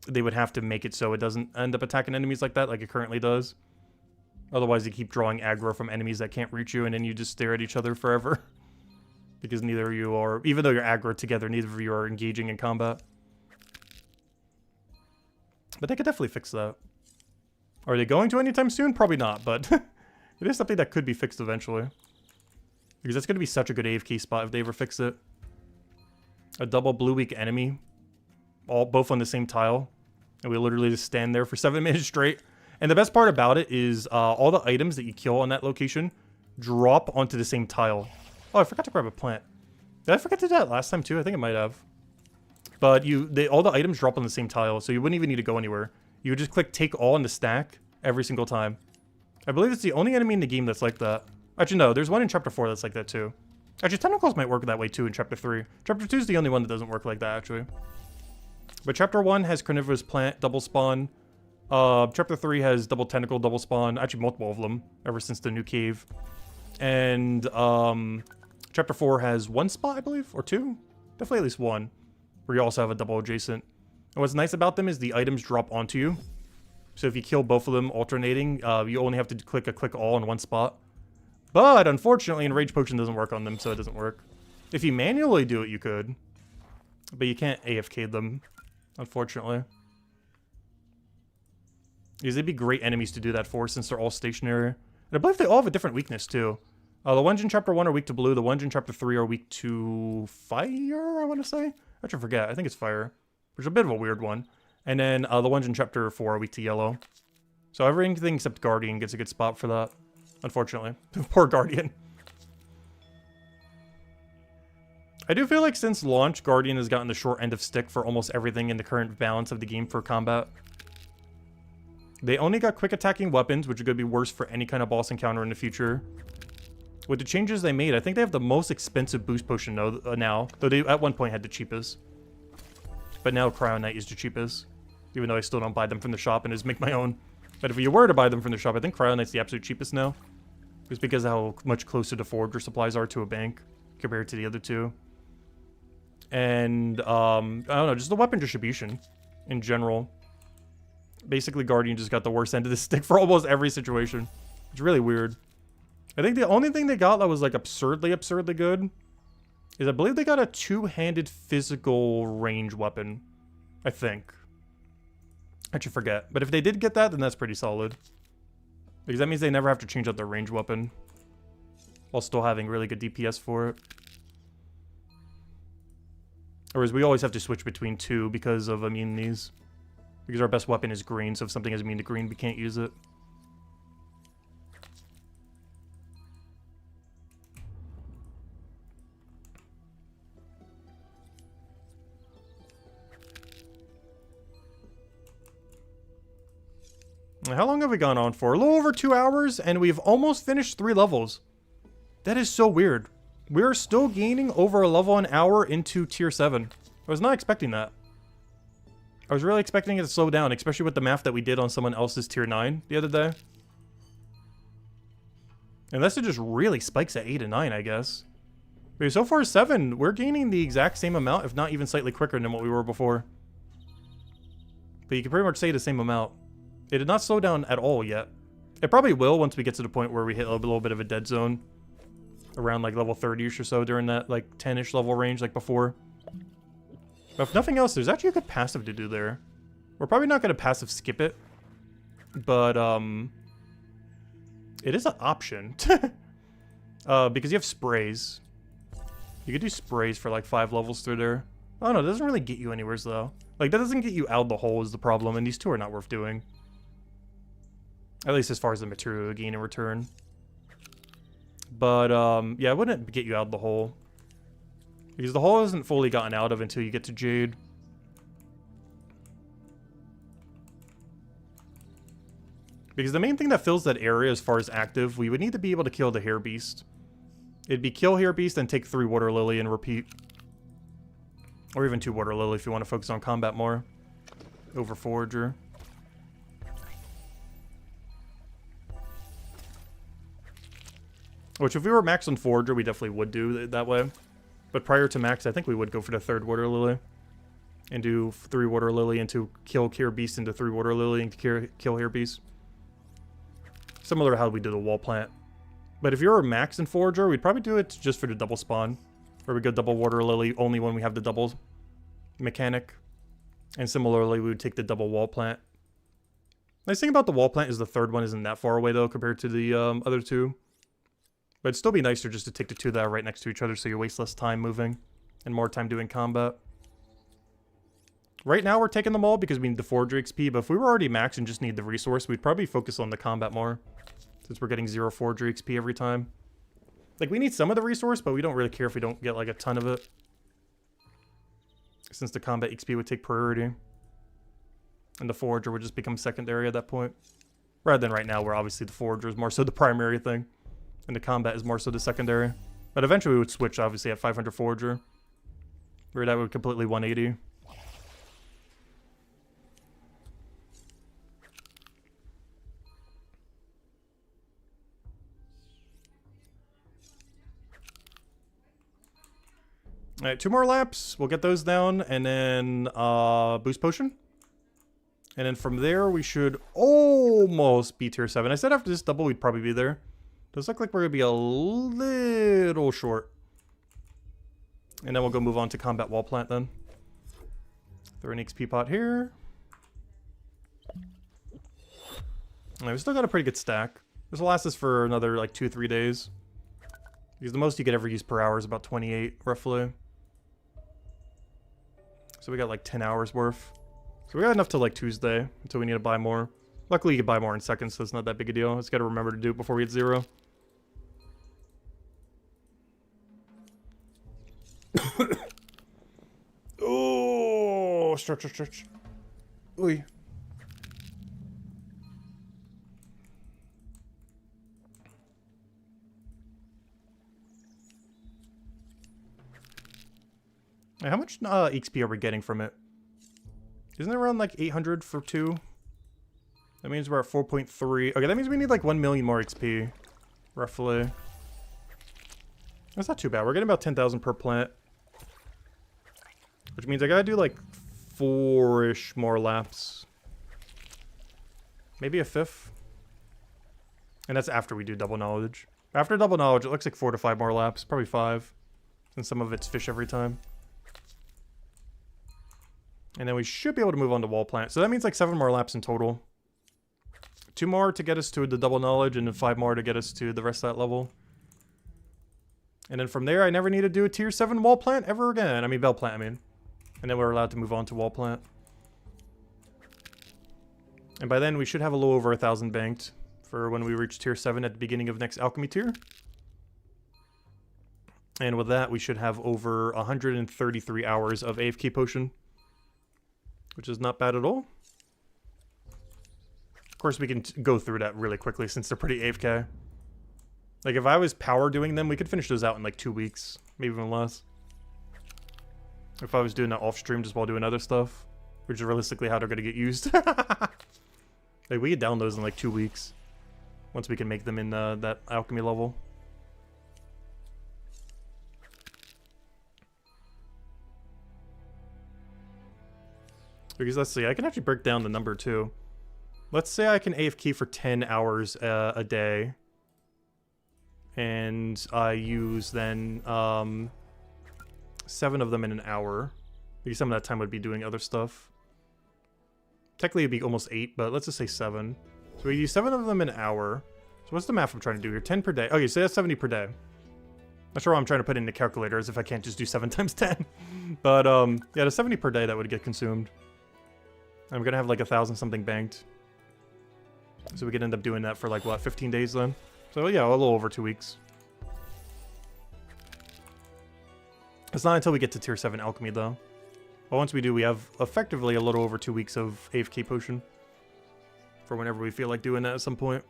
Speaker 1: they would have to make it so it doesn't end up attacking enemies like that, like it currently does. Otherwise, you keep drawing aggro from enemies that can't reach you, and then you just stare at each other forever. Because neither of you are, even though you're aggro together, neither of you are engaging in combat. But they could definitely fix that. Are they going to anytime soon? Probably not, but it is something that could be fixed eventually. Because that's going to be such a good AFK spot if they ever fix it. A double blue weak enemy, both on the same tile. And we literally just stand there for 7 minutes straight. And the best part about it is all the items that you kill on that location drop onto the same tile. Oh, I forgot to grab a plant. Did I forget to do that last time too? I think I might have. But all the items drop on the same tile, so you wouldn't even need to go anywhere. You would just click take all in the stack every single time. I believe it's the only enemy in the game that's like that. Actually, no, there's one in Chapter 4 that's like that too. Actually, Tentacles might work that way too in Chapter 3. Chapter 2 is the only one that doesn't work like that, actually. But Chapter 1 has Carnivorous Plant, double spawn. Chapter 3 has double tentacle, double spawn. Actually, multiple of them, ever since the new cave. And Chapter 4 has 1 spot, I believe, or 2? Definitely at least 1, where you also have a double adjacent. And what's nice about them is the items drop onto you. So if you kill both of them alternating, you only have to click a click all in 1 spot. But unfortunately, Enrage Potion doesn't work on them, so it doesn't work. If you manually do it, you could. But you can't AFK them, unfortunately. Because they'd be great enemies to do that for, since they're all stationary. And I believe they all have a different weakness, too. The ones in Chapter 1 are weak to blue. The ones in Chapter 3 are weak to fire, I want to say? I actually forget. I think it's fire. Which is a bit of a weird one. And then the ones in Chapter 4 are weak to yellow. So everything except Guardian gets a good spot for that. Unfortunately. Poor Guardian. I do feel like since launch, Guardian has gotten the short end of stick for almost everything in the current balance of the game for combat. They only got quick attacking weapons, which are going to be worse for any kind of boss encounter in the future. With the changes they made, I think they have the most expensive boost potion now. Though they at one point had the cheapest. But now Cryo Knight is the cheapest. Even though I still don't buy them from the shop and just make my own. But if you were to buy them from the shop, I think Cryo Knight's the absolute cheapest now. Just because of how much closer the forager supplies are to a bank compared to the other two. And, I don't know, just the weapon distribution in general. Basically, Guardian just got the worst end of the stick for almost every situation. It's really weird. I think the only thing they got that was, like, absurdly good is I believe they got a two-handed physical range weapon. I think. I should forget. But if they did get that, then that's pretty solid. Because that means they never have to change out their range weapon. While still having really good DPS for it. Whereas we always have to switch between two because of immunities. Because our best weapon is green, so if something is immune to green, we can't use it. How long have we gone on for? A little over 2 hours, and we've almost finished 3 levels. That is so weird. We're still gaining over a level an hour into tier 7. I was not expecting that. I was really expecting it to slow down, especially with the math that we did on someone else's tier 9 the other day. Unless it just really spikes at 8 and 9, I guess. But so far 7, we're gaining the exact same amount, if not even slightly quicker than what we were before. But you can pretty much say the same amount. It did not slow down at all yet. It probably will once we get to the point where we hit a little bit of a dead zone. Around like level 30-ish or so during that like 10-ish level range like before. But if nothing else, there's actually a good passive to do there. We're probably not going to passive skip it. But, it is an option. Because you have sprays. You could do sprays for like 5 levels through there. Oh no, it doesn't really get you anywhere though. Like, that doesn't get you out the hole is the problem, and these two are not worth doing. At least as far as the material gain in return. But, yeah, it wouldn't get you out of the hole. Because the hole isn't fully gotten out of until you get to Jade. Because the main thing that fills that area as far as active, we would need to be able to kill the Hair Beast. It'd be kill Hair Beast and take 3 Water Lily and repeat. Or even 2 Water Lily if you want to focus on combat more. Over Forager. Which, if we were max on Forager, we definitely would do it that way. But prior to max, I think we would go for the 3rd Water Lily. And do 3 Water Lily into kill Hair Beast into 3 Water Lily into kill Hair Beast. Similar to how we did the Wall Plant. But if you're a max in Forager, we'd probably do it just for the double spawn. Where we go double Water Lily only when we have the double mechanic. And similarly, we would take the double Wall Plant. Nice thing about the Wall Plant is the 3rd one isn't that far away, though, compared to the other 2. But it'd still be nicer just to take the 2 that are right next to each other so you waste less time moving. And more time doing combat. Right now we're taking them all because we need the Forager XP, but if we were already max and just need the resource, we'd probably focus on the combat more. Since we're getting 0 Forager XP every time. Like, we need some of the resource, but we don't really care if we don't get, like, a ton of it. Since the combat XP would take priority. And the Forager would just become secondary at that point. Rather than right now, where obviously the Forager is more so the primary thing. And the combat is more so the secondary. But eventually we would switch, obviously, at 500 Forager. Where that would completely 180. Alright, 2 more laps. We'll get those down. And then, boost potion. And then from there, we should almost be tier 7. I said after this double, we'd probably be there. Does look like we're going to be a little short. And then we'll go move on to combat wall plant then. Throw an XP pot here. Alright, we still got a pretty good stack. This will last us for another like 2-3 days. Because the most you could ever use per hour is about 28, roughly. So we got like 10 hours worth. So we got enough till like Tuesday until we need to buy more. Luckily you can buy more in seconds, so it's not that big a deal. Just gotta remember to do it before we hit 0. Oh, stretch. Oy. How much XP are we getting from it? Isn't it around like 800 for 2? That means we're at 4.3. Okay, that means we need like 1 million more XP. Roughly. That's not too bad. We're getting about 10,000 per plant. Which means I gotta do like 4-ish more laps. Maybe a 5th. And that's after we do double knowledge. After double knowledge, it looks like 4 to 5 more laps. Probably 5. Since some of it's fish every time. And then we should be able to move on to wall plant. So that means like 7 more laps in total. 2 more to get us to the double knowledge, and then 5 more to get us to the rest of that level. And then from there, I never need to do a tier 7 wall plant ever again. I mean, bell plant, I mean. And then we're allowed to move on to wall plant. And by then, we should have a little over 1,000 banked for when we reach tier 7 at the beginning of next alchemy tier. And with that, we should have over 133 hours of AFK potion. Which is not bad at all. Of course, we can go through that really quickly since they're pretty AFK. Like, if I was power doing them, we could finish those out in like 2 weeks. Maybe even less. If I was doing that off stream just while doing other stuff. Which is realistically how they're going to get used. Like, we get down those in like 2 weeks. Once we can make them in that alchemy level. Because let's see, I can actually break down the number too. Let's say I can AFK for 10 hours a day. And I use then 7 of them in an hour. Because some of that time would be doing other stuff. Technically it'd be almost 8, but let's just say 7. So we use 7 of them in an hour. So what's the math I'm trying to do here? 10 per day. Okay, so that's 70 per day. Not sure why I'm trying to put in the calculators if I can't just do 7 times 10. But yeah, the 70 per day that would get consumed. I'm gonna have like 1,000 something banked. So we could end up doing that for like, what, 15 days then? So yeah, a little over 2 weeks. It's not until we get to tier 7 alchemy though. But once we do, we have effectively a little over 2 weeks of AFK potion. For whenever we feel like doing that at some point.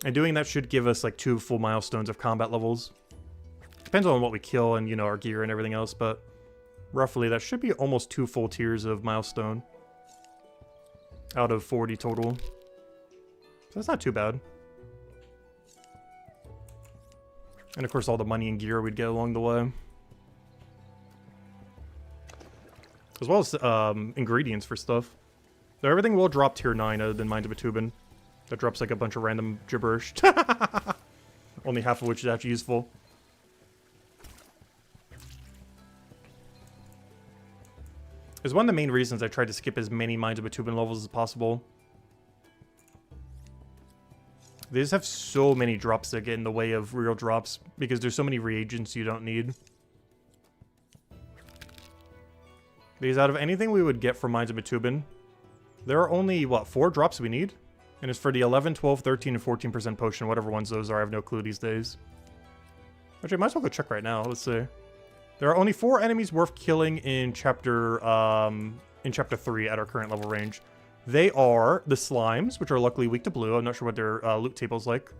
Speaker 1: And doing that should give us like 2 full milestones of combat levels. Depends on what we kill and, you know, our gear and everything else, but roughly that should be almost 2 full tiers of milestone. Out of 40 total. So that's not too bad. And of course all the money and gear we'd get along the way. As well as ingredients for stuff. So everything will drop tier 9 other than Mines of Batubin. That drops like a bunch of random gibberish. Only half of which is actually useful. It's one of the main reasons I tried to skip as many Mines of Batubin levels as possible. They just have so many drops that get in the way of real drops because there's so many reagents you don't need. Because out of anything we would get from Mines of Batubin, there are only, what, 4 drops we need? And it's for the 11, 12, 13, and 14% potion, whatever ones those are. I have no clue these days. Actually, I might as well go check right now. Let's see. There are only 4 enemies worth killing in chapter 3 at our current level range. They are the slimes, which are luckily weak to blue. I'm not sure what their loot table's like,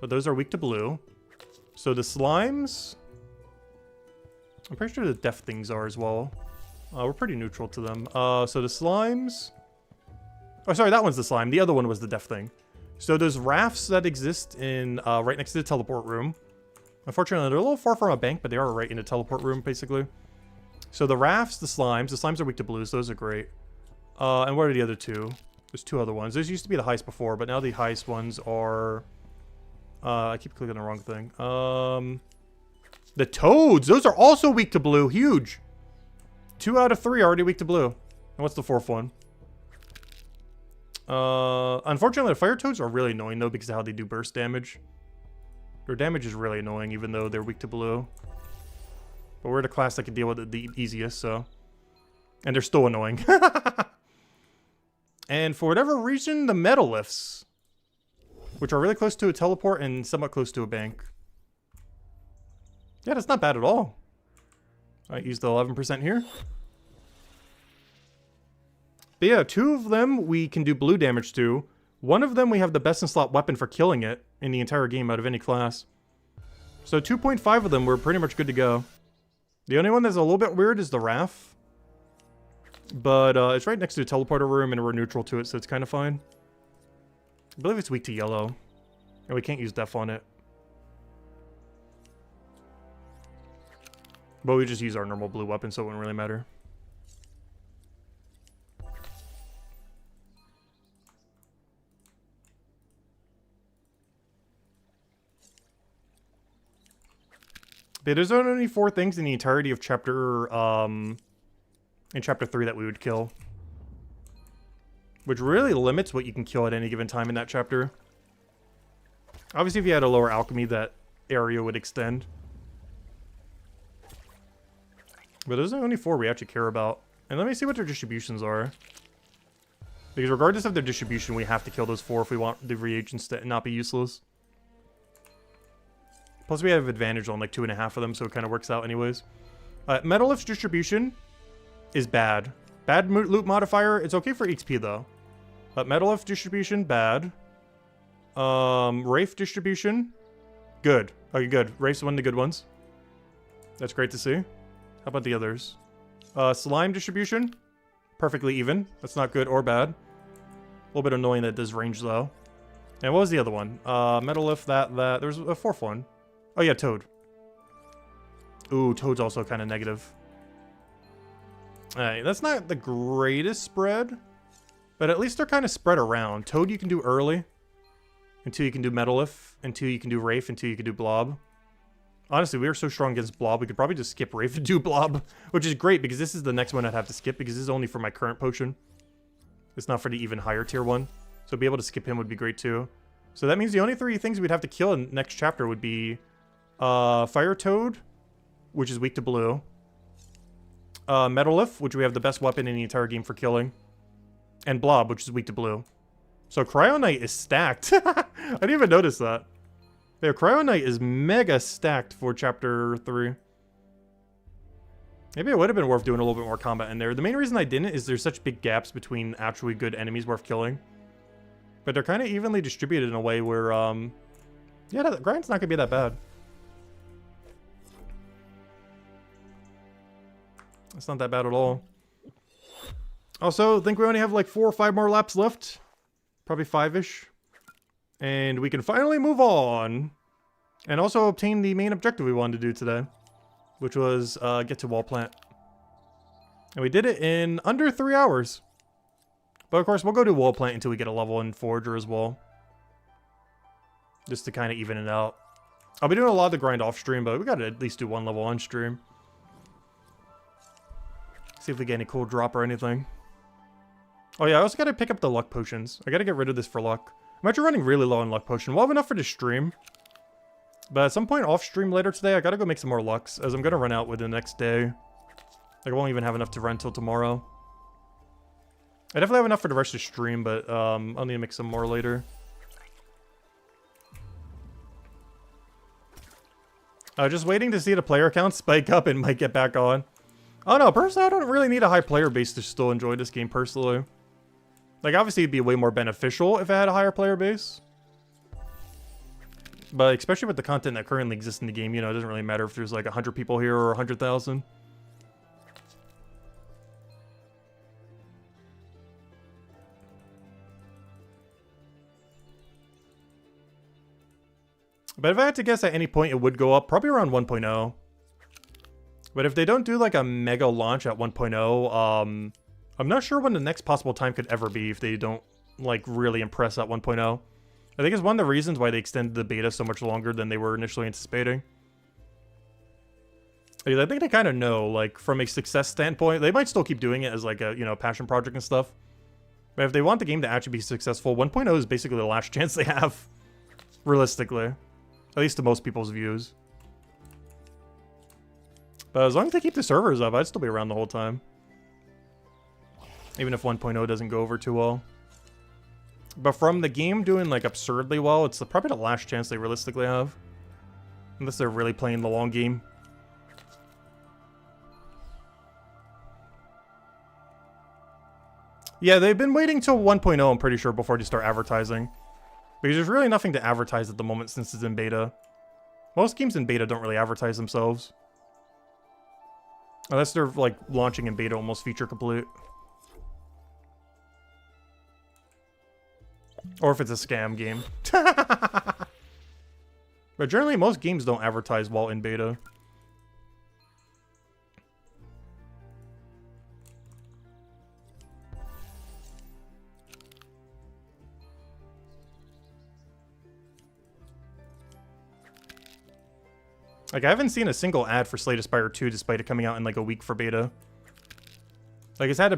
Speaker 1: but those are weak to blue. So the slimes, I'm pretty sure the death things are as well. We're pretty neutral to them. So the slimes, oh sorry, that one's the slime. The other one was the death thing. So there's rafts that exist in right next to the teleport room. Unfortunately, they're a little far from a bank, but they are right in the teleport room, basically. So the rafts, the slimes are weak to blue, so those are great. And what are the other 2? There's 2 other ones. Those used to be the highest before, but now the highest ones are... I keep clicking the wrong thing. The toads! Those are also weak to blue. Huge! 2 out of 3 are already weak to blue. And what's the 4th one? Unfortunately, the fire toads are really annoying, though, because of how they do burst damage. Their damage is really annoying, even though they're weak to blue. But we're the class that can deal with it the easiest, so... And they're still annoying. And for whatever reason, the metaliths, which are really close to a teleport and somewhat close to a bank. Yeah, that's not bad at all. Alright, use the 11% here. But yeah, 2 of them we can do blue damage to. 1 of them we have the best in slot weapon for killing it in the entire game out of any class. So 2.5 of them we're pretty much good to go. The only one that's a little bit weird is the RAF. But it's right next to the teleporter room, and we're neutral to it, so it's kind of fine. I believe it's weak to yellow. And we can't use def on it. But we just use our normal blue weapon, so it wouldn't really matter. But there's only 4 things in the entirety of chapter, in chapter 3 that we would kill. Which really limits what you can kill at any given time in that chapter. Obviously, if you had a lower alchemy, that area would extend. But those are only 4 we actually care about. And let me see what their distributions are. Because regardless of their distribution, we have to kill those 4 if we want the reagents to not be useless. Plus, we have advantage on like 2.5 of them, so it kind of works out anyways. Metalift's distribution is bad. Bad loot modifier. It's okay for XP though. But Metalift distribution, bad. Wraith distribution, good. Okay, good. Wraith's one of the good ones. That's great to see. How about the others? Slime distribution, perfectly even. That's not good or bad. A little bit annoying that it does range though. And what was the other one? Metalift, that. There's a 4th one. Oh yeah, Toad. Ooh, Toad's also kind of negative. Alright, that's not the greatest spread. But at least they're kind of spread around. Toad you can do early. And 2 you can do Metalith. And 2 you can do Wraith. And 2 you can do Blob. Honestly, we are so strong against Blob, we could probably just skip Wraith and do Blob. Which is great, because this is the next one I'd have to skip, because this is only for my current potion. It's not for the even higher tier one. So be able to skip him would be great too. So that means the only 3 things we'd have to kill in next chapter would be Fire Toad, which is weak to blue. Metalith, which we have the best weapon in the entire game for killing. And Blob, which is weak to blue. So Cryonite is stacked. I didn't even notice that. Yeah, Cryonite is mega stacked for chapter 3. Maybe it would have been worth doing a little bit more combat in there. The main reason I didn't is there's such big gaps between actually good enemies worth killing. But they're kind of evenly distributed in a way where, yeah, the grind's not going to be that bad. It's not that bad at all. Also, I think we only have like 4 or 5 more laps left. Probably 5-ish. And we can finally move on. And also obtain the main objective we wanted to do today. Which was get to wall plant. And we did it in under 3 hours. But of course, we'll go to wall plant until we get a level in Forager as well. Just to kind of even it out. I'll be doing a lot of the grind off stream, but we gotta at least do 1 level on stream. See if we get any cool drop or anything. Oh yeah, I also gotta pick up the luck potions. I gotta get rid of this for luck. I'm actually running really low on luck potion. We'll have enough for the stream. But at some point off stream later today, I gotta go make some more lucks, as I'm gonna run out within the next day. Like, I won't even have enough to run till tomorrow. I definitely have enough for the rest of the stream, but I'll need to make some more later. Just waiting to see the player count spike up and might get back on. Oh no, personally, I don't really need a high player base to still enjoy this game, personally. Like, obviously, it'd be way more beneficial if it had a higher player base. But especially with the content that currently exists in the game, you know, it doesn't really matter if there's like 100 people here or 100,000. But if I had to guess at any point, it would go up, probably around 1.0. But if they don't do like a mega launch at 1.0, I'm not sure when the next possible time could ever be if they don't like really impress at 1.0. I think it's one of the reasons why they extended the beta so much longer than they were initially anticipating. I think they kind of know, like, from a success standpoint, they might still keep doing it as like a, you know, passion project and stuff. But if they want the game to actually be successful, 1.0 is basically the last chance they have, realistically. At least to most people's views. But as long as they keep the servers up, I'd still be around the whole time. Even if 1.0 doesn't go over too well. But from the game doing, like, absurdly well, it's probably the last chance they realistically have. Unless they're really playing the long game. Yeah, they've been waiting till 1.0, I'm pretty sure, before they start advertising. Because there's really nothing to advertise at the moment since it's in beta. Most games in beta don't really advertise themselves. Unless they're, like, launching in beta almost feature complete. Or if it's a scam game. But generally, most games don't advertise while in beta. Like, I haven't seen a single ad for Slay Spire 2 despite it coming out in like a week for beta. Like, it's had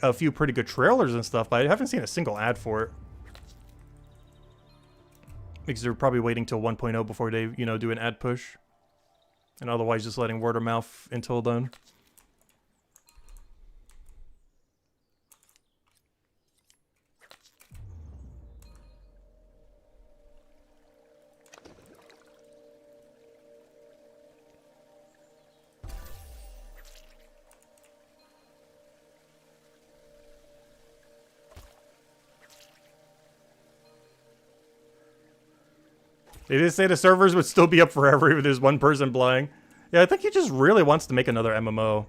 Speaker 1: a few pretty good trailers and stuff, but I haven't seen a single ad for it. Because they're probably waiting till 1.0 before they, you know, do an ad push. And otherwise just letting word of mouth until then. They did say the servers would still be up forever if there's one person playing. Yeah, I think he just really wants to make another MMO.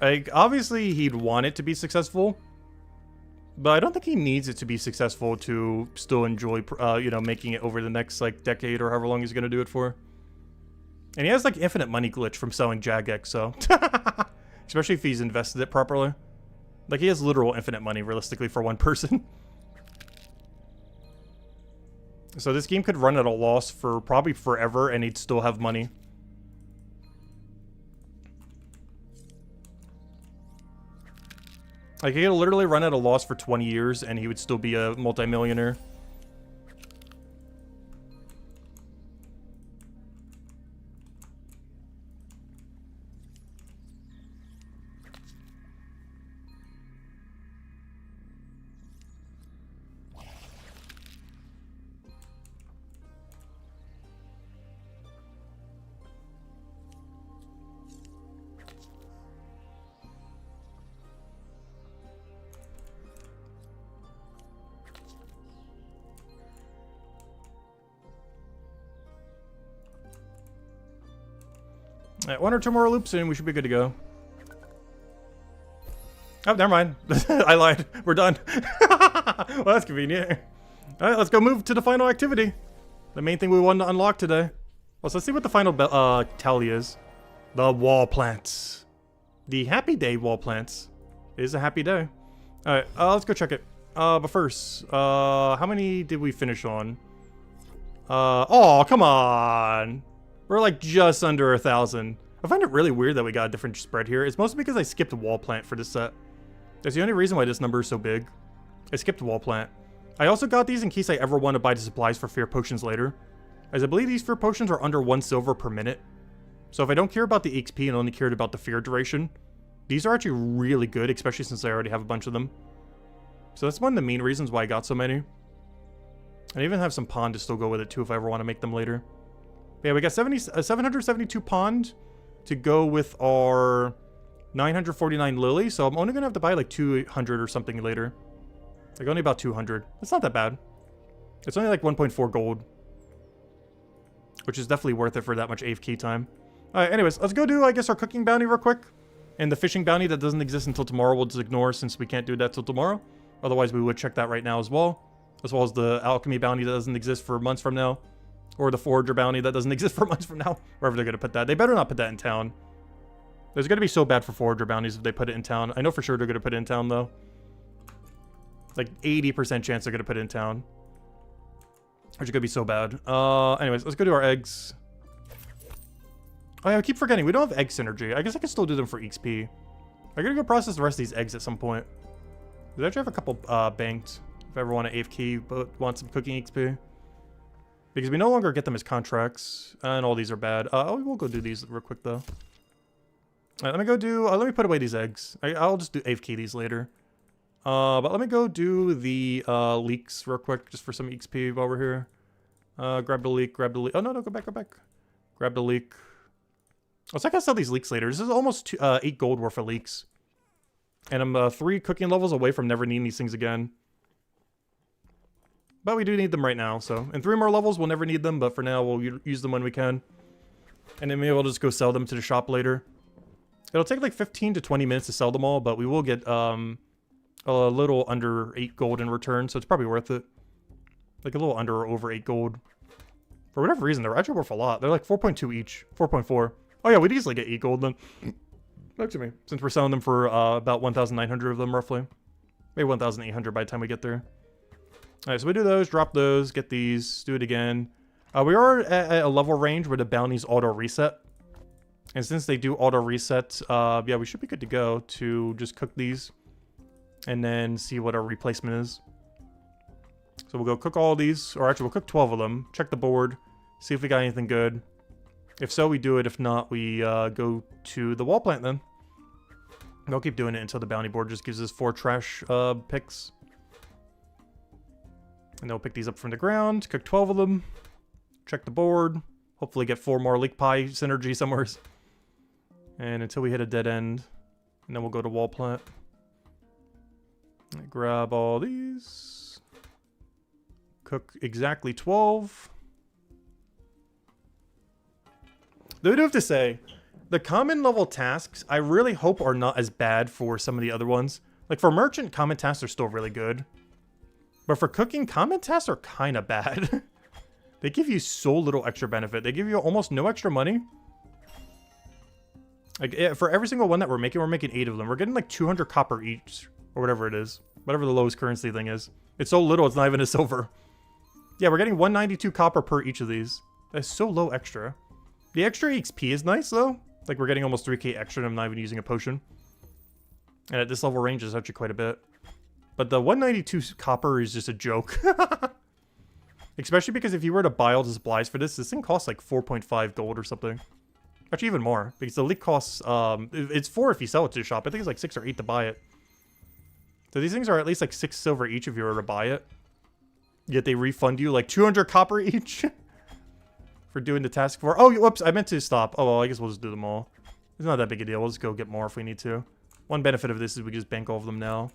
Speaker 1: Like, obviously he'd want it to be successful. But I don't think he needs it to be successful to still enjoy, you know, making it over the next, like, decade or however long he's gonna do it for. And he has, like, infinite money glitch from selling Jagex, so... Especially if he's invested it properly. Like, he has literal infinite money, realistically, for one person. So this game could run at a loss for probably forever, and he'd still have money. Like, he could literally run at a loss for 20 years, and he would still be a multimillionaire. Alright, 1 or 2 more loops and we should be good to go. Oh, never mind. I lied. We're done. Well, that's convenient. Alright, let's go move to the final activity. The main thing we wanted to unlock today. Well, so let's see what the final tally is. The wall plants. The happy day wall plants. It is a happy day. Alright, let's go check it. But first, how many did we finish on? Oh, come on. We're like just under 1,000. I find it really weird that we got a different spread here. It's mostly because I skipped wall plant for this set. That's the only reason why this number is so big. I skipped wall plant. I also got these in case I ever want to buy the supplies for fear potions later, as I believe these fear potions are under 1 silver per minute. So if I don't care about the XP and only cared about the fear duration, these are actually really good, especially since I already have a bunch of them. So that's one of the main reasons why I got so many. I even have some pond to still go with it too if I ever want to make them later. Yeah, we got 772 pond to go with our 949 lily, so I'm only gonna have to buy like 200 or something later. Like only about 200. It's not that bad. It's only like 1.4 gold, which is definitely worth it for that much AFK time. Alright, anyways, let's go do, I guess, our cooking bounty real quick. And the fishing bounty that doesn't exist until tomorrow we'll just ignore since we can't do that till tomorrow. Otherwise, we would check that right now as well. As well as the alchemy bounty that doesn't exist for months from now. Or the forager bounty that doesn't exist for months from now. Wherever they're going to put that. They better not put that in town. There's going to be so bad for forager bounties if they put it in town. I know for sure they're going to put it in town, though. Like 80% chance they're going to put it in town. Which is going to be so bad. Anyways, let's go do our eggs. Oh yeah, I keep forgetting. We don't have egg synergy. I guess I can still do them for XP. I gotta go process the rest of these eggs at some point. I actually have a couple banked. If I ever want to AFK but want some cooking XP. Because we no longer get them as contracts. And all these are bad. We'll go do these real quick though. Alright, let me go do... let me put away these eggs. I'll just do AFK these later. But let me go do the leeks real quick. Just for some XP while we're here. Grab the leek, grab the leek. Oh no, go back. Grab the leek. Let's check out sell these leeks later. This is almost 8 gold worth of leeks. And I'm 3 cooking levels away from never needing these things again. But we do need them right now, so... In 3 more levels, we'll never need them, but for now, we'll use them when we can. And then maybe we'll just go sell them to the shop later. It'll take like 15 to 20 minutes to sell them all, but we will get a little under 8 gold in return, so it's probably worth it. Like a little under or over 8 gold. For whatever reason, they're actually worth a lot. They're like 4.2 each. 4.4. Oh yeah, we'd easily get 8 gold then. Back to me. Since we're selling them for about 1,900 of them, roughly. Maybe 1,800 by the time we get there. Alright, so we do those, drop those, get these, do it again. We are at a level range where the bounties auto-reset. And since they do auto-reset, yeah, we should be good to go to just cook these. And then see what our replacement is. So we'll go cook all these, or actually we'll cook 12 of them, check the board, see if we got anything good. If so, we do it. If not, we go to the wall plant then. And I'll keep doing it until the bounty board just gives us 4 trash picks. And then we'll pick these up from the ground, cook 12 of them, check the board, hopefully get 4 more leek pie synergy somewhere. And until we hit a dead end, and then we'll go to wall plant. Grab all these. Cook exactly 12. Though I do have to say, the common level tasks, I really hope are not as bad for some of the other ones. Like for merchant, common tasks are still really good. But for cooking, common tasks are kind of bad. They give you so little extra benefit. They give you almost no extra money. Like for every single one that we're making 8 of them. We're getting like 200 copper each, or whatever it is. Whatever the lowest currency thing is. It's so little, it's not even a silver. Yeah, we're getting 192 copper per each of these. That's so low extra. The extra XP is nice, though. Like, we're getting almost 3k extra, and I'm not even using a potion. And at this level range is actually quite a bit. But the 192 copper is just a joke. Especially because if you were to buy all the supplies for this thing costs like 4.5 gold or something. Actually, even more. Because the leak costs, it's 4 if you sell it to the shop. I think it's like 6 or 8 to buy it. So these things are at least like 6 silver each if you were to buy it. Yet they refund you like 200 copper each. For doing the task for... Oh, whoops, I meant to stop. Oh, well, I guess we'll just do them all. It's not that big a deal. We'll just go get more if we need to. One benefit of this is we just bank all of them now.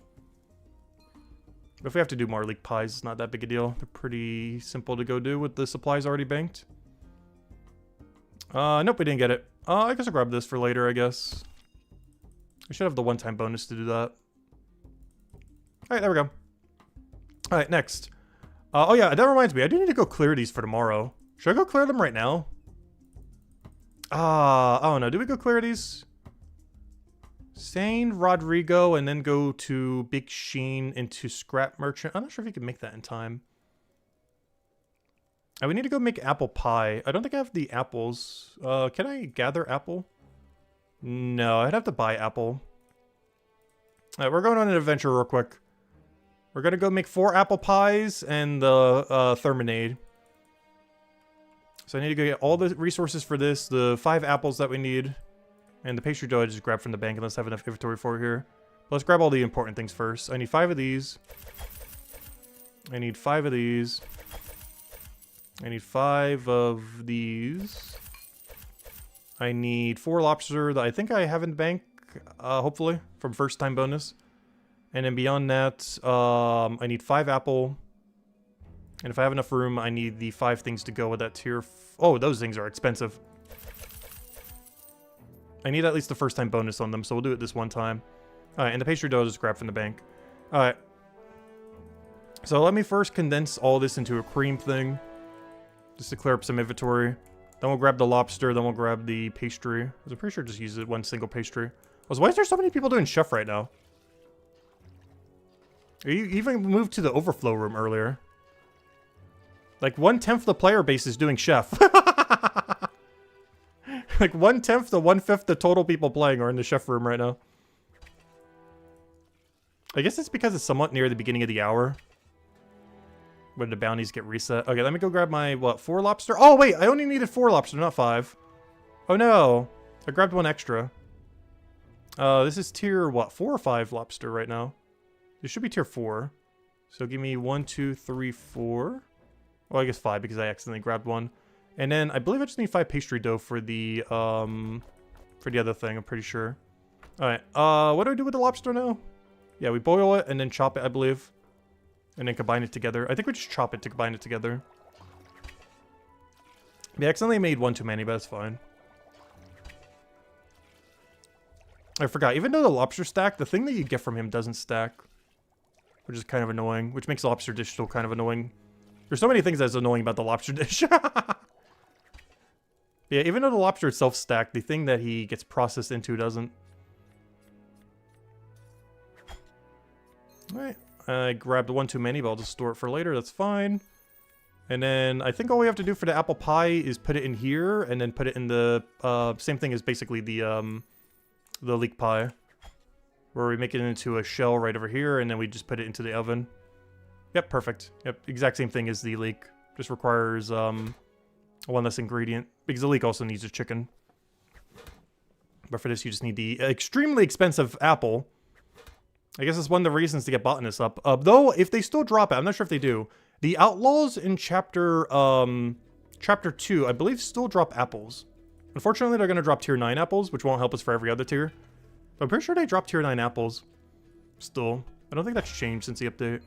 Speaker 1: But if we have to do more leek pies, it's not that big a deal. They're pretty simple to go do with the supplies already banked. Nope, we didn't get it. I guess I'll grab this for later, I guess. We should have the one-time bonus to do that. Alright, there we go. Alright, next. Oh yeah, that reminds me. I do need to go clear these for tomorrow. Should I go clear them right now? I don't know. Do we go clear these? Sane Rodrigo and then go to Big Sheen into Scrap Merchant. I'm not sure if you can make that in time. We need to go make apple pie. I don't think I have the apples. Can I gather apple? No, I'd have to buy apple. Alright, we're going on an adventure real quick. We're gonna go make 4 apple pies and the therminade. So I need to go get all the resources for this, the 5 apples that we need, and the pastry dough I just grabbed from the bank, and let's have enough inventory for here. But let's grab all the important things first. I need 5 of these. I need 5 of these. I need 5 of these. I need 4 lobster that I think I have in the bank, hopefully, from first time bonus. And then beyond that, I need 5 apple. And if I have enough room, I need the 5 things to go with that tier. Oh, those things are expensive. I need at least the first time bonus on them, so we'll do it this one time. Alright, and the pastry dough I'll just grab from the bank. Alright. So let me first condense all this into a cream thing. Just to clear up some inventory. Then we'll grab the lobster, then we'll grab the pastry. I'm pretty sure just use it one single pastry. Why is there so many people doing chef right now? You even moved to the overflow room earlier. Like 1/10 of the player base is doing chef. Like 1/10 to 1/5 the total people playing are in the chef room right now. I guess it's because it's somewhat near the beginning of the hour. Where the bounties get reset. Okay, let me go grab my, what, 4 lobster? Oh, wait, I only needed 4 lobster, not 5. Oh, no. I grabbed 1 extra. This is tier, what, 4 or 5 lobster right now? This should be tier 4. So give me 1, 2, 3, 4. Well, I guess 5 because I accidentally grabbed 1. And then I believe I just need 5 pastry dough for the other thing, I'm pretty sure. Alright, what do I do with the lobster now? Yeah, we boil it and then chop it, I believe. And then combine it together. I think we just chop it to combine it together. We accidentally made 1 too many, but that's fine. I forgot. Even though the lobster stack, the thing that you get from him doesn't stack. Which is kind of annoying. Which makes the lobster dish still kind of annoying. There's so many things that's annoying about the lobster dish. Yeah, even though the lobster itself stacked, the thing that he gets processed into doesn't. Alright. I grabbed one too many, but I'll just store it for later. That's fine. And then I think all we have to do for the apple pie is put it in here and then put it in the same thing as basically the leek pie. Where we make it into a shell right over here and then we just put it into the oven. Yep, perfect. Yep, exact same thing as the leek. Just requires one less ingredient. Because the leek also needs a chicken. But for this you just need the extremely expensive apple. I guess that's one of the reasons to get botanist up. Though, if they still drop it, I'm not sure if they do. The outlaws in chapter 2, I believe, still drop apples. Unfortunately, they're going to drop tier 9 apples, which won't help us for every other tier. But I'm pretty sure they dropped tier 9 apples. Still. I don't think that's changed since the update.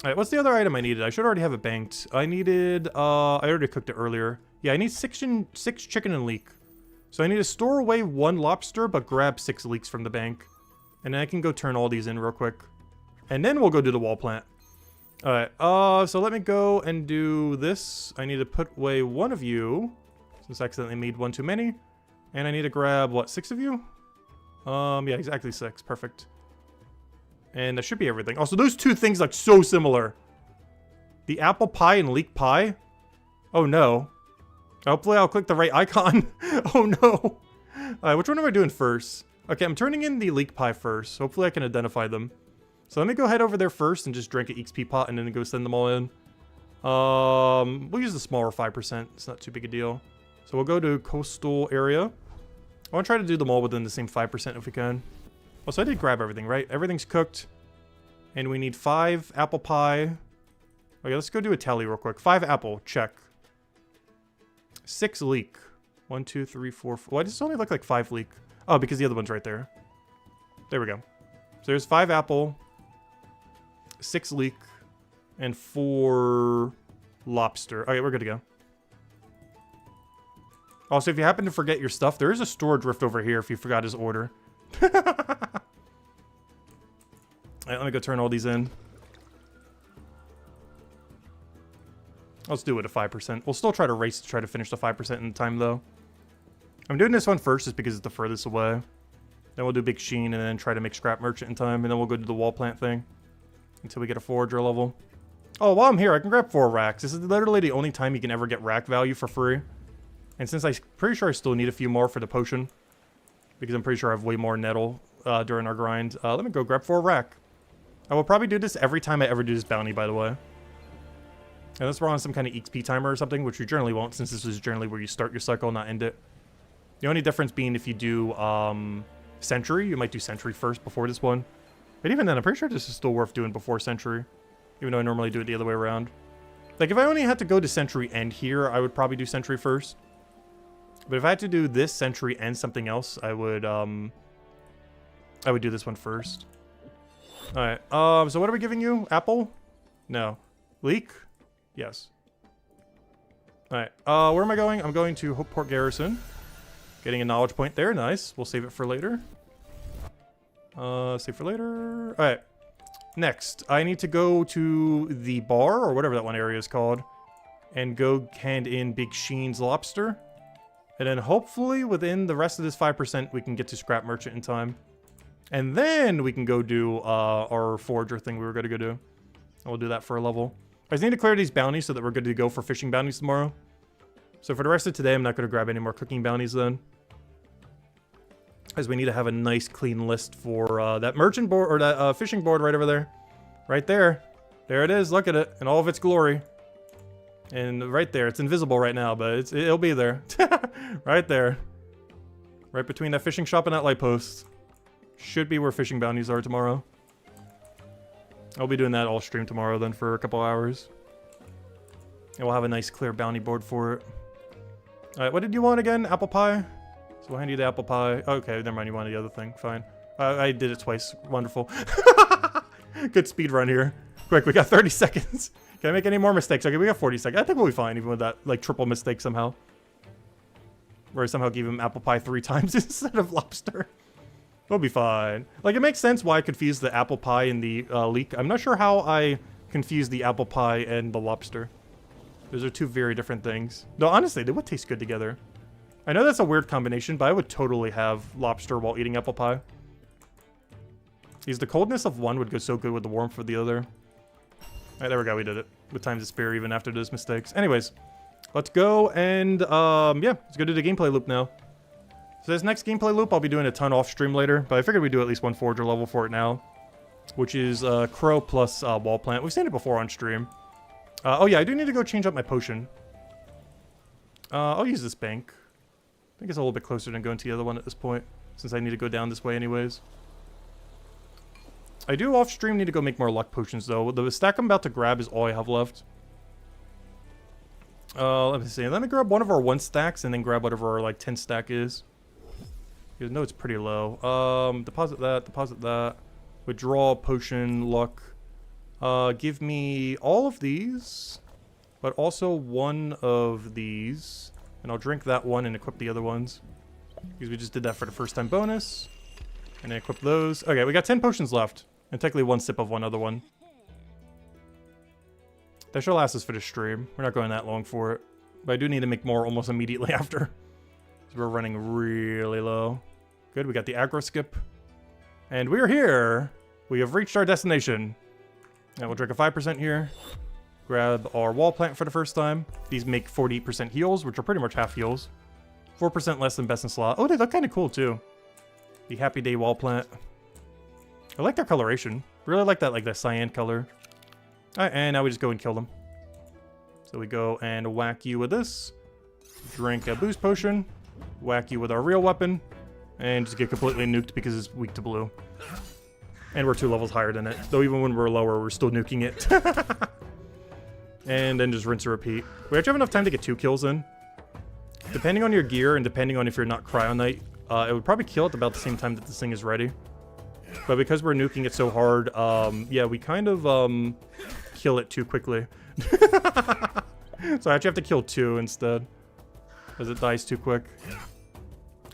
Speaker 1: Alright, what's the other item I needed? I should already have it banked. I needed, I already cooked it earlier. Yeah, I need 6 chicken and leek. So I need to store away 1 lobster, but grab 6 leeks from the bank. And then I can go turn all these in real quick. And then we'll go do the wall plant. Alright, so let me go and do this. I need to put away 1 of you. Since I accidentally made 1 too many. And I need to grab, what, 6 of you? Yeah, exactly 6. Perfect. And that should be everything. Also, those two things look so similar. The apple pie and leek pie. Oh, no. Hopefully I'll click the right icon. Oh, no. Alright, which one am I doing first? Okay, I'm turning in the leek pie first. Hopefully I can identify them. So let me go head over there first and just drink an XP pot and then go send them all in. We'll use the smaller 5%. It's not too big a deal. So we'll go to coastal area. I want to try to do them all within the same 5% if we can. Also, I did grab everything, right? Everything's cooked. And we need 5 apple pie. Okay, let's go do a tally real quick. 5 apple, check. 6 leek. 1, 2, 3, 4, 5. Why does it only look like 5 leek? Oh, because the other one's right there. There we go. So there's 5 apple, 6 leek, and 4 lobster. Okay, we're good to go. Also, if you happen to forget your stuff, there is a storage rift over here if you forgot his order. Alright, let me go turn all these in. Let's do it at 5%. We'll still try to race to try to finish the 5% in time, though. I'm doing this one first just because it's the furthest away. Then we'll do Big Sheen and then try to make Scrap Merchant in time. And then we'll go do the wall plant thing until we get a forager level. Oh, while I'm here, I can grab 4 racks. This is literally the only time you can ever get rack value for free. And since I'm pretty sure I still need a few more for the potion, because I'm pretty sure I have way more nettle during our grind, let me go grab 4 rack. I will probably do this every time I ever do this bounty, by the way. Unless we're on some kind of XP timer or something, which we generally won't, since this is generally where you start your cycle, not end it. The only difference being if you do Sentry, you might do Sentry first before this one. But even then, I'm pretty sure this is still worth doing before Sentry, even though I normally do it the other way around. Like, if I only had to go to Sentry and here, I would probably do Sentry first. But if I had to do this, Sentry, and something else, I would do this one first. Alright, so what are we giving you? Apple? No. Leek? Yes. Alright, where am I going? I'm going to Hopeport Garrison. Getting a knowledge point there, nice. We'll save it for later. Save for later. Alright. Next, I need to go to the bar, or whatever that one area is called, and go hand in Big Sheen's lobster. And then hopefully within the rest of this 5%, we can get to Scrap Merchant in time. And then we can go do our forager thing we were going to go do. And we'll do that for a level. I just need to clear these bounties so that we're good to go for fishing bounties tomorrow. So for the rest of today, I'm not going to grab any more cooking bounties then. As we need to have a nice clean list for that merchant board, or that fishing board right over there. Right there. There it is, look at it, in all of its glory. And right there, it's invisible right now, but it'll be there. Right there. Right between that fishing shop and that light post. Should be where fishing bounties are tomorrow. I'll be doing that all stream tomorrow then for a couple hours. And we'll have a nice clear bounty board for it. Alright, what did you want again? Apple pie? So we'll hand you the apple pie. Okay, never mind, you wanted the other thing. Fine. I did it twice. Wonderful. Good speed run here. Quick, we got 30 seconds. Can I make any more mistakes? Okay, we got 40 seconds. I think we'll be fine even with that, like, triple mistake somehow. where I somehow gave him apple pie 3 times instead of lobster. We'll be fine. Like, it makes sense why I confused the apple pie and the leek. I'm not sure how I confused the apple pie and the lobster. Those are 2 very different things. No, honestly, they would taste good together. I know that's a weird combination, but I would totally have lobster while eating apple pie. Because the coldness of one would go so good with the warmth of the other. Alright, there we go, we did it. With time to spare even after those mistakes. Anyways, let's go and, yeah, let's go do the gameplay loop now. So this next gameplay loop, I'll be doing a ton off stream later, but I figured we'd do at least 1 forager level for it now. Which is, crow plus, wall plant. We've seen it before on stream. Oh yeah, I do need to go change up my potion. I'll use this bank. I think it's a little bit closer than going to the other one at this point, since I need to go down this way anyways. I do off stream need to go make more luck potions though. The stack I'm about to grab is all I have left. Let me see. Let me grab one of our 1 stacks and then grab whatever our like 10 stack is. You know it's pretty low. Deposit that. Withdraw potion, luck. Give me all of these, but also 1 of these. And I'll drink that one and equip the other ones. Because we just did that for the first time bonus. And then equip those. Okay, we got 10 potions left. And technically 1 sip of one other one. That should last us for the stream. We're not going that long for it. But I do need to make more almost immediately after. So we're running really low. Good, we got the aggro skip. And we are here. We have reached our destination. And we'll drink a 5% here. Grab our wall plant for the first time. These make 48% heals, which are pretty much half heals. 4% less than best in slot. Oh, they look kind of cool too. The Happy Day wall plant. I like their coloration. Really like that, like the cyan color. Alright, and now we just go and kill them. So we go and whack you with this. Drink a boost potion. Whack you with our real weapon. And just get completely nuked because it's weak to blue. And we're 2 levels higher than it. Though even when we're lower, we're still nuking it. And then just rinse and repeat. We actually have enough time to get 2 kills in. Depending on your gear and depending on if you're not Cryonite, it would probably kill at about the same time that this thing is ready. But because we're nuking it so hard, yeah, we kind of kill it too quickly. So I actually have to kill 2 instead. Because it dies too quick.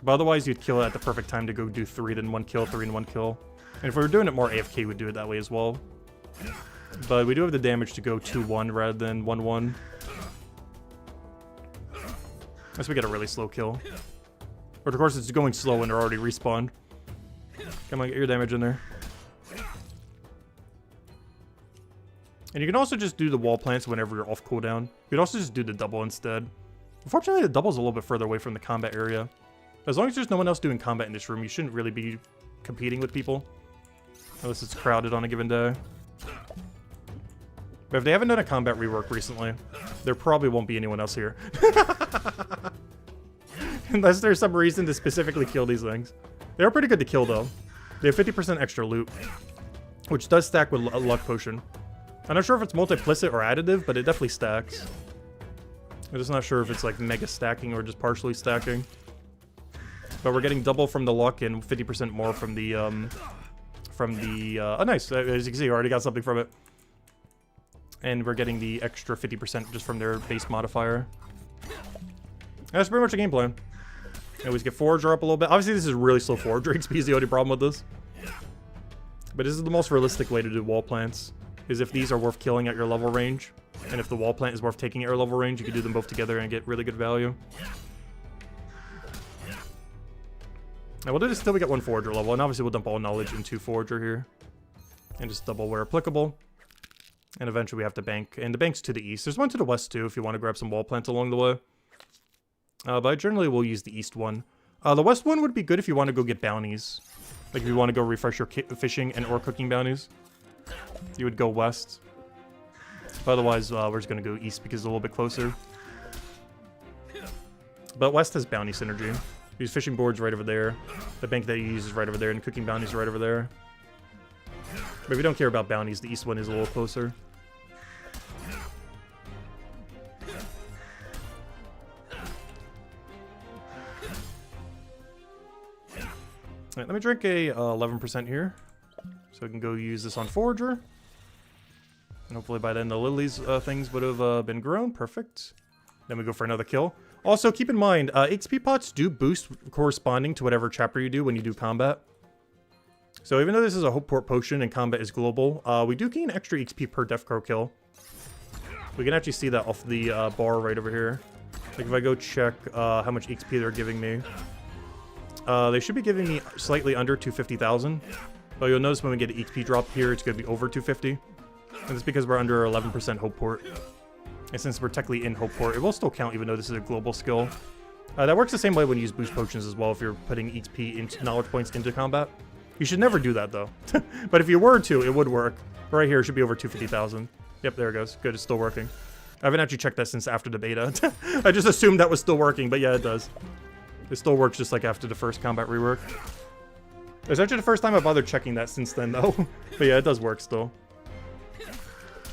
Speaker 1: But otherwise you'd kill it at the perfect time to go do 3 then 1 kill, 3 and 1 kill. And if we were doing it more AFK, we'd do it that way as well. But we do have the damage to go 2-1 rather than 1-1. Unless we get a really slow kill. Or of course it's going slow when they're already respawned. Come on, get your damage in there. And you can also just do the wall plants whenever you're off cooldown. You can also just do the double instead. Unfortunately, the double's a little bit further away from the combat area. As long as there's no one else doing combat in this room, you shouldn't really be competing with people. Unless it's crowded on a given day. But if they haven't done a combat rework recently, there probably won't be anyone else here. Unless there's some reason to specifically kill these things. They are pretty good to kill though. They have 50% extra loot. Which does stack with a luck potion. I'm not sure if it's multiplicit or additive, but it definitely stacks. I'm just not sure if it's like mega stacking or just partially stacking. But we're getting double from the luck and 50% more from the, oh nice, as you can see, I already got something from it. And we're getting the extra 50% just from their base modifier. And that's pretty much the game plan. Always get Forager up a little bit. Obviously this is really slow Forager XP is the only problem with this. But this is the most realistic way to do wall plants. Is if these are worth killing at your level range. And if the wall plant is worth taking at your level range, you can do them both together and get really good value. Now we'll do this until we get 1 Forager level, and obviously we'll dump all knowledge into Forager here. And just double where applicable. And eventually we have to bank. And the bank's to the east. There's one to the west too if you want to grab some wall plants along the way. But I generally will use the east one. The west one would be good if you want to go get bounties. Like if you want to go refresh your fishing and or cooking bounties. You would go west. But otherwise we're just going to go east because it's a little bit closer. But west has bounty synergy. Use fishing boards right over there. The bank that you use is right over there, and cooking bounties right over there. But if you don't care about bounties, the east one is a little closer. Alright, let me drink a 11% here. So I can go use this on Forager. And hopefully by then the lilies things would have been grown. Perfect. Then we go for another kill. Also, keep in mind, XP pots do boost corresponding to whatever chapter you do when you do combat. So even though this is a Hope Port potion and combat is global, we do gain extra XP per Death Crow kill. We can actually see that off the bar right over here. Like if I go check how much XP they're giving me. They should be giving me slightly under 250,000. But you'll notice when we get an XP drop here, it's going to be over 250. And it's because we're under 11% Hope Port. And since we're technically in Hope Port, it will still count even though this is a global skill. That works the same way when you use boost potions as well if you're putting XP into knowledge points into combat. You should never do that though. But if you were to, it would work. Right here, it should be over 250,000. Yep, there it goes. Good, it's still working. I haven't actually checked that since after the beta. I just assumed that was still working, but yeah, it does. It still works just like after the first combat rework. It's actually the first time I bothered checking that since then though. But yeah, it does work still.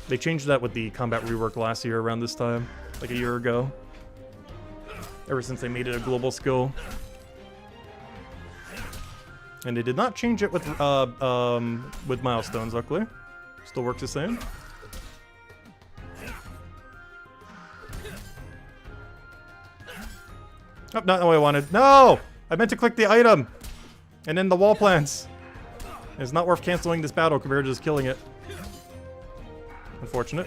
Speaker 1: They changed that with the combat rework last year around this time, like a year ago. Ever since they made it a global skill. And they did not change it with milestones, luckily. Still works the same. Oh, not what I wanted. No! I meant to click the item! And then the wall plants. It's not worth canceling this battle compared to just killing it. Unfortunate.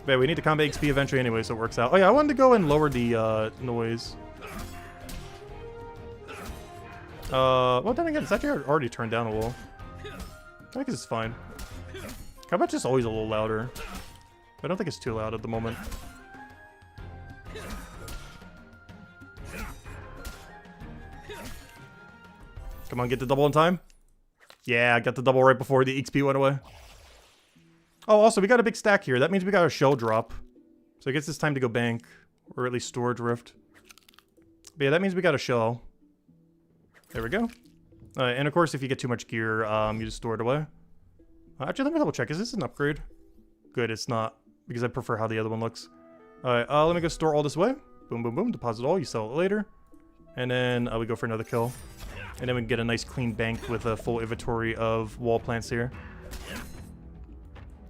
Speaker 1: But yeah, we need to combat XP eventually anyway, so it works out. Oh yeah, I wanted to go and lower the noise. Well then again, it's actually already turned down a little. I think it's fine. Combat's just always a little louder. I don't think it's too loud at the moment. Come on, get the double in time. Yeah, I got the double right before the XP went away. Oh, also, we got a big stack here. That means we got a shell drop. So I guess it's time to go bank. Or at least storage rift. But yeah, that means we got a shell. There we go. And of course, if you get too much gear, you just store it away. Actually, let me double check. Is this an upgrade? Good, it's not. Because I prefer how the other one looks. Alright, let me go store all this away. Boom, boom, boom. Deposit all. You sell it later. And then we go for another kill. And then we can get a nice clean bank with a full inventory of wall plants here.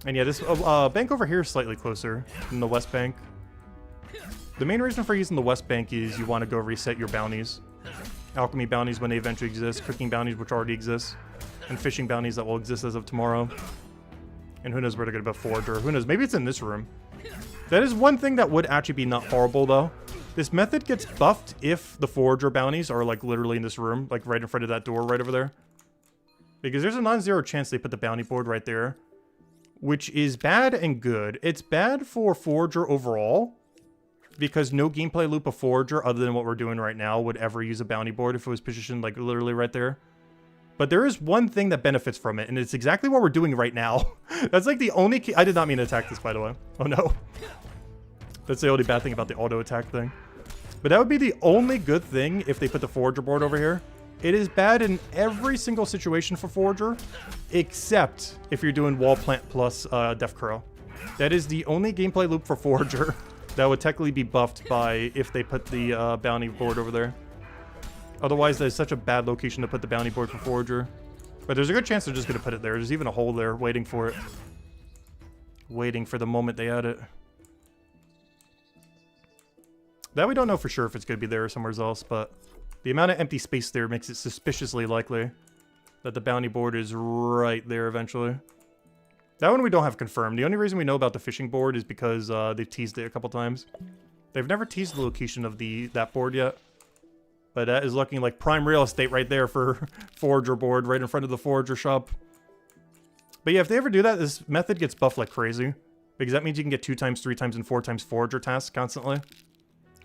Speaker 1: And yeah, this bank over here is slightly closer than the west bank. The main reason for using the west bank is you want to go reset your bounties. Alchemy bounties when they eventually exist, cooking bounties which already exist, and fishing bounties that will exist as of tomorrow. And who knows where to get about forager. Who knows, maybe it's in this room. That is one thing that would actually be not horrible though. This method gets buffed if the forager bounties are like literally in this room, like right in front of that door right over there. Because there's a non-zero chance they put the bounty board right there. Which is bad and good. It's bad for forager overall. Because no gameplay loop of forager other than what we're doing right now would ever use a bounty board if it was positioned like literally right there. But there is one thing that benefits from it, and it's exactly what we're doing right now. That's like the only key. I did not mean to attack this, by the way. Oh no. That's the only bad thing about the auto attack thing. But that would be the only good thing if they put the forager board over here. It is bad in every single situation for forager, except if you're doing wall plant plus Death Crow. That is the only gameplay loop for forager that would technically be buffed by if they put the bounty board over there. Otherwise, that is such a bad location to put the bounty board for forager. But there's a good chance they're just going to put it there. There's even a hole there waiting for it. Waiting for the moment they add it. That we don't know for sure if it's going to be there or somewhere else, but the amount of empty space there makes it suspiciously likely that the bounty board is right there eventually. That one we don't have confirmed. The only reason we know about the fishing board is because they've teased it a couple times. They've never teased the location of that board yet. But that is looking like prime real estate right there for forager board, right in front of the forager shop. But yeah, if they ever do that, this method gets buffed like crazy. Because that means you can get 2 times, 3 times, and 4 times forager tasks constantly.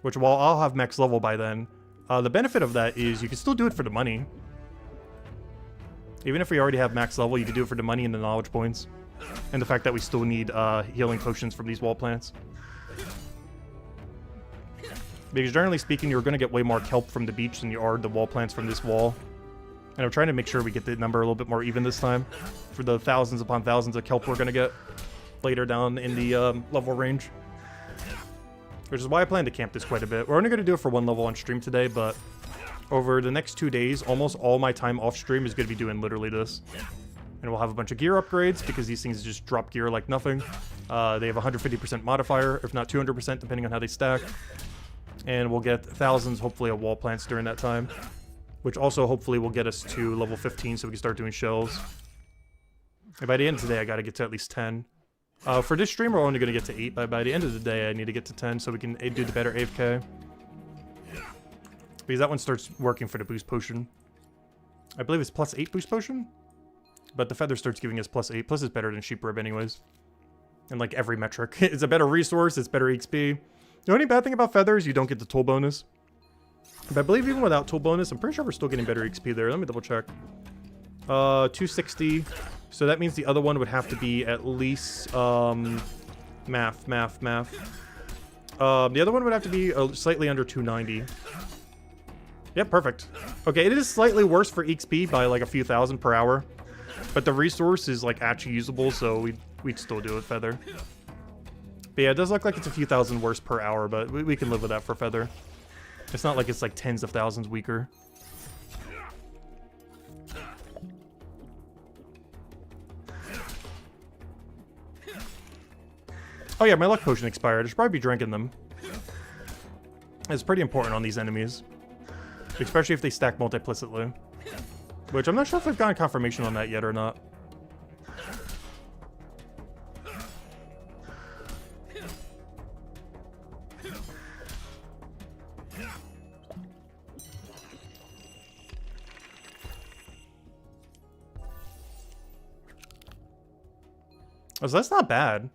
Speaker 1: Which, while I'll have max level by then, the benefit of that is you can still do it for the money. Even if we already have max level, you can do it for the money and the knowledge points. And the fact that we still need healing potions from these wall plants. Because generally speaking, you're going to get way more kelp from the beach than you are the wall plants from this wall. And I'm trying to make sure we get the number a little bit more even this time. For the thousands upon thousands of kelp we're going to get later down in the level range. Which is why I plan to camp this quite a bit. We're only going to do it for 1 level on stream today, but over the next 2 days, almost all my time off stream is going to be doing literally this. And we'll have a bunch of gear upgrades, because these things just drop gear like nothing. They have a 150% modifier, if not 200%, depending on how they stack. And we'll get thousands, hopefully, of wall plants during that time. Which also, hopefully, will get us to level 15 so we can start doing shells. And by the end of today, I gotta get to at least 10. For this stream, we're only gonna get to 8, but by the end of the day, I need to get to 10 so we can do the better AFK. Because that one starts working for the boost potion. I believe it's plus 8 boost potion? But the feather starts giving us plus 8. Plus it's better than sheep rib anyways. And like every metric. It's a better resource, it's better XP. The only bad thing about feather is you don't get the tool bonus. But I believe even without tool bonus, I'm pretty sure we're still getting better XP there. Let me double check. 260. So that means the other one would have to be at least, math. The other one would have to be slightly under 290. Yep, perfect. Okay, it is slightly worse for XP by like a few thousand per hour. But the resource is like actually usable, so we'd still do it feather. But yeah, it does look like it's a few thousand worse per hour, but we can live with that for feather. It's not like it's like tens of thousands weaker. Oh yeah, my luck potion expired. I should probably be drinking them. It's pretty important on these enemies. Especially if they stack multiplicitly. Which I'm not sure if I've gotten confirmation on that yet or not. Oh, so that's not bad.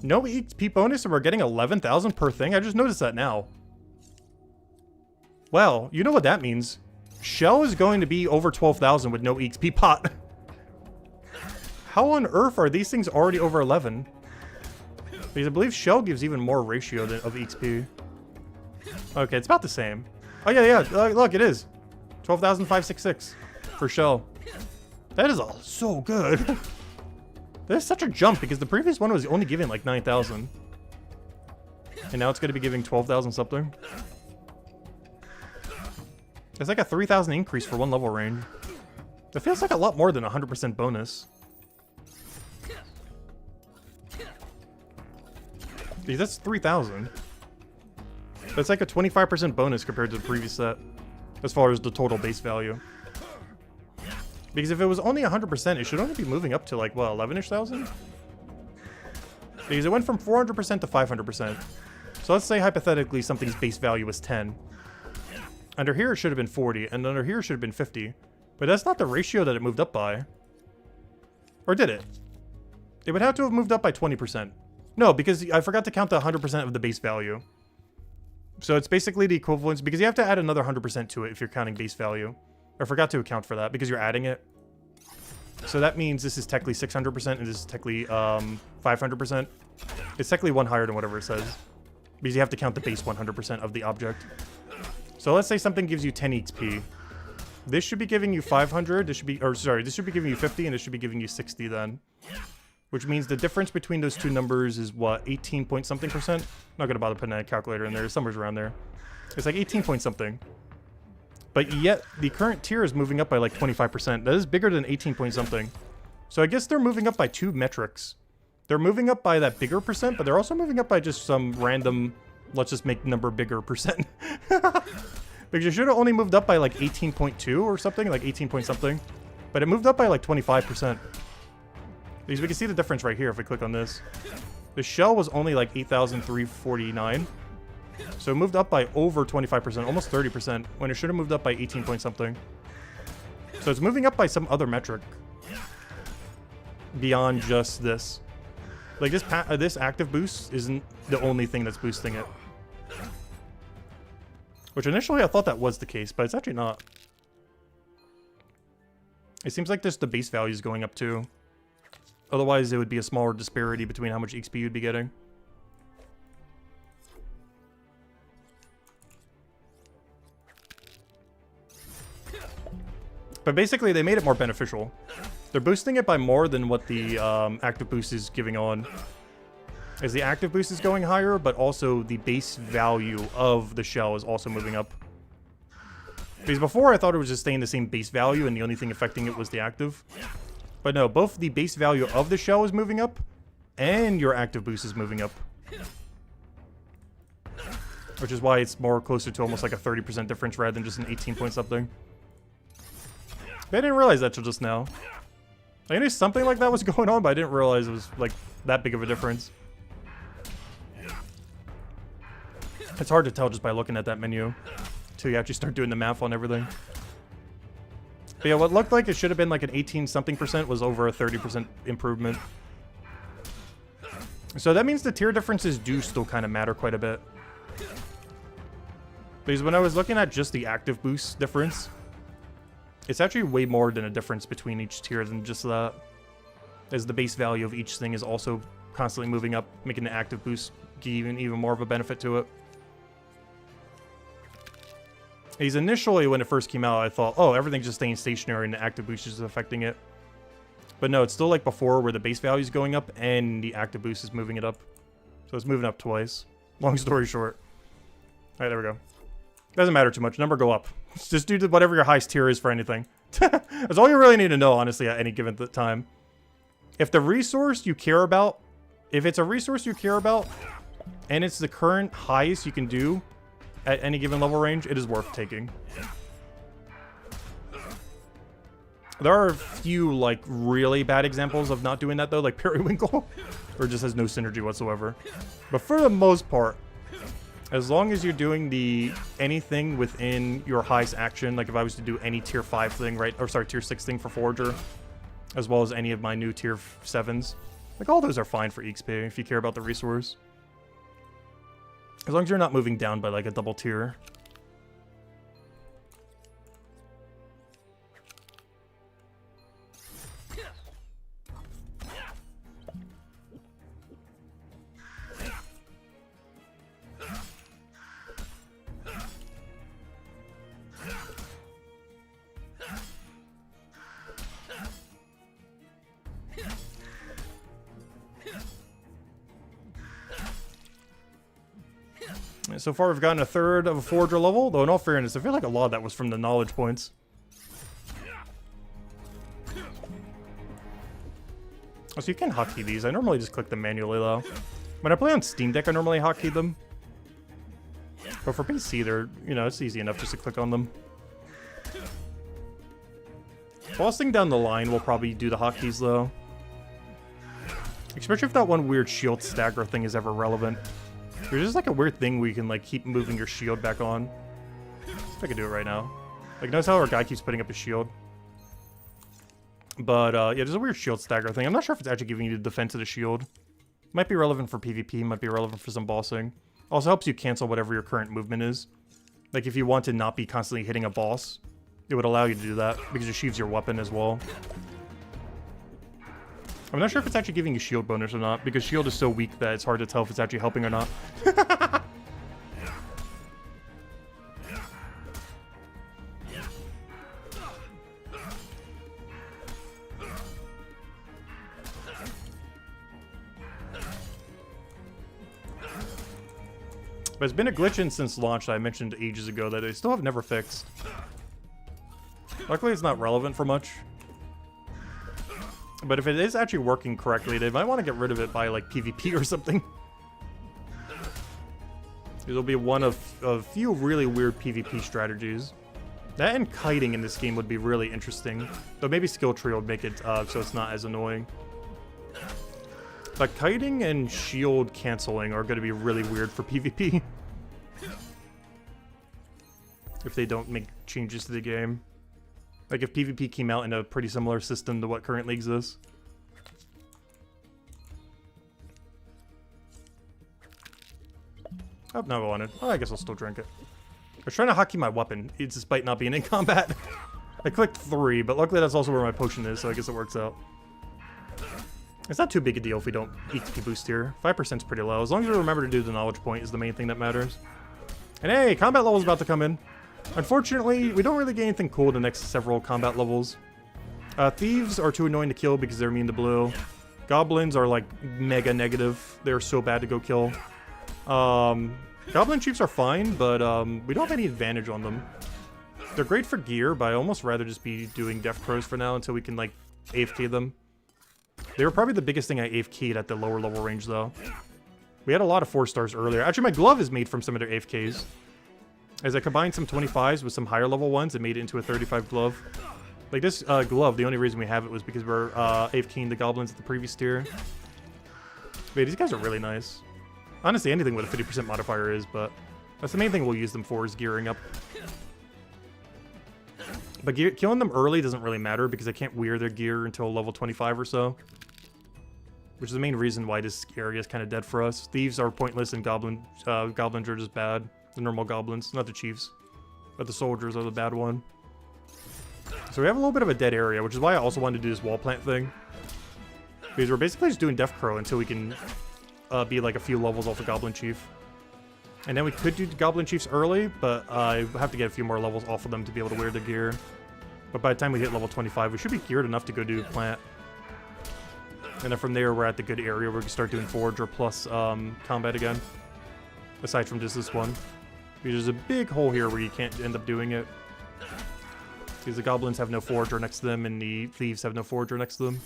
Speaker 1: No XP bonus and we're getting 11,000 per thing? I just noticed that now. Well, you know what that means. Shell is going to be over 12,000 with no XP pot. How on earth are these things already over 11? Because I believe Shell gives even more ratio of XP. Okay, it's about the same. Oh yeah, look, it is. 12,566 for Shell. That is all so good. There's such a jump because the previous one was only giving like 9,000. And now it's going to be giving 12,000 something. It's like a 3,000 increase for one level range. It feels like a lot more than 100% bonus. Dude, that's 3,000. That's like a 25% bonus compared to the previous set. As far as the total base value. Because if it was only 100%, it should only be moving up to like, what, 11-ish thousand? Because it went from 400% to 500%. So let's say hypothetically something's base value was 10. Under here it should have been 40, and under here it should have been 50. But that's not the ratio that it moved up by. Or did it? It would have to have moved up by 20%. No, because I forgot to count the 100% of the base value. So it's basically the equivalence, because you have to add another 100% to it if you're counting base value. I forgot to account for that, because you're adding it. So that means this is technically 600%, and this is technically 500%. It's technically one higher than whatever it says. Because you have to count the base 100% of the object. So let's say something gives you 10 XP. This should be giving you 500, this should be, or sorry, this should be giving you 50, and this should be giving you 60 then. Which means the difference between those two numbers is what, 18 point something percent? Not gonna bother putting a calculator in there, somewhere's around there. It's like 18 point something. But yet, the current tier is moving up by like 25%. That is bigger than 18 point something. So I guess they're moving up by two metrics. They're moving up by that bigger percent, but they're also moving up by just some random, let's just make number bigger percent. Because you should have only moved up by like 18.2 or something, like 18 point something. But it moved up by like 25%. Because we can see the difference right here if we click on this. The shell was only like 8,349. So it moved up by over 25%, almost 30%, when it should have moved up by 18 point something. So it's moving up by some other metric. Beyond just this. Like this active boost isn't the only thing that's boosting it. Which initially I thought that was the case, but it's actually not. It seems like just the base value is going up too. Otherwise, it would be a smaller disparity between how much XP you'd be getting. But basically, they made it more beneficial. They're boosting it by more than what the active boost is giving on. As the active boost is going higher, but also the base value of the shell is also moving up. Because before I thought it was just staying the same base value and the only thing affecting it was the active. But no, both the base value of the shell is moving up and your active boost is moving up. which is why it's more closer to almost like a 30% difference rather than just an 18 point something. But I didn't realize that till just now. I knew something like that was going on, but I didn't realize it was like that big of a difference. It's hard to tell just by looking at that menu until you actually start doing the math on everything. But yeah, what looked like it should have been like an 18 something percent was over a 30% improvement. So that means the tier differences do still kind of matter quite a bit. Because when I was looking at just the active boost difference, it's actually way more than a difference between each tier than just that. As the base value of each thing is also constantly moving up, making the active boost give even more of a benefit to it. Because initially, when it first came out, I thought, oh, everything's just staying stationary and the active boost is affecting it. But no, it's still like before where the base value is going up and the active boost is moving it up. So it's moving up twice. Long story short. Alright, there we go. Doesn't matter too much. Number go up. Just do whatever your highest tier is for anything. That's all you really need to know, honestly, at any given time. If the resource you care about, if it's a resource you care about, and it's the current highest you can do at any given level range, it is worth taking. There are a few, like, really bad examples of not doing that, though, like Periwinkle, or just has no synergy whatsoever. But for the most part, as long as you're doing anything within your highest action, like if I was to do any tier 5 thing, right, or sorry, tier 6 thing for Forager, as well as any of my new tier 7s, like all those are fine for XP if you care about the resource. As long as you're not moving down by like a double tier. So far, we've gotten a third of a Forager level, though in all fairness, I feel like a lot of that was from the knowledge points. Oh, so you can hotkey these. I normally just click them manually, though. When I play on Steam Deck, I normally hotkey them. But for PC, they're, you know, it's easy enough just to click on them. Boss thing down the line will probably do the hotkeys, though. Especially if that one weird shield stagger thing is ever relevant. There's just like a weird thing where you can like keep moving your shield back on. See if I can do it right now. Like, notice how our guy keeps putting up his shield. But yeah, there's a weird shield stagger thing. I'm not sure if it's actually giving you the defense of the shield. Might be relevant for PvP, might be relevant for some bossing. Also helps you cancel whatever your current movement is. Like if you want to not be constantly hitting a boss, it would allow you to do that because it sheaves your weapon as well. I'm not sure if it's actually giving you shield bonus or not, because shield is so weak that it's hard to tell if it's actually helping or not. But it's been a glitch since launch that I mentioned ages ago that I still have never fixed. Luckily, it's not relevant for much. But if it is actually working correctly, they might want to get rid of it by, like, PvP or something. It'll be one of a few really weird PvP strategies. That and kiting in this game would be really interesting. Though maybe skill tree would make it so it's not as annoying. But kiting and shield canceling are going to be really weird for PvP. If they don't make changes to the game. Like if PvP came out in a pretty similar system to what currently exists. Oh, no, I wanted. Oh, I guess I'll still drink it. I was trying to hotkey my weapon, despite not being in combat. I clicked 3, but luckily that's also where my potion is, so I guess it works out. It's not too big a deal if we don't XP boost here. 5% is pretty low. As long as we remember to do the knowledge point is the main thing that matters. And hey, combat level's about to come in. Unfortunately, we don't really get anything cool the next several combat levels. Thieves are too annoying to kill because they're immune to blue. Goblins are like mega negative. They're so bad to go kill. Goblin chiefs are fine, but we don't have any advantage on them. They're great for gear, but I almost rather just be doing Death Crows for now until we can like AFK them. They were probably the biggest thing I AFK'd at the lower level range though. We had a lot of 4 stars earlier. Actually, my glove is made from some of their AFKs. As I combined some 25s with some higher level ones, it made it into a 35 glove. Like this glove, the only reason we have it was because we're AFKing the goblins at the previous tier. Wait, these guys are really nice. Honestly, anything with a 50% modifier is, but that's the main thing we'll use them for, is gearing up. But killing them early doesn't really matter because I can't wear their gear until level 25 or so. Which is the main reason why this area is kind of dead for us. Thieves are pointless and goblins are just bad. The normal goblins, not the chiefs. But the soldiers are the bad one. So we have a little bit of a dead area, which is why I also wanted to do this wall plant thing. Because we're basically just doing Death Crow until we can be like a few levels off the Goblin Chief. And then we could do the Goblin Chiefs early, but I have to get a few more levels off of them to be able to wear the gear. But by the time we hit level 25, we should be geared enough to go do plant. And then from there, we're at the good area where we can start doing Forge or plus combat again. Aside from just this one. Because there's a big hole here where you can't end up doing it. Because the goblins have no Forager next to them, and the thieves have no Forager next to them.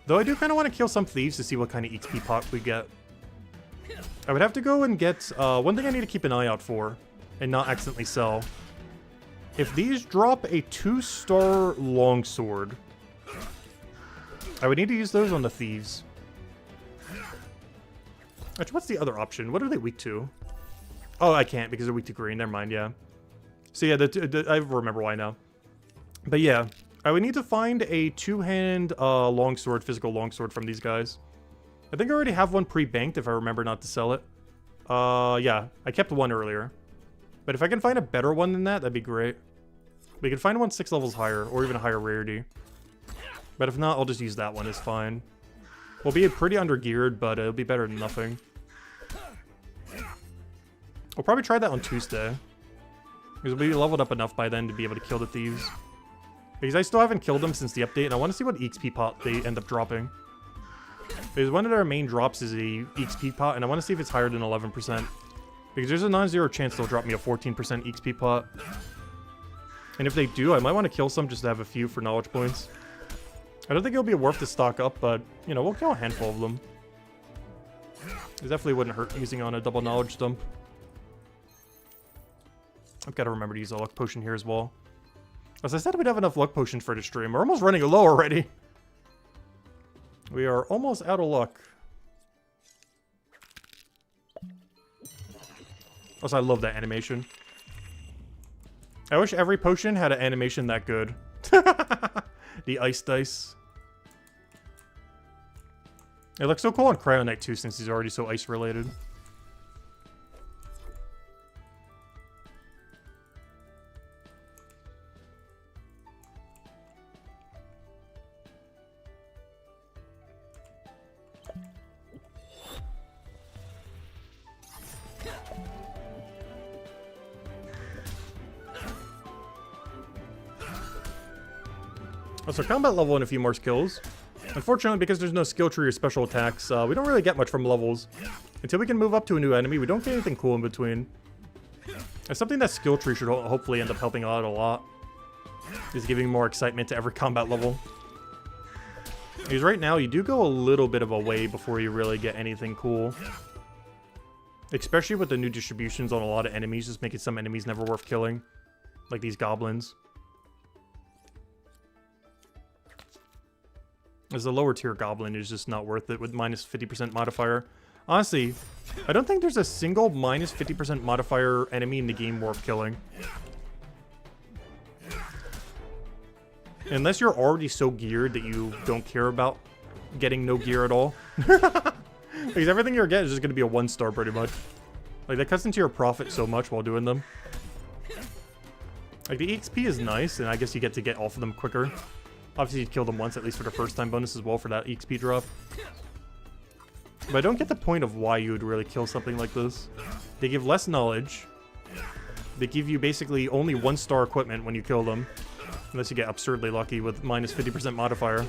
Speaker 1: Though I do kind of want to kill some thieves to see what kind of XP pot we get. I would have to go and get... one thing I need to keep an eye out for, and not accidentally sell. If these drop a 2-star longsword, I would need to use those on the thieves. Actually, what's the other option? What are they weak to? Oh, I can't because they're weak to green. Never mind, yeah. So yeah, I remember why now. But yeah, I would need to find a 2-hand longsword, physical longsword from these guys. I think I already have one pre-banked if I remember not to sell it. Yeah, I kept one earlier. But if I can find a better one than that, that'd be great. We can find one 6 levels higher, or even a higher rarity. But if not, I'll just use that one, it's fine. We'll be pretty under-geared, but it'll be better than nothing. We'll probably try that on Tuesday. Because we'll be leveled up enough by then to be able to kill the thieves. Because I still haven't killed them since the update, and I want to see what XP pot they end up dropping. Because one of their main drops is a XP pot, and I want to see if it's higher than 11%. Because there's a non-zero chance they'll drop me a 14% XP pot. And if they do, I might want to kill some just to have a few for knowledge points. I don't think it'll be worth to stock up, but, you know, we'll kill a handful of them. It definitely wouldn't hurt using on a double knowledge dump. I've got to remember to use a luck potion here as well. As I said, we'd have enough luck potions for the stream. We're almost running low already. We are almost out of luck. Also, I love that animation. I wish every potion had an animation that good. The ice dice. It looks so cool on Cryo Knight too, since he's already so ice related. So combat level and a few more skills. Unfortunately, because there's no skill tree or special attacks, we don't really get much from levels. Until we can move up to a new enemy, we don't get anything cool in between. And something that skill tree should hopefully end up helping out a lot. Is giving more excitement to every combat level. Because right now, you do go a little bit of a way before you really get anything cool. Especially with the new distributions on a lot of enemies, just making some enemies never worth killing. Like these goblins. As a lower tier goblin is just not worth it with minus 50% modifier. Honestly, I don't think there's a single minus 50% modifier enemy in the game worth killing. Unless you're already so geared that you don't care about getting no gear at all. Because everything you're getting is just going to be a 1-star pretty much. Like, that cuts into your profit so much while doing them. Like, the XP is nice, and I guess you get to get off of them quicker. Obviously, you'd kill them once, at least for the first time bonus as well for that XP drop. But I don't get the point of why you would really kill something like this. They give less knowledge. They give you basically only 1-star equipment when you kill them. Unless you get absurdly lucky with minus 50% modifier.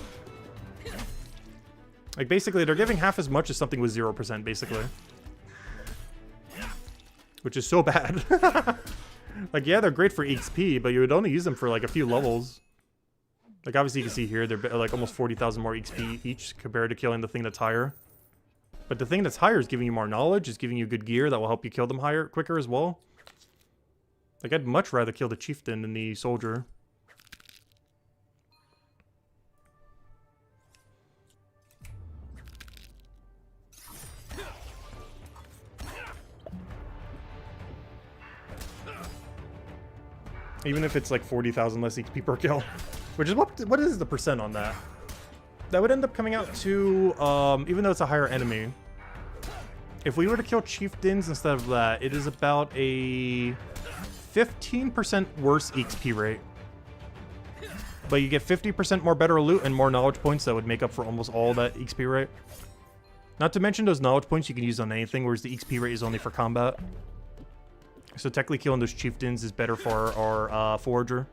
Speaker 1: Like, basically, they're giving half as much as something with 0%, basically. Which is so bad. Like, yeah, they're great for XP, but you would only use them for, like, a few levels. Like, obviously you can see here, they're, like, almost 40,000 more XP each compared to killing the thing that's higher. But the thing that's higher is giving you more knowledge, is giving you good gear that will help you kill them quicker as well. Like, I'd much rather kill the chieftain than the soldier. Even if it's like 40,000 less XP per kill. Which is, what is the percent on that? That would end up coming out to, even though it's a higher enemy. If we were to kill chieftains instead of that, it is about a 15% worse XP rate. But you get 50% more better loot and more knowledge points that would make up for almost all that XP rate. Not to mention those knowledge points you can use on anything, whereas the XP rate is only for combat. So technically killing those chieftains is better for our forager.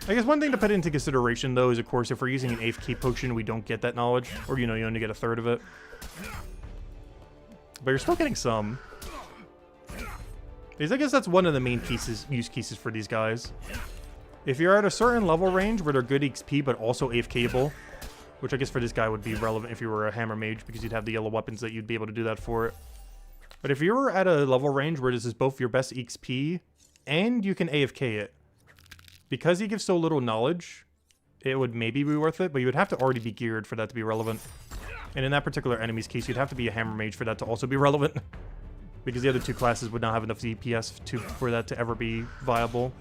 Speaker 1: I guess one thing to put into consideration though is, of course, if we're using an AFK potion, we don't get that knowledge. Or, you know, you only get a third of it. But you're still getting some. Because I guess that's one of the main use cases for these guys. If you're at a certain level range where they're good XP but also AFKable, which I guess for this guy would be relevant if you were a hammer mage because you'd have the yellow weapons that you'd be able to do that for it. But if you're at a level range where this is both your best XP and you can AFK it, because he gives so little knowledge, it would maybe be worth it, but you would have to already be geared for that to be relevant. And in that particular enemy's case, you'd have to be a hammer mage for that to also be relevant. Because the other two classes would not have enough DPS for that to ever be viable.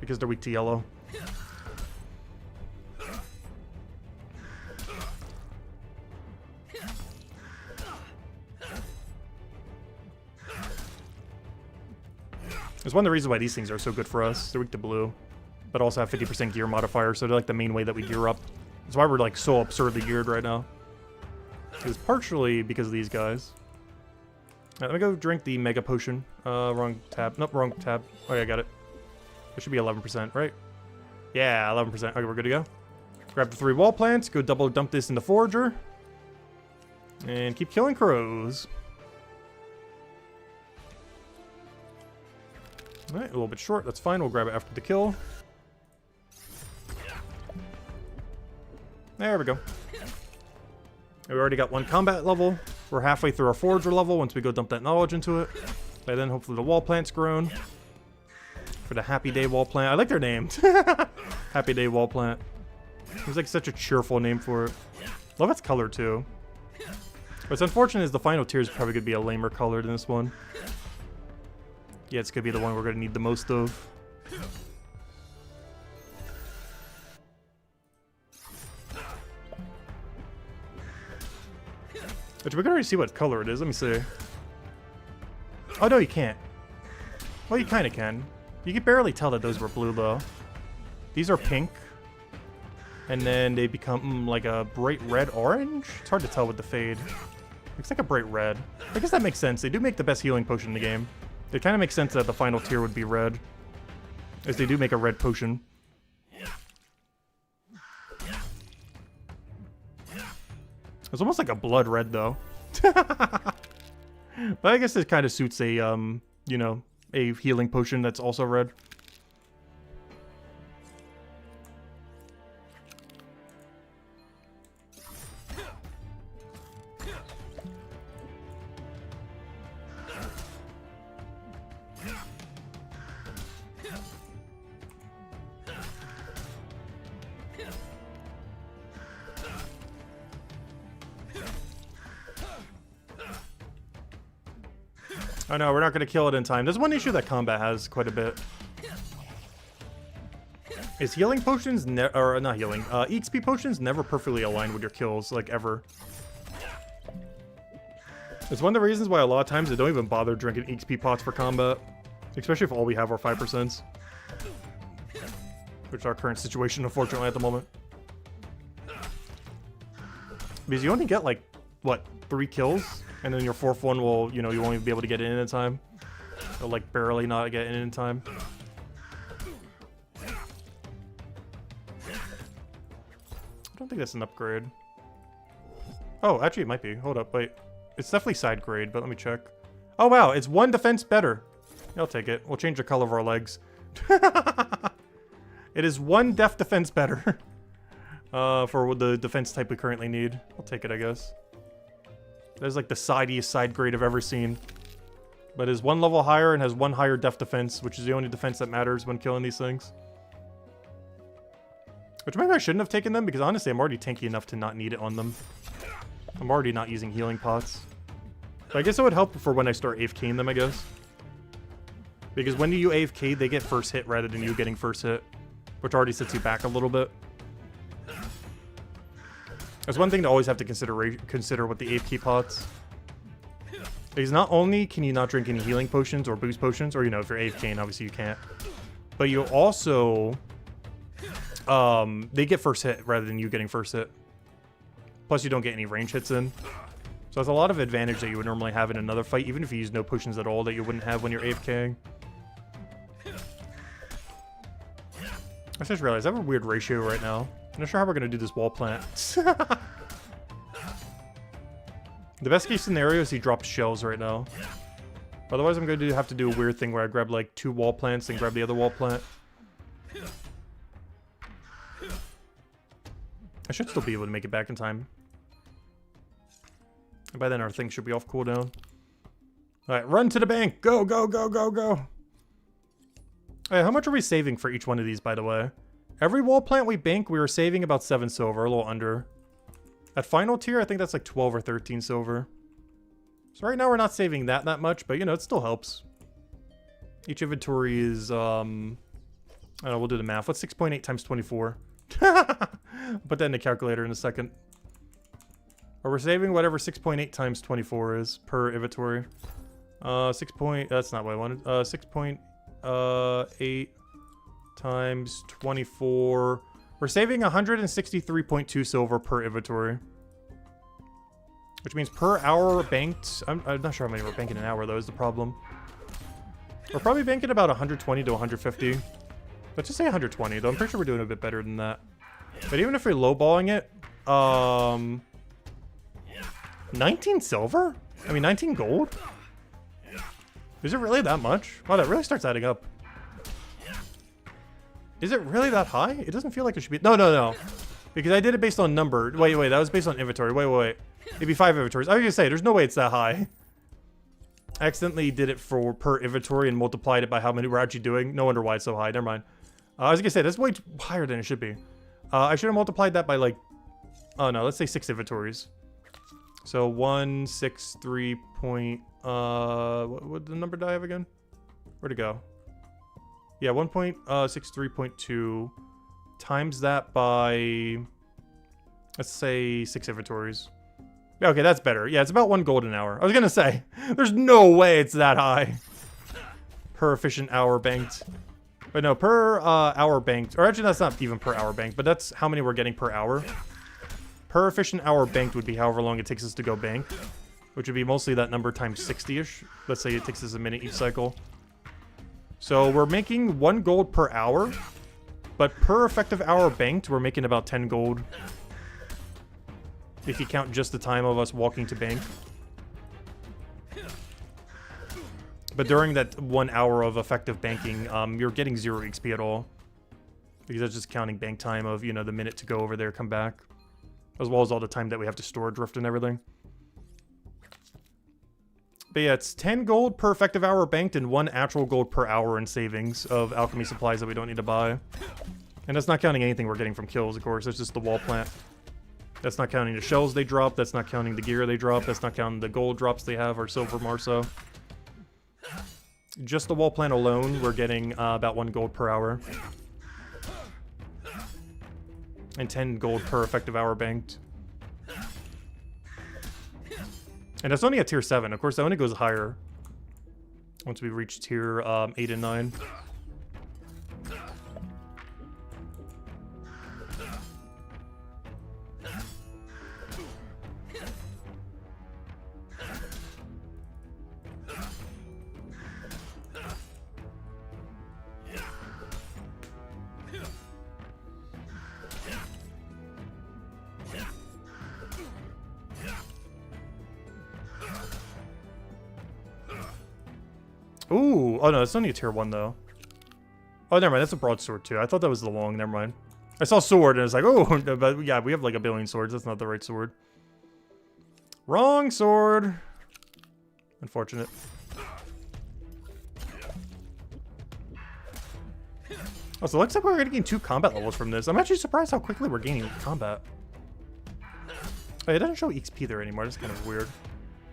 Speaker 1: Because they're weak to yellow. It's one of the reasons why these things are so good for us. They're weak to blue, but also have 50% gear modifier, so they're like the main way that we gear up. That's why we're like so absurdly geared right now. It's partially because of these guys. Let me go drink the mega potion. Wrong tab. Nope, wrong tab. Oh yeah, I got it. It should be 11%, right? Yeah, 11%. Okay, we're good to go. Grab the 3 wall plants, go double dump this in the forager. And keep killing crows. Alright, a little bit short, that's fine. We'll grab it after the kill. There we go. We already got 1 combat level. We're halfway through our forager level once we go dump that knowledge into it. By then, hopefully the wall plant's grown. For the Happy Day wall plant. I like their names. Happy Day wall plant. It's like such a cheerful name for it. Love its color too. What's unfortunate is the final tier is probably going to be a lamer color than this one. Yeah, it's going to be the one we're going to need the most of. Which we can already see what color it is. Let me see. Oh, no, you can't. Well, you kind of can. You can barely tell that those were blue, though. These are pink. And then they become like a bright red-orange? It's hard to tell with the fade. Looks like a bright red. I guess that makes sense. They do make the best healing potion in the game. It kind of makes sense that the final tier would be red. As they do make a red potion. It's almost like a blood red, though. But I guess it kind of suits a, you know, a healing potion that's also red. Oh no, we're not going to kill it in time. There's one issue that combat has quite a bit. Is healing potions, or not healing, XP potions never perfectly aligned with your kills, like ever. It's one of the reasons why a lot of times they don't even bother drinking XP pots for combat. Especially if all we have are 5%. Which is our current situation, unfortunately, at the moment. Because you only get, like, what, 3 kills? And then your 4th one will, you know, you won't even be able to get in time. It'll, like, barely not get in time. I don't think that's an upgrade. Oh, actually it might be. Hold up, wait. It's definitely side grade, but let me check. Oh wow, it's 1 defense better. I'll take it. We'll change the color of our legs. It is 1 def defense better for the defense type we currently need. I'll take it, I guess. That is like the sideiest side grade I've ever seen. But is 1 level higher and has 1 higher def defense, which is the only defense that matters when killing these things. Which maybe I shouldn't have taken them, because honestly I'm already tanky enough to not need it on them. I'm already not using healing pots. But I guess it would help for when I start AFKing them, I guess. Because when you AFK, they get first hit rather than you getting first hit. Which already sets you back a little bit. That's one thing to always have to consider with the AFK pots. Because not only can you not drink any healing potions or boost potions, or, you know, if you're AFKing, obviously you can't. But you also... they get first hit rather than you getting first hit. Plus you don't get any range hits in. So that's a lot of advantage that you would normally have in another fight, even if you use no potions at all, that you wouldn't have when you're AFKing. I just realized I have a weird ratio right now. I'm not sure how we're going to do this wall plant. The best case scenario is he drops shells right now. Otherwise I'm going to have to do a weird thing where I grab like 2 wall plants and grab the other wall plant. I should still be able to make it back in time. And by then our thing should be off cooldown. Alright, run to the bank! Go, go, go, go, go! Alright, how much are we saving for each one of these, by the way? Every wall plant we bank, we were saving about 7 silver, a little under. At final tier, I think that's like 12 or 13 silver. So right now we're not saving that much, but you know, it still helps. Each inventory is, I don't know, we'll do the math. What's 6.8 times 24? Put that in the calculator in a second. Or we're saving whatever 6.8 times 24 is per inventory. That's not what I wanted. 6.8 times 24. We're saving 163.2 silver per inventory. Which means per hour banked. I'm not sure how many we're banking an hour though, is the problem. We're probably banking about 120 to 150. Let's just say 120 though. I'm pretty sure we're doing a bit better than that. But even if we're lowballing it, 19 silver? I mean 19 gold? Is it really that much? Wow, that really starts adding up. Is it really that high? It doesn't feel like it should be. No. Because I did it based on number. Wait, that was based on inventory. Wait. It'd be 5 inventories. I was gonna say, there's no way it's that high. I accidentally did it for per inventory and multiplied it by how many we're actually doing. No wonder why it's so high. Never mind. I was gonna say, that's way higher than it should be. I should have multiplied that by like, oh no, let's say 6 inventories. So 163 point, what the number did I have again? Where'd it go? Yeah, 1.63.2 times that by, let's say 6 inventories. Yeah, okay, that's better. Yeah, it's about 1 gold an hour. I was gonna say, there's no way it's that high. Per efficient hour banked. But no, per hour banked, or actually that's not even per hour banked, but that's how many we're getting per hour. Per efficient hour banked would be however long it takes us to go bank, which would be mostly that number times 60-ish. Let's say it takes us a minute each cycle. So we're making 1 gold per hour, but per effective hour banked, we're making about 10 gold. If you count just the time of us walking to bank. But during that 1 hour of effective banking, you're getting 0 XP at all. Because that's just counting bank time of, you know, the minute to go over there, come back. As well as all the time that we have to store drift and everything. But yeah, it's 10 gold per effective hour banked and 1 actual gold per hour in savings of alchemy supplies that we don't need to buy. And that's not counting anything we're getting from kills, of course. That's just the wall plant. That's not counting the shells they drop. That's not counting the gear they drop. That's not counting the gold drops they have or silver more so. Just the wall plant alone, we're getting about 1 gold per hour. And 10 gold per effective hour banked. And that's only at tier 7. Of course, that only goes higher once we reach tier 8 and 9. Ooh. Oh, no, it's only a tier 1, though. Oh, never mind. That's a broadsword, too. I thought that was the long. Never mind. I saw sword, and I was like, oh, but yeah, we have like a billion swords. That's not the right sword. Wrong sword. Unfortunate. Oh, so it looks like we're getting 2 combat levels from this. I'm actually surprised how quickly we're gaining combat. Oh, it doesn't show XP there anymore. That's kind of weird.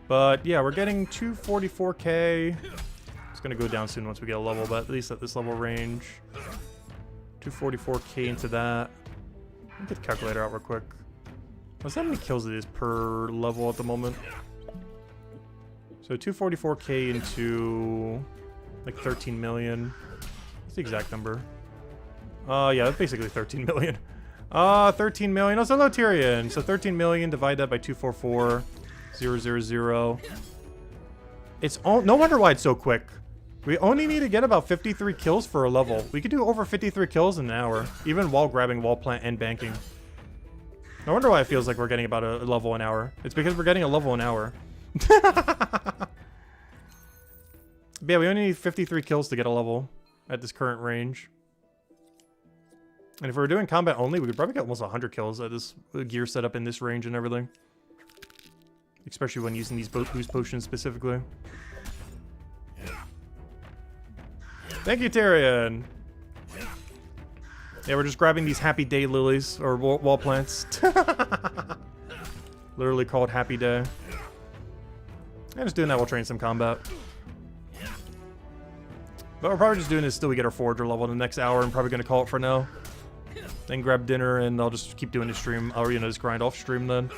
Speaker 1: But yeah, we're getting 244k. It's going to go down soon once we get a level, but at least at this level range. 244k into that. Let me get the calculator out real quick. What's that many kills it is per level at the moment? So 244k into like 13 million. What's the exact number? Yeah, that's basically 13 million. 13 million. Oh, so low Tyrion. So 13 million, divide that by 244,000. It's all, no wonder why it's so quick. We only need to get about 53 kills for a level. We could do over 53 kills in an hour, even while grabbing wall plant and banking. No wonder why it feels like we're getting about a level an hour. It's because we're getting a level an hour. Yeah, we only need 53 kills to get a level at this current range. And if we were doing combat only, we could probably get almost 100 kills at this gear setup in this range and everything. Especially when using these boost potions specifically. Thank you, Tyrion. Yeah, we're just grabbing these Happy Day lilies, or wall plants. Literally called Happy Day. And just doing that while training some combat. But we're probably just doing this till we get our forager level in the next hour. I'm probably going to call it for now. Then grab dinner, and I'll just keep doing the stream. Or, you know, just grind off stream then.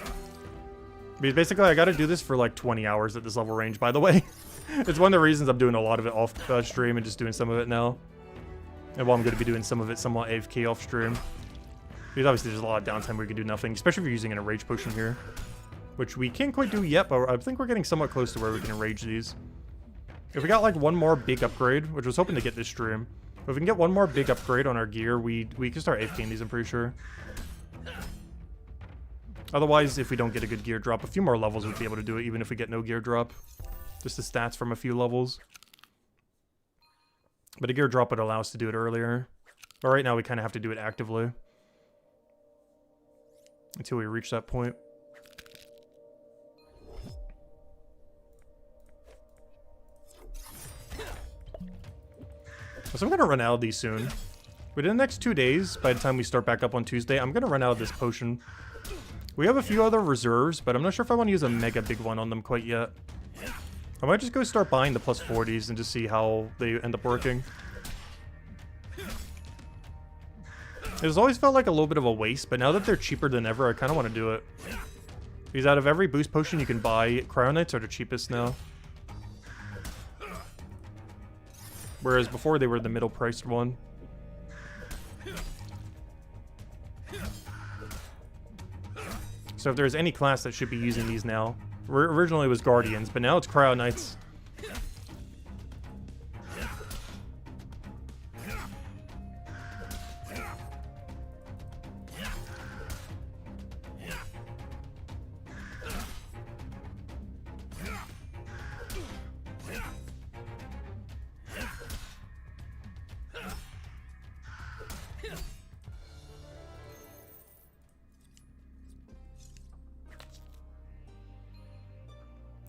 Speaker 1: Because basically, I got to do this for like 20 hours at this level range, by the way. It's one of the reasons I'm doing a lot of it off stream and just doing some of it now. And while I'm going to be doing some of it somewhat AFK off stream. Because obviously there's a lot of downtime where we can do nothing, especially if you're using an enrage potion here. Which we can't quite do yet, but I think we're getting somewhat close to where we can enrage these. If we got like one more big upgrade, which I was hoping to get this stream. But if we can get one more big upgrade on our gear, we can start AFKing these, I'm pretty sure. Otherwise, if we don't get a good gear drop, a few more levels we'd be able to do it, even if we get no gear drop. Just the stats from a few levels. But a gear drop would allow us to do it earlier. But right now we kind of have to do it actively. Until we reach that point. So I'm going to run out of these soon. Within the next 2 days, by the time we start back up on Tuesday, I'm going to run out of this potion. We have a few other reserves, but I'm not sure if I want to use a mega big one on them quite yet. I might just go start buying the plus 40s and just see how they end up working. It's always felt like a little bit of a waste, but now that they're cheaper than ever, I kind of want to do it. Because out of every boost potion you can buy, Cryonites are the cheapest now. Whereas before they were the middle priced one. So if there's any class that should be using these now, originally it was Guardians, but now it's Cryonites.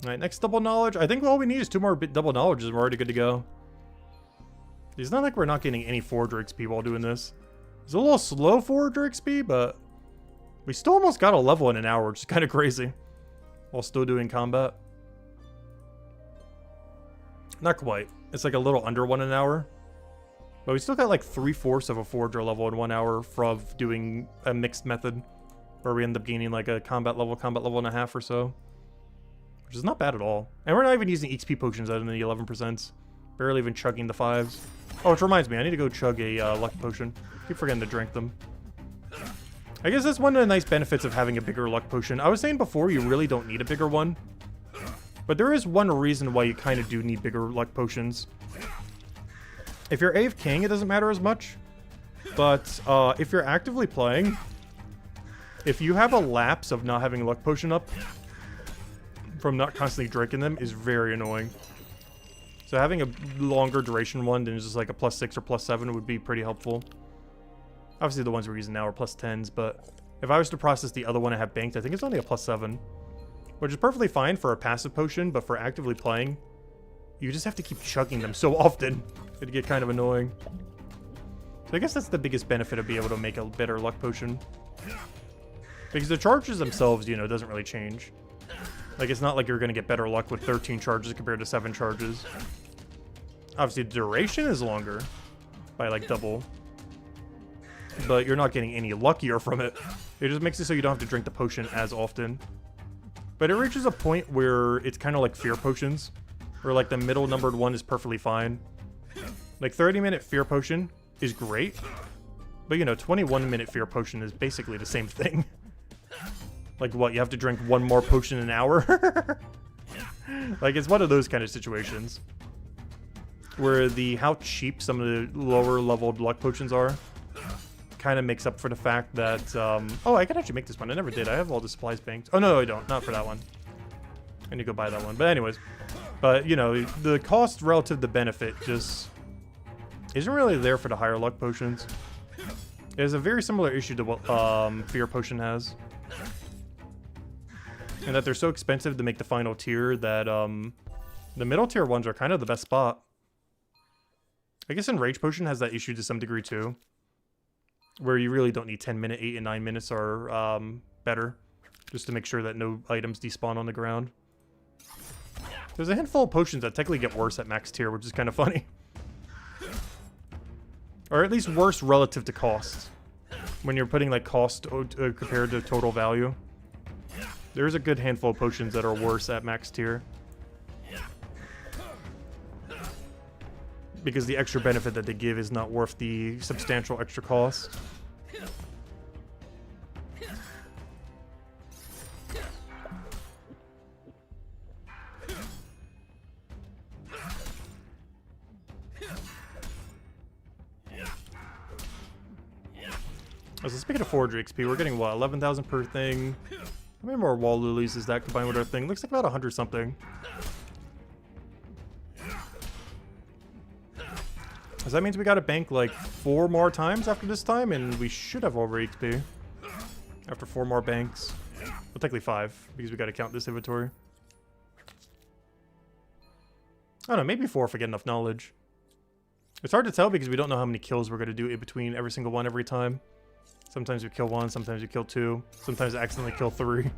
Speaker 1: Alright, next double knowledge. I think all we need is 2 more double knowledges and we're already good to go. It's not like we're not getting any forager XP while doing this. It's a little slow forager XP, but we still almost got a level in an hour, which is kind of crazy. While still doing combat. Not quite. It's like a little under 1 an hour. But we still got like 3/4 of a forager level in 1 hour from doing a mixed method. Where we end up gaining like a combat level and a half or so. Which is not bad at all. And we're not even using XP potions out of the 11%. Barely even chugging the 5s. Oh, which reminds me, I need to go chug a luck potion. Keep forgetting to drink them. I guess that's one of the nice benefits of having a bigger luck potion. I was saying before, you really don't need a bigger one. But there is one reason why you kind of do need bigger luck potions. If you're AFKing, it doesn't matter as much. But if you're actively playing, if you have a lapse of not having luck potion up, from not constantly drinking them, is very annoying. So having a longer duration one than just like a +6 or +7 would be pretty helpful. Obviously the ones we're using now are +10s, but if I was to process the other one I have banked, I think it's only a +7. Which is perfectly fine for a passive potion, but for actively playing, you just have to keep chugging them so often. It'd get kind of annoying. So I guess that's the biggest benefit of being able to make a better luck potion. Because the charges themselves, you know, doesn't really change. Like, it's not like you're going to get better luck with 13 charges compared to 7 charges. Obviously, the duration is longer by, like, double. But you're not getting any luckier from it. It just makes it so you don't have to drink the potion as often. But it reaches a point where it's kind of like fear potions. Where, like, the middle numbered one is perfectly fine. Like, 30-minute fear potion is great. But, you know, 21-minute fear potion is basically the same thing. Like, what, you have to drink one more potion an hour? Like, it's one of those kind of situations. Where how cheap some of the lower-leveled luck potions are kind of makes up for the fact that, oh, I can actually make this one. I never did. I have all the supplies banked. Oh, no, I don't. Not for that one. I need to go buy that one. But anyways. But, you know, the cost relative to benefit just isn't really there for the higher luck potions. It has a very similar issue to what Fear Potion has. And that they're so expensive to make the final tier that the middle tier ones are kind of the best spot. I guess Enrage Potion has that issue to some degree too. Where you really don't need 10 minute, 8 and 9 minutes are better. Just to make sure that no items despawn on the ground. There's a handful of potions that technically get worse at max tier, which is kind of funny. Or at least worse relative to cost. When you're putting like cost compared to total value. There's a good handful of potions that are worse at max tier. Because the extra benefit that they give is not worth the substantial extra cost. So speaking of forgery XP, we're getting what, 11,000 per thing? How many more wall lilies is that combined with our thing? Looks like about 100 something. So that means we gotta bank like 4 more times after this time, and we should have over XP. After 4 more banks. Well, technically 5, because we gotta count this inventory. I don't know, maybe 4 if I get enough knowledge. It's hard to tell because we don't know how many kills we're gonna do in between every single one every time. Sometimes we kill 1, sometimes we kill 2, sometimes I accidentally kill 3.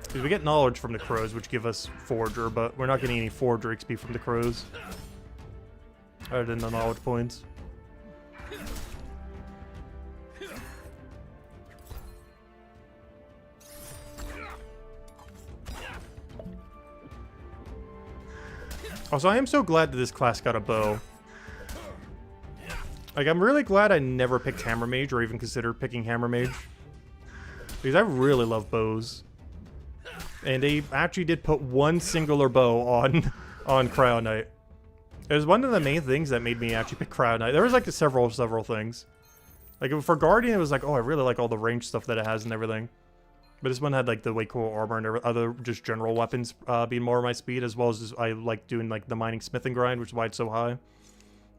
Speaker 1: Because we get knowledge from the crows, which give us Forger, but we're not getting any Forger XP from the crows. Other than the knowledge points. Also, I am so glad that this class got a bow. Like, I'm really glad I never picked Hammer Mage, or even considered picking Hammer Mage. Because I really love bows. And they actually did put one singular bow on Cryo Knight. It was one of the main things that made me actually pick Cryo Knight. There was like several things. Like for Guardian, it was like, oh, I really like all the range stuff that it has and everything. But this one had like the way cool armor and other just general weapons being more my speed, as well as just, I like doing like the mining smithing grind, which is why it's so high.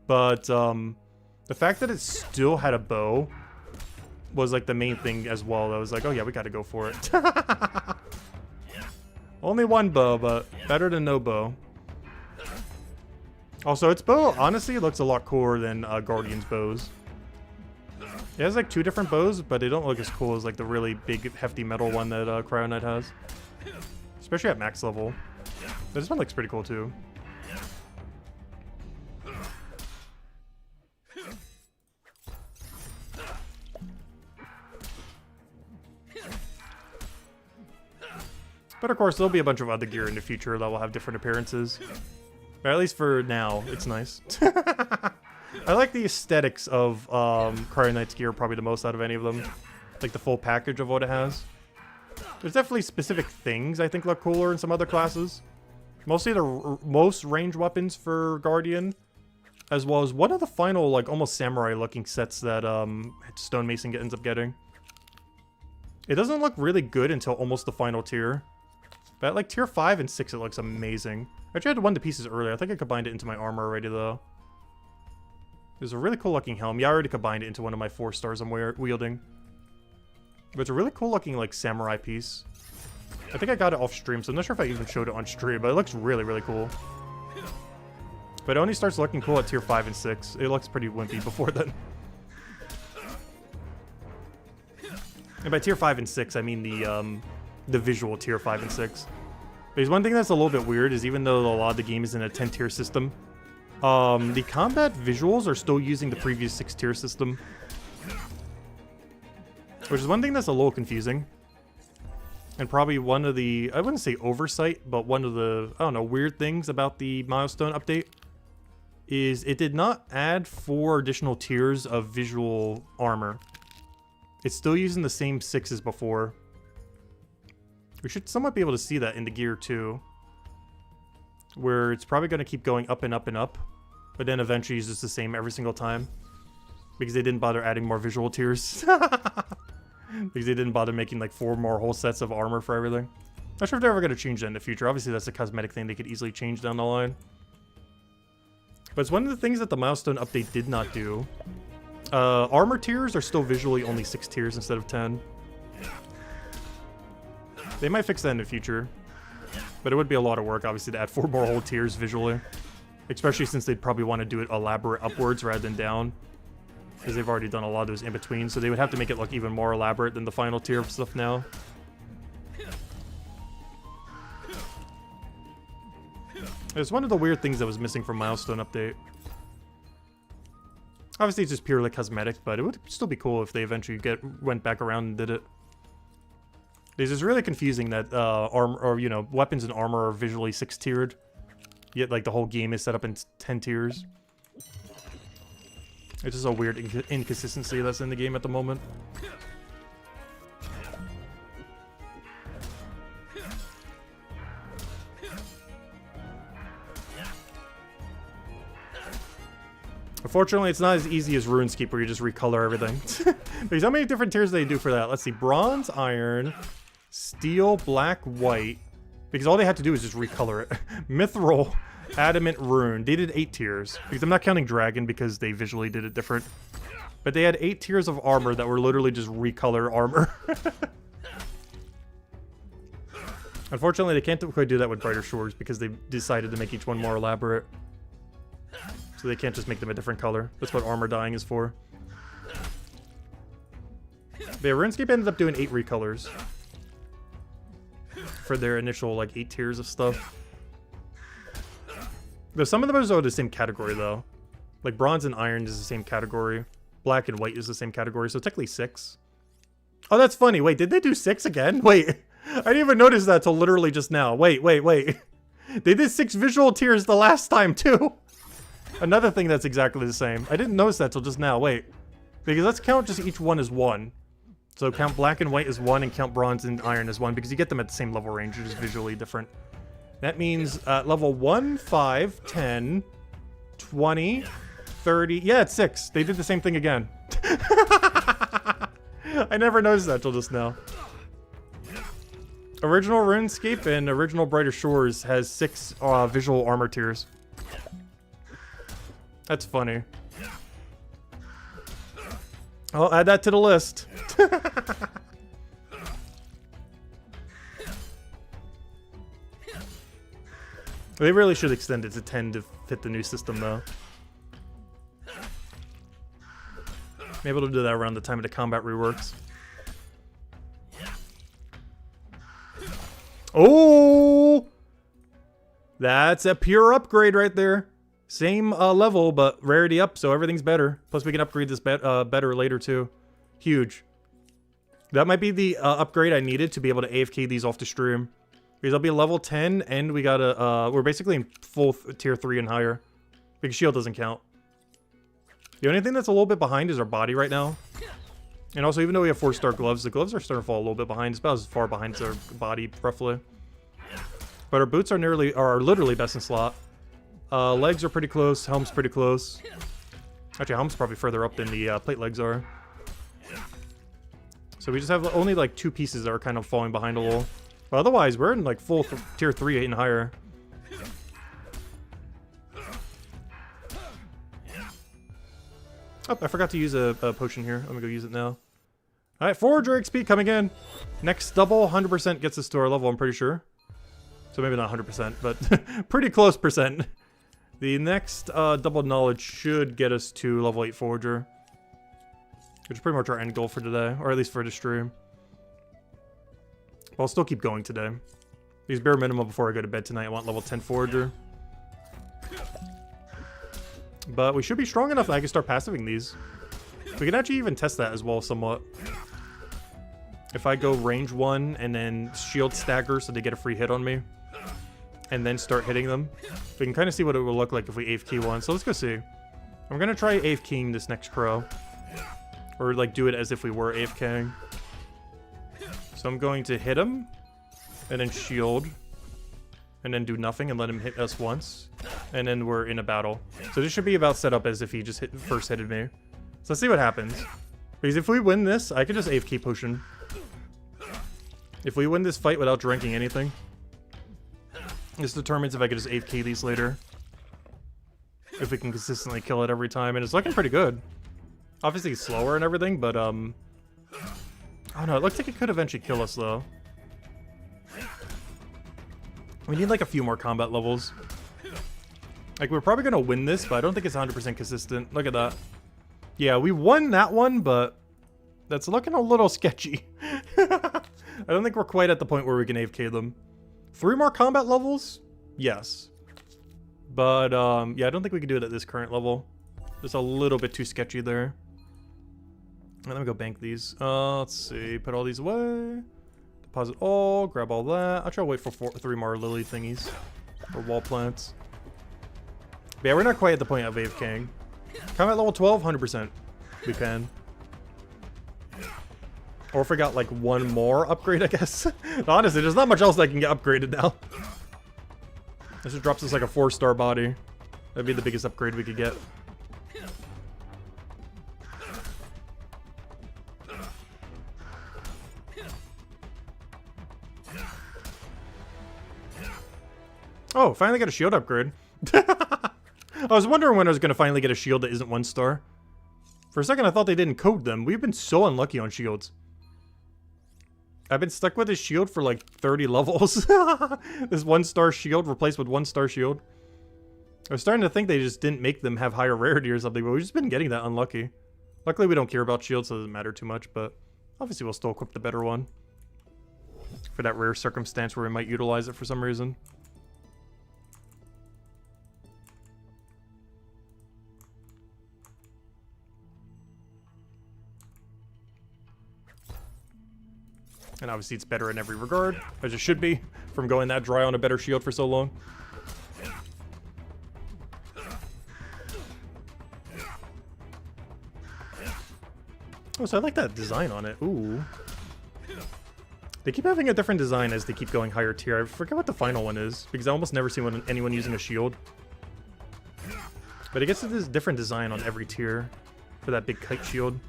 Speaker 1: But the fact that it still had a bow was like the main thing as well. I was like, oh yeah, we got to go for it. Only one bow, but better than no bow. Also, its bow honestly looks a lot cooler than Guardian's bows. It has like 2 different bows, but they don't look as cool as like the really big, hefty metal one that Cryo Knight has. Especially at max level. But this one looks pretty cool too. But of course, there'll be a bunch of other gear in the future that will have different appearances. But at least for now, it's nice. I like the aesthetics of Cryo Knight's gear probably the most out of any of them. Like the full package of what it has. There's definitely specific things I think look cooler in some other classes. Mostly the most range weapons for Guardian, as well as one of the final, like, almost samurai-looking sets that Stonemason ends up getting. It doesn't look really good until almost the final tier. But at, like, tier 5 and 6, it looks amazing. I tried one of the pieces earlier. I think I combined it into my armor already, though. There's a really cool-looking helm. Yeah, I already combined it into one of my 4 stars I'm wielding. But it's a really cool-looking, like, samurai piece. I think I got it off stream, so I'm not sure if I even showed it on stream, but it looks really, really cool. But it only starts looking cool at tier 5 and 6. It looks pretty wimpy before then. And by tier 5 and 6, I mean the visual tier 5 and 6. Because one thing that's a little bit weird is even though a lot of the game is in a 10-tier system, the combat visuals are still using the previous 6-tier system. Which is one thing that's a little confusing. And probably one of the, I wouldn't say oversight, but one of the, I don't know, weird things about the Milestone update is it did not add 4 additional tiers of visual armor. It's still using the same 6 as before. We should somewhat be able to see that in the gear too. Where it's probably going to keep going up and up and up. But then eventually it's just the same every single time. Because they didn't bother adding more visual tiers. Because they didn't bother making like 4 more whole sets of armor for everything. Not sure if they're ever going to change that in the future. Obviously that's a cosmetic thing they could easily change down the line. But it's one of the things that the Milestone update did not do. Armor tiers are still visually only 6 tiers instead of 10. They might fix that in the future. But it would be a lot of work, obviously, to add 4 more whole tiers visually. Especially since they'd probably want to do it elaborate upwards rather than down. Because they've already done a lot of those in between. So they would have to make it look even more elaborate than the final tier of stuff now. It's one of the weird things that was missing from Milestone update. Obviously, it's just purely cosmetic, but it would still be cool if they eventually went back around and did it. It's just really confusing that armor, or you know, weapons and armor are visually 6-tiered, yet like the whole game is set up in 10 tiers. It's just a weird inconsistency that's in the game at the moment. Unfortunately, it's not as easy as RuneScape where you just recolor everything. Because how many different tiers do they do for that? Let's see. Bronze, iron, steel, black, white. Because all they had to do is just recolor it. Mithril, adamant, rune. They did 8 tiers. Because I'm not counting dragon because they visually did it different. But they had 8 tiers of armor that were literally just recolor armor. Unfortunately, they can't quite do that with Brighter Shores because they decided to make each one more elaborate. So they can't just make them a different color. That's what armor dyeing is for. But yeah, RuneScape ended up doing 8 recolors. For their initial, like, 8 tiers of stuff. Though some of them are the same category, though. Like, bronze and iron is the same category. Black and white is the same category, so technically 6. Oh, that's funny. Wait, did they do 6 again? Wait, I didn't even notice that till literally just now. Wait. They did 6 visual tiers the last time, too. Another thing that's exactly the same. I didn't notice that till just now. Wait. Because let's count just each one as 1. So count black and white as 1 and count bronze and iron as 1 because you get them at the same level range. They're just visually different. That means level 1, 5, 10, 20, 30. Yeah, it's 6. They did the same thing again. I never noticed that till just now. Original RuneScape and original Brighter Shores has 6 visual armor tiers. That's funny. I'll add that to the list. They really should extend it to 10 to fit the new system, though. Maybe they'll do that around the time of the combat reworks. Oh! That's a pure upgrade right there. Same level, but rarity up, so everything's better. Plus, we can upgrade this better later, too. Huge. That might be the upgrade I needed to be able to AFK these off the stream. Because I'll be level 10, and we got a... we're basically in full tier 3 and higher. Because shield doesn't count. The only thing that's a little bit behind is our body right now. And also, even though we have 4-star gloves, the gloves are starting to fall a little bit behind. It's about as far behind as our body, roughly. But our boots are literally best in slot. Legs are pretty close. Helm's pretty close. Actually, helm's probably further up than the plate legs are. So we just have only like 2 pieces that are kind of falling behind a little. But otherwise, we're in like full tier 3 and higher. Oh, I forgot to use a potion here. I'm gonna go use it now. Alright, Forager XP coming in. Next double, 100% gets us to our level, I'm pretty sure. So maybe not 100%, but pretty close percent. The next double knowledge should get us to level 8 Forager. Which is pretty much our end goal for today, or at least for the stream. But I'll still keep going today. These bare minimum before I go to bed tonight. I want level 10 Forager. But we should be strong enough that I can start passiving these. We can actually even test that as well somewhat. If I go range 1 and then shield stagger so they get a free hit on me. And then start hitting them. We can kind of see what it will look like if we AF key one. So let's go see. I'm going to try AF keying this next crow. Or like do it as if we were AFKing. So I'm going to hit him. And then shield. And then do nothing and let him hit us once. And then we're in a battle. So this should be about set up as if he just first hitted me. So let's see what happens. Because if we win this, I can just AFK potion. If we win this fight without drinking anything, this determines if I can just AFK these later. If we can consistently kill it every time. And it's looking pretty good. Obviously it's slower and everything, but I don't know, it looks like it could eventually kill us though. We need like a few more combat levels. Like we're probably gonna win this, but I don't think it's 100% consistent. Look at that. Yeah, we won that one, but that's looking a little sketchy. I don't think we're quite at the point where we can AFK them. 3 more combat levels? Yes. But yeah, I don't think we can do it at this current level. Just a little bit too sketchy there. Let me go bank these. Let's see. Put all these away. Deposit all. Grab all that. I'll try to wait for 3 more lily thingies. Or wall plants. But yeah, we're not quite at the point of AFKing. Combat level 12, 100%. We can. Or if we got like 1 more upgrade, I guess. Honestly, there's not much else that can get upgraded now. This just drops us like a 4-star body. That'd be the biggest upgrade we could get. Oh, finally got a shield upgrade. I was wondering when I was going to finally get a shield that isn't 1-star. For a second, I thought they didn't code them. We've been so unlucky on shields. I've been stuck with this shield for like 30 levels. This 1-star shield replaced with 1-star shield. I was starting to think they just didn't make them have higher rarity or something, but we've just been getting that unlucky. Luckily, we don't care about shields, so it doesn't matter too much, but obviously we'll still equip the better one. For that rare circumstance where we might utilize it for some reason. And obviously it's better in every regard, as it should be, from going that dry on a better shield for so long. Oh, so I like that design on it. Ooh. They keep having a different design as they keep going higher tier. I forget what the final one is, because I almost never see anyone using a shield. But it gets this different design on every tier for that big kite shield.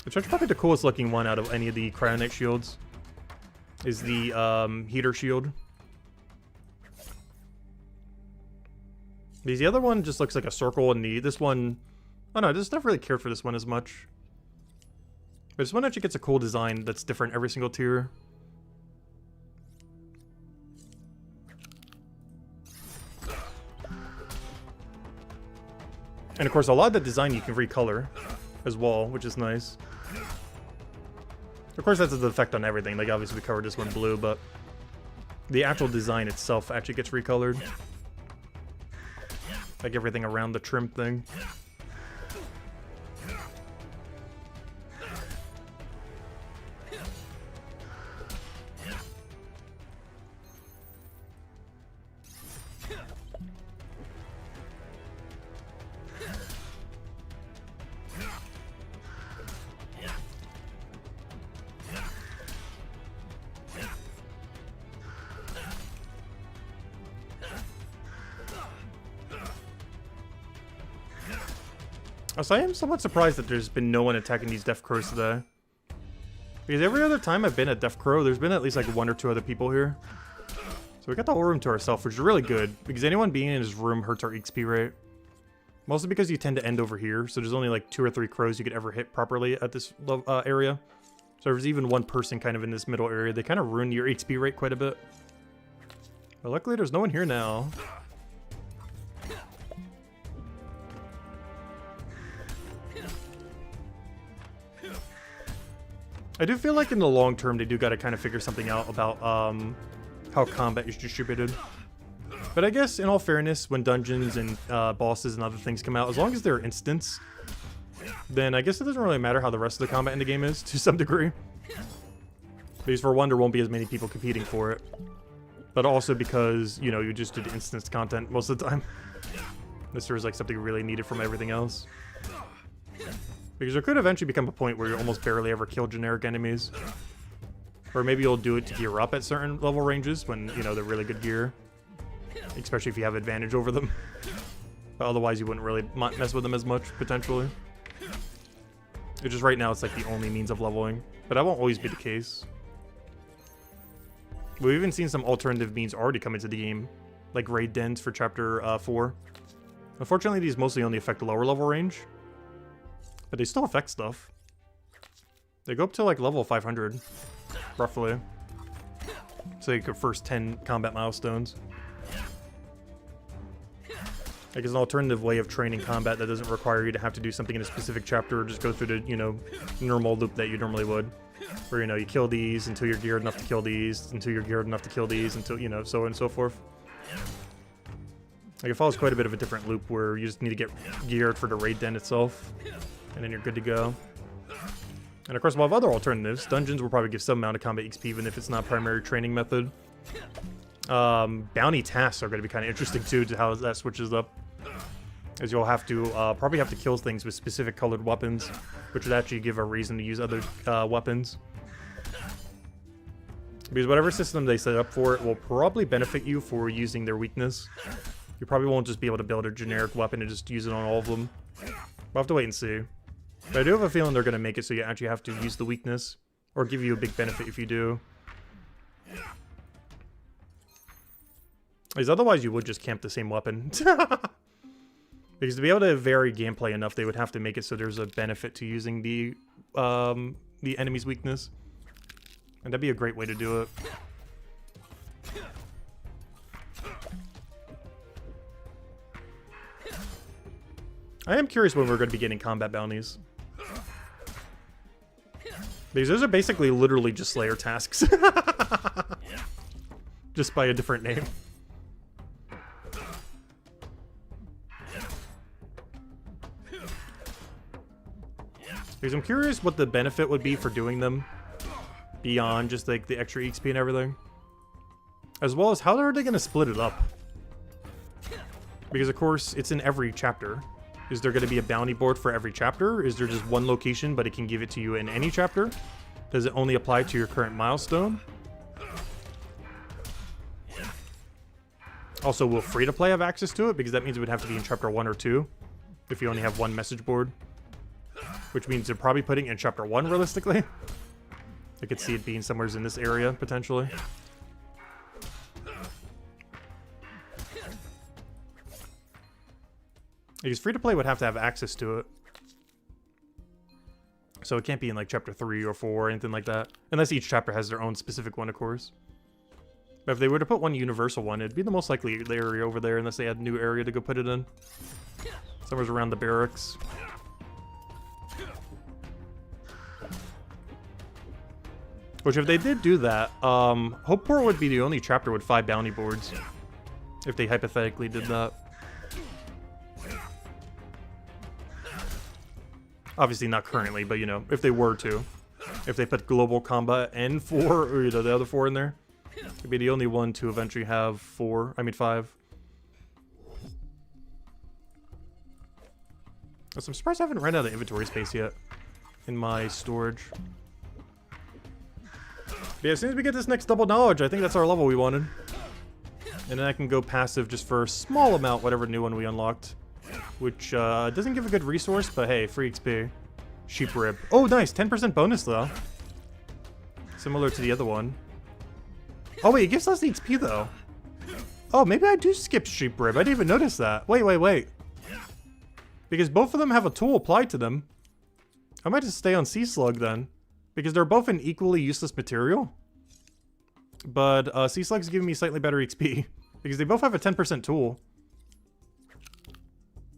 Speaker 1: Which is probably the coolest looking one out of any of the Cryonite shields. Is the heater shield. Because the other one just looks like a circle, and this one... Oh no, I just never really cared for this one as much. But this one actually gets a cool design that's different every single tier. And of course, a lot of the design you can recolor as well, which is nice. Of course, that's the effect on everything. Like, obviously, we covered this one blue, but the actual design itself actually gets recolored. Like everything around the trim thing. Also, I am somewhat surprised that there's been no one attacking these Death Crows today. Because every other time I've been at Death Crow, there's been at least like 1 or 2 other people here. So we got the whole room to ourselves, which is really good. Because anyone being in his room hurts our XP rate. Mostly because you tend to end over here. So there's only like 2 or 3 crows you could ever hit properly at this area. So if there's even one person kind of in this middle area, they kind of ruin your XP rate quite a bit. But luckily there's no one here now. I do feel like in the long term they do gotta kind of figure something out about how combat is distributed. But I guess in all fairness, when dungeons and bosses and other things come out, as long as they're instants, then I guess it doesn't really matter how the rest of the combat in the game is, to some degree. Because for one, there won't be as many people competing for it. But also because, you know, you just did instance content most of the time. Unless there was like something really needed from everything else. Because there could eventually become a point where you almost barely ever kill generic enemies. Or maybe you'll do it to gear up at certain level ranges when, you know, they're really good gear. Especially if you have advantage over them. But otherwise you wouldn't really mess with them as much, potentially. It's just right now it's like the only means of leveling. But that won't always be the case. We've even seen some alternative means already come into the game. Like raid dens for chapter 4. Unfortunately these mostly only affect the lower level range. But they still affect stuff. They go up to like level 500. Roughly. So you could first 10 combat milestones. Like it's an alternative way of training combat that doesn't require you to have to do something in a specific chapter or just go through the, you know, normal loop that you normally would. Where, you know, you kill these until you're geared enough to kill these, until you're geared enough to kill these, until, you know, so on and so forth. Like it follows quite a bit of a different loop where you just need to get geared for the raid den itself. And then you're good to go. And of course we'll have other alternatives. Dungeons will probably give some amount of combat XP even if it's not a primary training method. Bounty tasks are going to be kind of interesting too, to how that switches up. As you'll have to probably have to kill things with specific colored weapons, which would actually give a reason to use other weapons. Because whatever system they set up for it will probably benefit you for using their weakness. You probably won't just be able to build a generic weapon and just use it on all of them. We'll have to wait and see. But I do have a feeling they're going to make it so you actually have to use the weakness, or give you a big benefit if you do. Because otherwise you would just camp the same weapon. Because to be able to vary gameplay enough, they would have to make it so there's a benefit to using the enemy's weakness. And that'd be a great way to do it. I am curious when we're going to be getting combat bounties. Because those are basically literally just Slayer tasks. Just by a different name. Because I'm curious what the benefit would be for doing them. Beyond just like the extra XP and everything. As well as how are they going to split it up? Because of course it's in every chapter. Is there going to be a bounty board for every chapter? Is there just one location but it can give it to you in any chapter? Does it only apply to your current milestone? Also, will free-to-play have access to it? Because that means it would have to be in chapter 1 or 2. If you only have one message board. Which means they're probably putting it in chapter 1 realistically. I could see it being somewhere in this area, potentially. Because free-to-play would have to have access to it. So it can't be in like chapter 3 or 4 or anything like that. Unless each chapter has their own specific one, of course. But if they were to put one universal one, it'd be the most likely area over there unless they had a new area to go put it in. Somewhere's around the barracks. Which if they did do that, Hopeport would be the only chapter with 5 bounty boards. If they hypothetically did that. Obviously not currently, but you know, if they were to. If they put Global Combat and 4, or you know, the other 4 in there. It'd be the only one to eventually have 5. So I'm surprised I haven't ran out of inventory space yet. In my storage. But yeah, as soon as we get this next double knowledge, I think that's our level we wanted. And then I can go passive just for a small amount, whatever new one we unlocked. which doesn't give a good resource, but hey, free XP. Sheep rib. Oh, nice. 10% bonus, though. Similar to the other one. Oh, wait, it gives less XP, though. Oh, maybe I do skip sheep rib. I didn't even notice that. Wait. Because both of them have a tool applied to them. I might just stay on Sea Slug, then. Because they're both an equally useless material. But Sea Slug's giving me slightly better XP. Because they both have a 10% tool.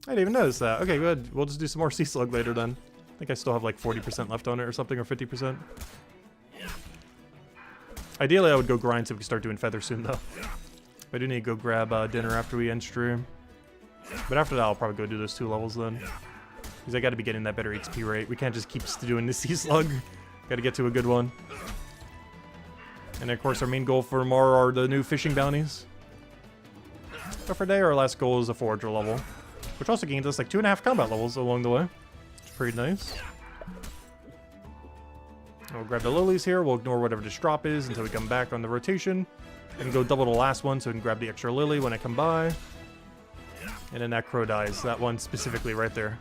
Speaker 1: I didn't even notice that. Okay, good. We'll just do some more Sea Slug later then. I think I still have like 40% left on it or something, or 50%. Ideally, I would go grind so we can start doing feather soon, though. I do need to go grab dinner after we end stream. But after that, I'll probably go do those 2 levels then. Because I gotta be getting that better XP rate. We can't just keep doing the Sea Slug. Gotta get to a good one. And of course, our main goal for tomorrow are the new fishing bounties. But for today, our last goal is a forager level. Which also gains us like 2.5 combat levels along the way. It's pretty nice. We'll grab the lilies here. We'll ignore whatever this drop is until we come back on the rotation. And go double the last one so we can grab the extra lily when I come by. And then that crow dies. That one specifically right there.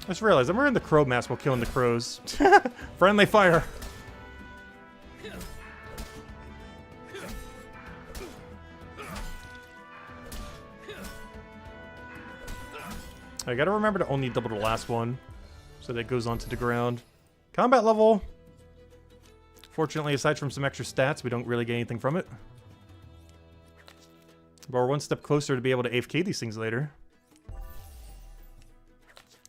Speaker 1: I just realized I'm wearing the crow mask while killing the crows. Friendly fire. I gotta remember to only double the last one so that it goes onto the ground. Combat level. Fortunately, aside from some extra stats, we don't really get anything from it. But we're one step closer to be able to AFK these things later.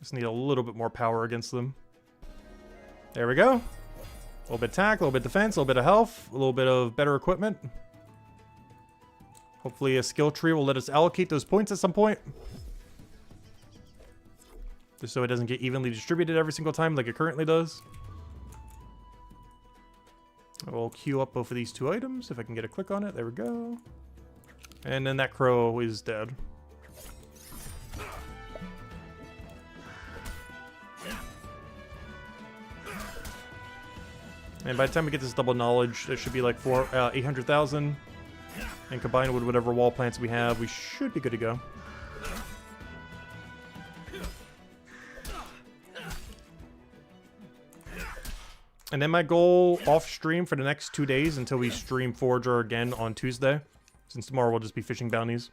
Speaker 1: Just need a little bit more power against them. There we go. A little bit attack, a little bit defense, a little bit of health, a little bit of better equipment. Hopefully a skill tree will let us allocate those points at some point. Just so it doesn't get evenly distributed every single time like it currently does. I will queue up both of these 2 items if I can get a click on it. There we go. And then that crow is dead. And by the time we get this double knowledge, there should be like 800,000. And combined with whatever wall plants we have, we should be good to go. And then my goal off stream for the next 2 days until we stream Forager again on Tuesday, since tomorrow we'll just be fishing bounties.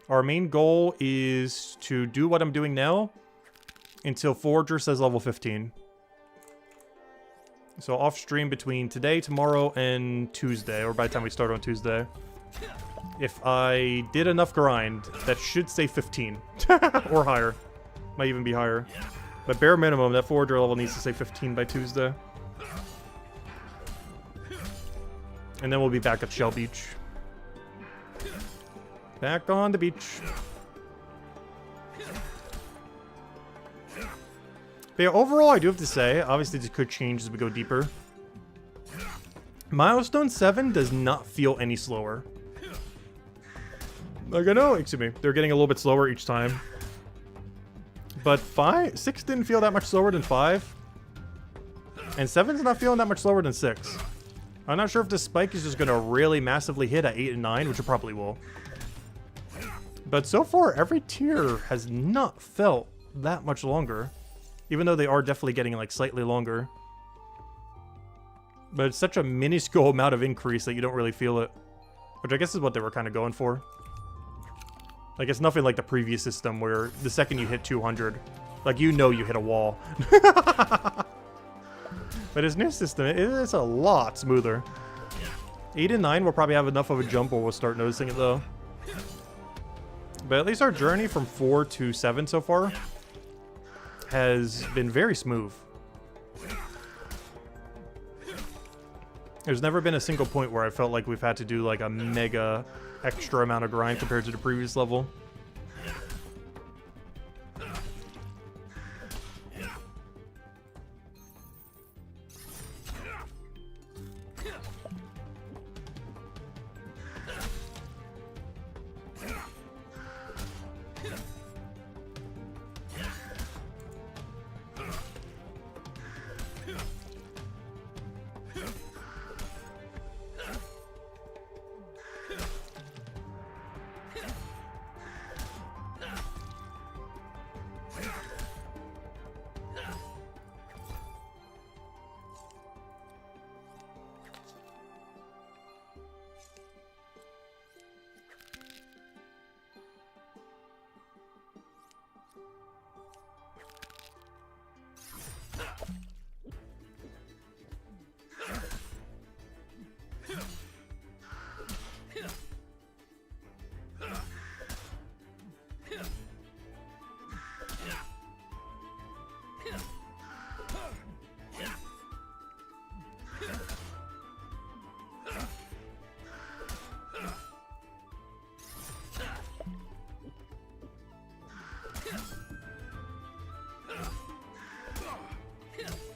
Speaker 1: Our main goal is to do what I'm doing now until Forager says level 15. So off stream between today, tomorrow, and Tuesday, or by the time we start on Tuesday. If I did enough grind, that should say 15. Or higher. Might even be higher. But bare minimum, that Forager level needs to say 15 by Tuesday. And then we'll be back at Shell Beach. Back on the beach. But yeah, overall, I do have to say, obviously this could change as we go deeper. Milestone 7 does not feel any slower. Like, I know, excuse me, they're getting a little bit slower each time. But 6 didn't feel that much slower than 5. And 7's not feeling that much slower than 6. I'm not sure if this spike is just going to really massively hit at 8 and 9, which it probably will. But so far, every tier has not felt that much longer. Even though they are definitely getting, like, slightly longer. But it's such a minuscule amount of increase that you don't really feel it. Which I guess is what they were kind of going for. Like, it's nothing like the previous system where the second you hit 200, like, you know you hit a wall. But his new system, it's a lot smoother. 8 and 9 will probably have enough of a jump where we'll start noticing it, though. But at least our journey from 4 to 7 so far has been very smooth. There's never been a single point where I felt like we've had to do like a mega extra amount of grind compared to the previous level.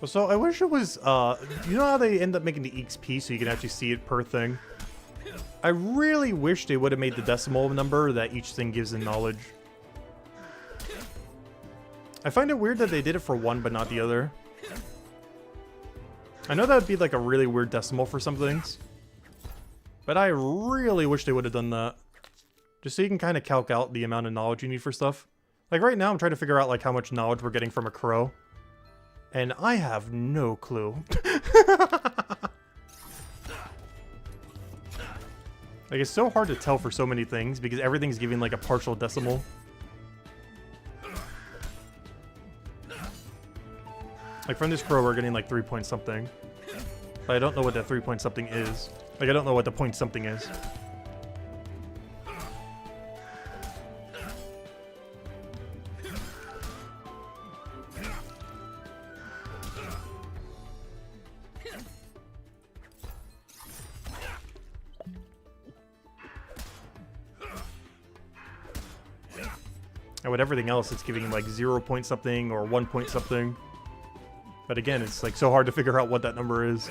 Speaker 1: So I wish it was, you know how they end up making the XP so you can actually see it per thing? I really wish they would have made the decimal number that each thing gives in knowledge. I find it weird that they did it for one but not the other. I know that would be like a really weird decimal for some things. But I really wish they would have done that. Just so you can kind of calc out the amount of knowledge you need for stuff. Like right now I'm trying to figure out like how much knowledge we're getting from a crow. And I have no clue. Like, it's so hard to tell for so many things because everything's giving like a partial decimal. Like from this crow we're getting like 3 point something. But I don't know what that 3 point something is. Like I don't know what the point something is. And with everything else, it's giving like 0 point something or 1 point something. But again, it's like so hard to figure out what that number is.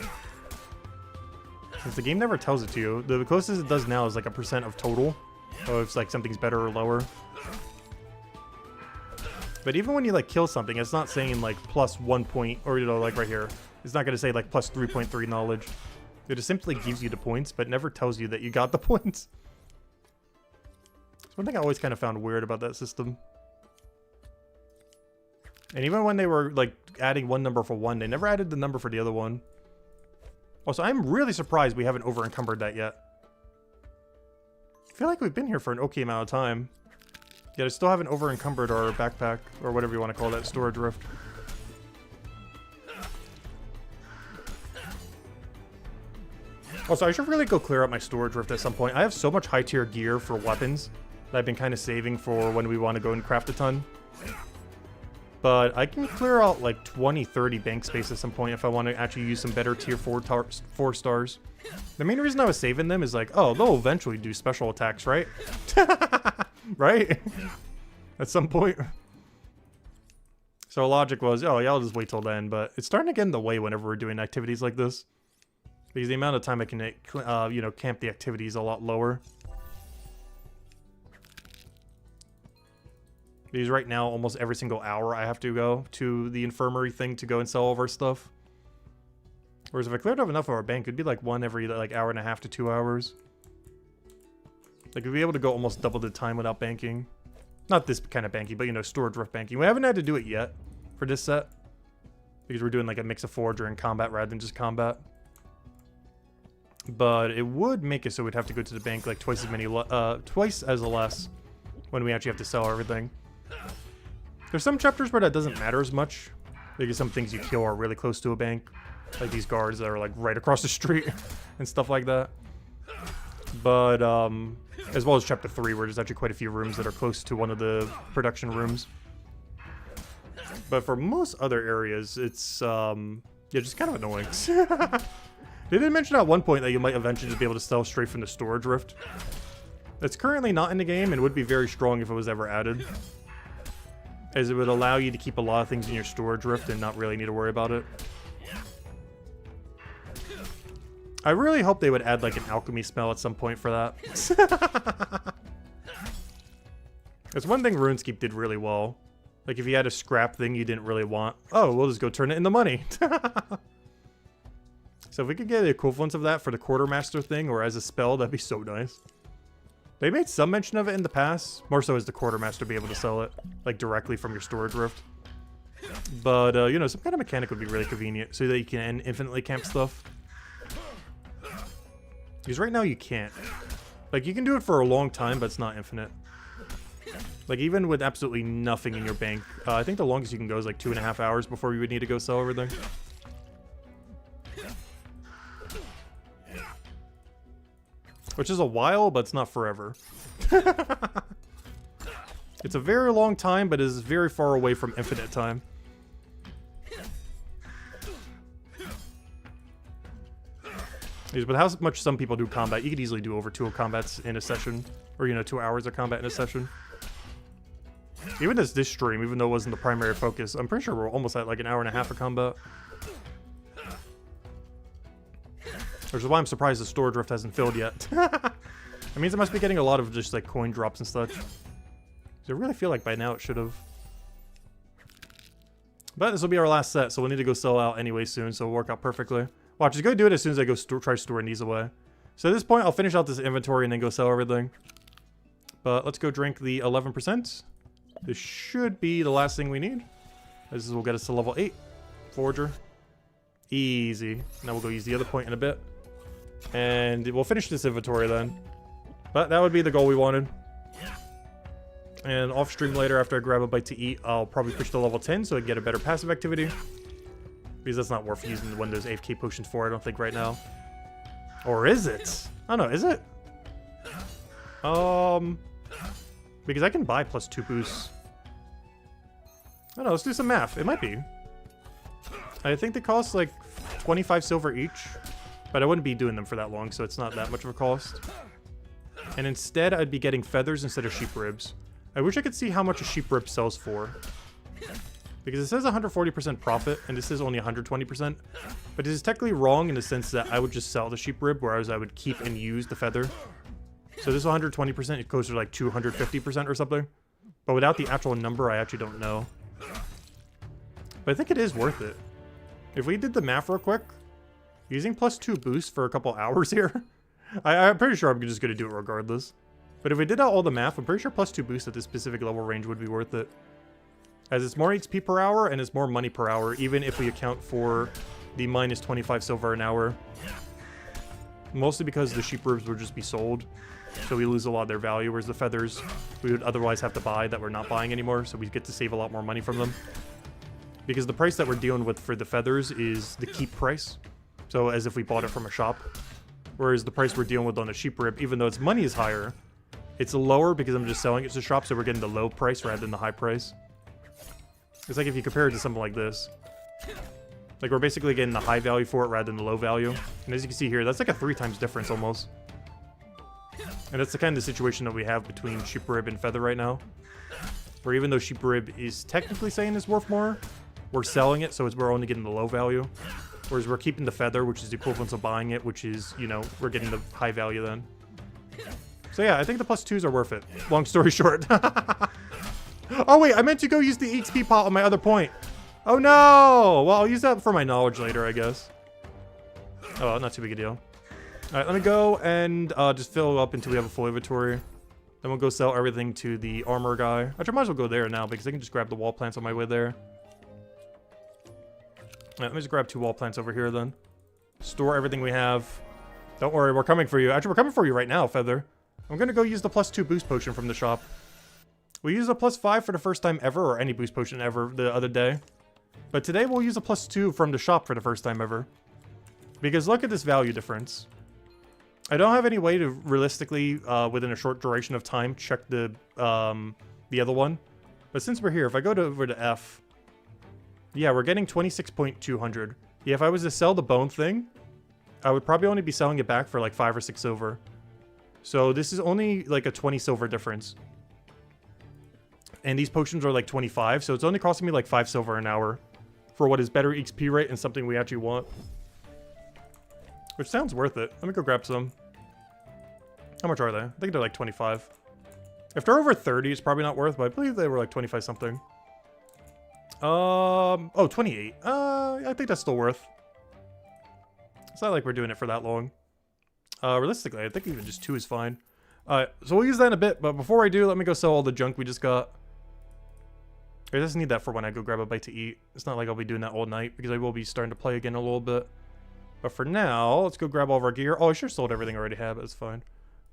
Speaker 1: Since the game never tells it to you. The closest it does now is like a % of total. So if like something's better or lower. But even when you like kill something, it's not saying like plus 1 point, or you know, like right here. It's not going to say like plus 3.3 knowledge. It just simply gives you the points, but never tells you that you got the points. It's one thing I always kind of found weird about that system. And even when they were like adding one number for one, they never added the number for the other one. Also, I'm really surprised we haven't over-encumbered that yet. I feel like we've been here for an okay amount of time. Yet I still haven't over-encumbered our backpack, or whatever you want to call that, storage rift. Also, I should really go clear out my storage rift at some point. I have so much high-tier gear for weapons that I've been kind of saving for when we want to go and craft a ton. But I can clear out like 20, 30 bank space at some point if I want to actually use some better tier 4 stars. The main reason I was saving them is like, oh, they'll eventually do special attacks, right? Right? At some point. So logic was, oh yeah, I'll just wait till then. But it's starting to get in the way whenever we're doing activities like this. Because the amount of time I can, you know, camp the activity is a lot lower. Because right now, almost every single hour, I have to go to the infirmary thing to go and sell all of our stuff. Whereas if I cleared up enough of our bank, it'd be like one every like hour and a half to 2 hours. Like we'd be able to go almost double the time without banking. Not this kind of banking, but you know, storage rift banking. We haven't had to do it yet for this set. Because we're doing like a mix of 4 during combat rather than just combat. But it would make it so we'd have to go to the bank like twice as less when we actually have to sell everything. There's some chapters where that doesn't matter as much, because some things you kill are really close to a bank, like these guards that are like right across the street and stuff like that. But as well as chapter 3, where there's actually quite a few rooms that are close to one of the production rooms. But for most other areas, it's yeah, just kind of annoying. They did mention at one point that you might eventually just be able to sell straight from the storage rift. That's currently not in the game and would be very strong if it was ever added, as it would allow you to keep a lot of things in your storage rift and not really need to worry about it. I really hope they would add like an alchemy spell at some point for that. That's one thing RuneScape did really well. Like if you had a scrap thing you didn't really want, oh, we'll just go turn it into money. So if we could get the equivalent of that for the quartermaster thing or as a spell, that'd be so nice. They made some mention of it in the past, more so as the quartermaster be able to sell it, like directly from your storage rift. But, you know, some kind of mechanic would be really convenient so that you can infinitely camp stuff. Because right now you can't. Like, you can do it for a long time, but it's not infinite. Like, even with absolutely nothing in your bank, I think the longest you can go is like 2.5 hours before you would need to go sell everything. Which is a while, but it's not forever. It's a very long time, but is very far away from infinite time. But how much some people do combat, you could easily do over 2 combats in a session. Or, you know, 2 hours of combat in a session. Even this stream, even though it wasn't the primary focus, I'm pretty sure we're almost at like an hour and a half of combat. Which is why I'm surprised the storage rift hasn't filled yet. It means I must be getting a lot of just like coin drops and such. I really feel like by now it should have. But this will be our last set, so we'll need to go sell out anyway soon, so it'll work out perfectly. Watch, just go do it as soon as I go try storing these away. So at this point, I'll finish out this inventory and then go sell everything. But let's go drink the 11%. This should be the last thing we need. This will get us to level 8. Forger. Easy. Now we'll go use the other point in a bit. And we'll finish this inventory then. But that would be the goal we wanted. And off stream later, after I grab a bite to eat, I'll probably push to level 10 so I can get a better passive activity. Because that's not worth using one of those AFK potions for, I don't think, right now. Or is it? I don't know, is it? Because I can buy +2 boosts. I don't know, let's do some math. It might be. I think they cost like 25 silver each. But I wouldn't be doing them for that long, so it's not that much of a cost. And instead, I'd be getting feathers instead of sheep ribs. I wish I could see how much a sheep rib sells for. Because it says 140% profit, and this is only 120%. But this is technically wrong in the sense that I would just sell the sheep rib, whereas I would keep and use the feather. So this 120%, it goes to like 250% or something. But without the actual number, I actually don't know. But I think it is worth it. If we did the math real quick, using +2 boosts for a couple hours here, I'm pretty sure I'm just going to do it regardless. But if we did out all the math, I'm pretty sure +2 boosts at this specific level range would be worth it. As it's more HP per hour and it's more money per hour, even if we account for the -25 silver an hour. Mostly because the sheep ribs would just be sold, so we lose a lot of their value, whereas the feathers we would otherwise have to buy that we're not buying anymore, so we get to save a lot more money from them. Because the price that we're dealing with for the feathers is the keep price, so as if we bought it from a shop. Whereas the price we're dealing with on the sheep rib, even though its money is higher, it's lower because I'm just selling it to shop, so we're getting the low price rather than the high price. It's like if you compare it to something like this. Like we're basically getting the high value for it rather than the low value. And as you can see here, that's like a 3 times difference almost. And that's the kind of situation that we have between sheep rib and feather right now. Where even though sheep rib is technically saying it's worth more, we're selling it, so we're only getting the low value. Whereas we're keeping the feather, which is the equivalent of buying it, which is, you know, we're getting the high value then. So yeah, I think the +2s are worth it. Long story short. Oh wait, I meant to go use the XP pot on my other point. Oh no! Well, I'll use that for my knowledge later, I guess. Oh, well, not too big a deal. Alright, let me go and just fill up until we have a full inventory. Then we'll go sell everything to the armor guy. Actually, I might as well go there now because I can just grab the wall plants on my way there. Alright, let me just grab 2 wall plants over here then. Store everything we have. Don't worry, we're coming for you. Actually, we're coming for you right now, Feather. I'm gonna go use the +2 boost potion from the shop. We used a +5 for the first time ever, or any boost potion ever, the other day. But today we'll use a +2 from the shop for the first time ever. Because look at this value difference. I don't have any way to realistically, within a short duration of time, check the other one. But since we're here, if I go over to F, yeah, we're getting 26.200. Yeah, if I was to sell the bone thing, I would probably only be selling it back for like 5 or 6 silver. So this is only like a 20 silver difference. And these potions are like 25, so it's only costing me like 5 silver an hour for what is better XP rate and something we actually want. Which sounds worth it. Let me go grab some. How much are they? I think they're like 25. If they're over 30, it's probably not worth, but I believe they were like 25 something. Oh, 28. I think that's still worth. It's not like we're doing it for that long. Realistically, I think even just 2 is fine. So we'll use that in a bit, but before I do, let me go sell all the junk we just got. I just need that for when I go grab a bite to eat. It's not like I'll be doing that all night, because I will be starting to play again a little bit. But for now, let's go grab all of our gear. Oh, I sure sold everything I already have, but it's fine.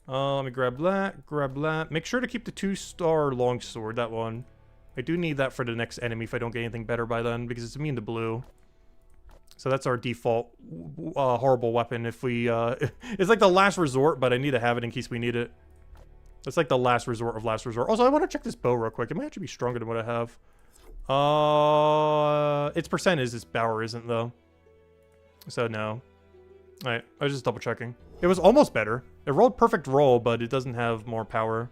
Speaker 1: Let me grab that. Make sure to keep the 2-star longsword, that one. I do need that for the next enemy if I don't get anything better by then, because it's immune to blue. So that's our default horrible weapon if we... it's like the last resort, but I need to have it in case we need it. It's like the last resort of last resort. Also, I want to check this bow real quick. It might actually be stronger than what I have. Its percent is, its power isn't, though. So, no. Alright, I was just double checking. It was almost better. It rolled perfect roll, but it doesn't have more power.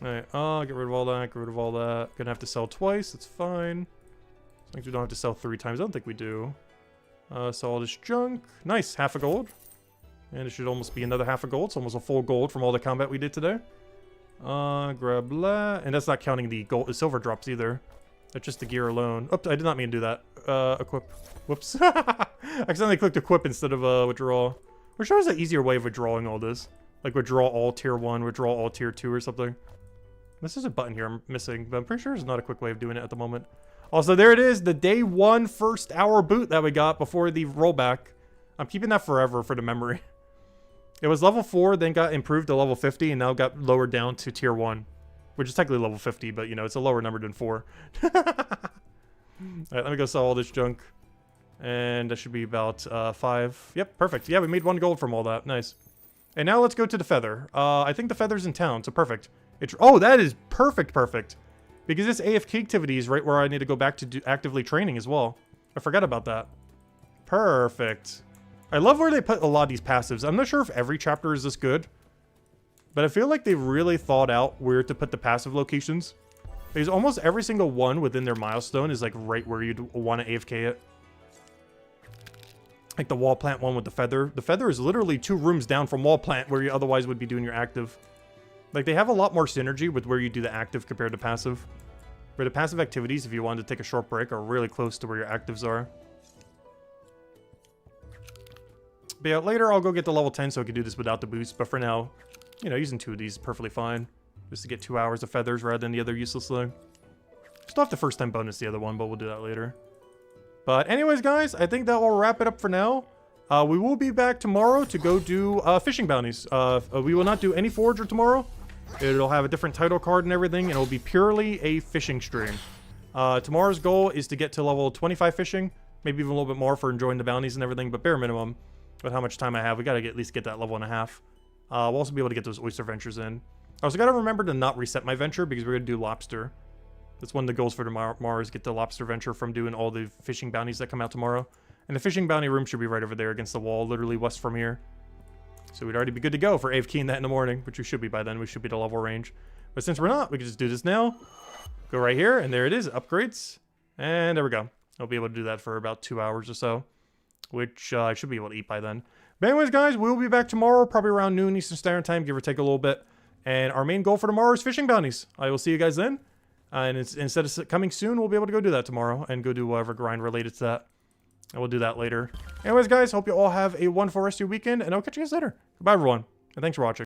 Speaker 1: Alright, get rid of all that, get rid of all that. Gonna have to sell twice, that's fine. As long as we don't have to sell 3 times, I don't think we do. Sell all this junk. Nice, half a gold. And it should almost be another half a gold, so almost a full gold from all the combat we did today. Grab that. And that's not counting the gold, the silver drops either. That's just the gear alone. Oops, I did not mean to do that. Equip. Whoops. I accidentally clicked equip instead of withdraw. Which shows an easier way of withdrawing all this. Like withdraw all tier 1, withdraw all tier 2 or something. This is a button here I'm missing, but I'm pretty sure there's not a quick way of doing it at the moment. Also, there it is, the day 1 first hour boot that we got before the rollback. I'm keeping that forever for the memory. It was level 4, then got improved to level 50, and now got lowered down to tier 1. Which is technically level 50, but, you know, it's a lower number than 4. Alright, let me go sell all this junk. And that should be about 5. Yep, perfect. Yeah, we made 1 gold from all that. Nice. And now let's go to the feather. I think the feather's in town, so perfect. Oh, that is perfect. Because this AFK activity is right where I need to go back to do actively training as well. I forgot about that. Perfect. I love where they put a lot of these passives. I'm not sure if every chapter is this good. But I feel like they really thought out where to put the passive locations. Because almost every single one within their milestone is like right where you'd want to AFK it. Like the wall plant one with the feather. The feather is literally 2 rooms down from wall plant where you otherwise would be doing your active. Like they have a lot more synergy with where you do the active compared to passive. Where the passive activities, if you wanted to take a short break, are really close to where your actives are. But yeah, later I'll go get to level 10 so I can do this without the boost. But for now, you know, using 2 of these is perfectly fine. Just to get 2 hours of feathers rather than the other useless thing. Still have the first time bonus the other one, but we'll do that later. But anyways, guys, I think that will wrap it up for now. We will be back tomorrow to go do fishing bounties. We will not do any forager tomorrow. It'll have a different title card and everything, and it'll be purely a fishing stream. Tomorrow's goal is to get to level 25 fishing. Maybe even a little bit more for enjoying the bounties and everything, but bare minimum. With how much time I have, we gotta at least get that level 1.5. We'll also be able to get those oyster ventures in. I also gotta remember to not reset my venture because we're gonna do lobster. That's one of the goals for tomorrow is get the lobster venture from doing all the fishing bounties that come out tomorrow. And the fishing bounty room should be right over there against the wall, literally west from here. So we'd already be good to go for AFKing that in the morning, which we should be by then. We should be to level range. But since we're not, we can just do this now. Go right here, and there it is, upgrades. And there we go. I'll be able to do that for about 2 hours or so, which I should be able to eat by then. But anyways, guys, we'll be back tomorrow, probably around noon Eastern Standard Time, give or take a little bit. And our main goal for tomorrow is fishing bounties. I will see you guys then. And instead of coming soon, we'll be able to go do that tomorrow and go do whatever grind related to that. And we'll do that later. Anyways, guys, hope you all have a wonderful rest of your weekend, and I'll catch you guys later. Goodbye, everyone, and thanks for watching.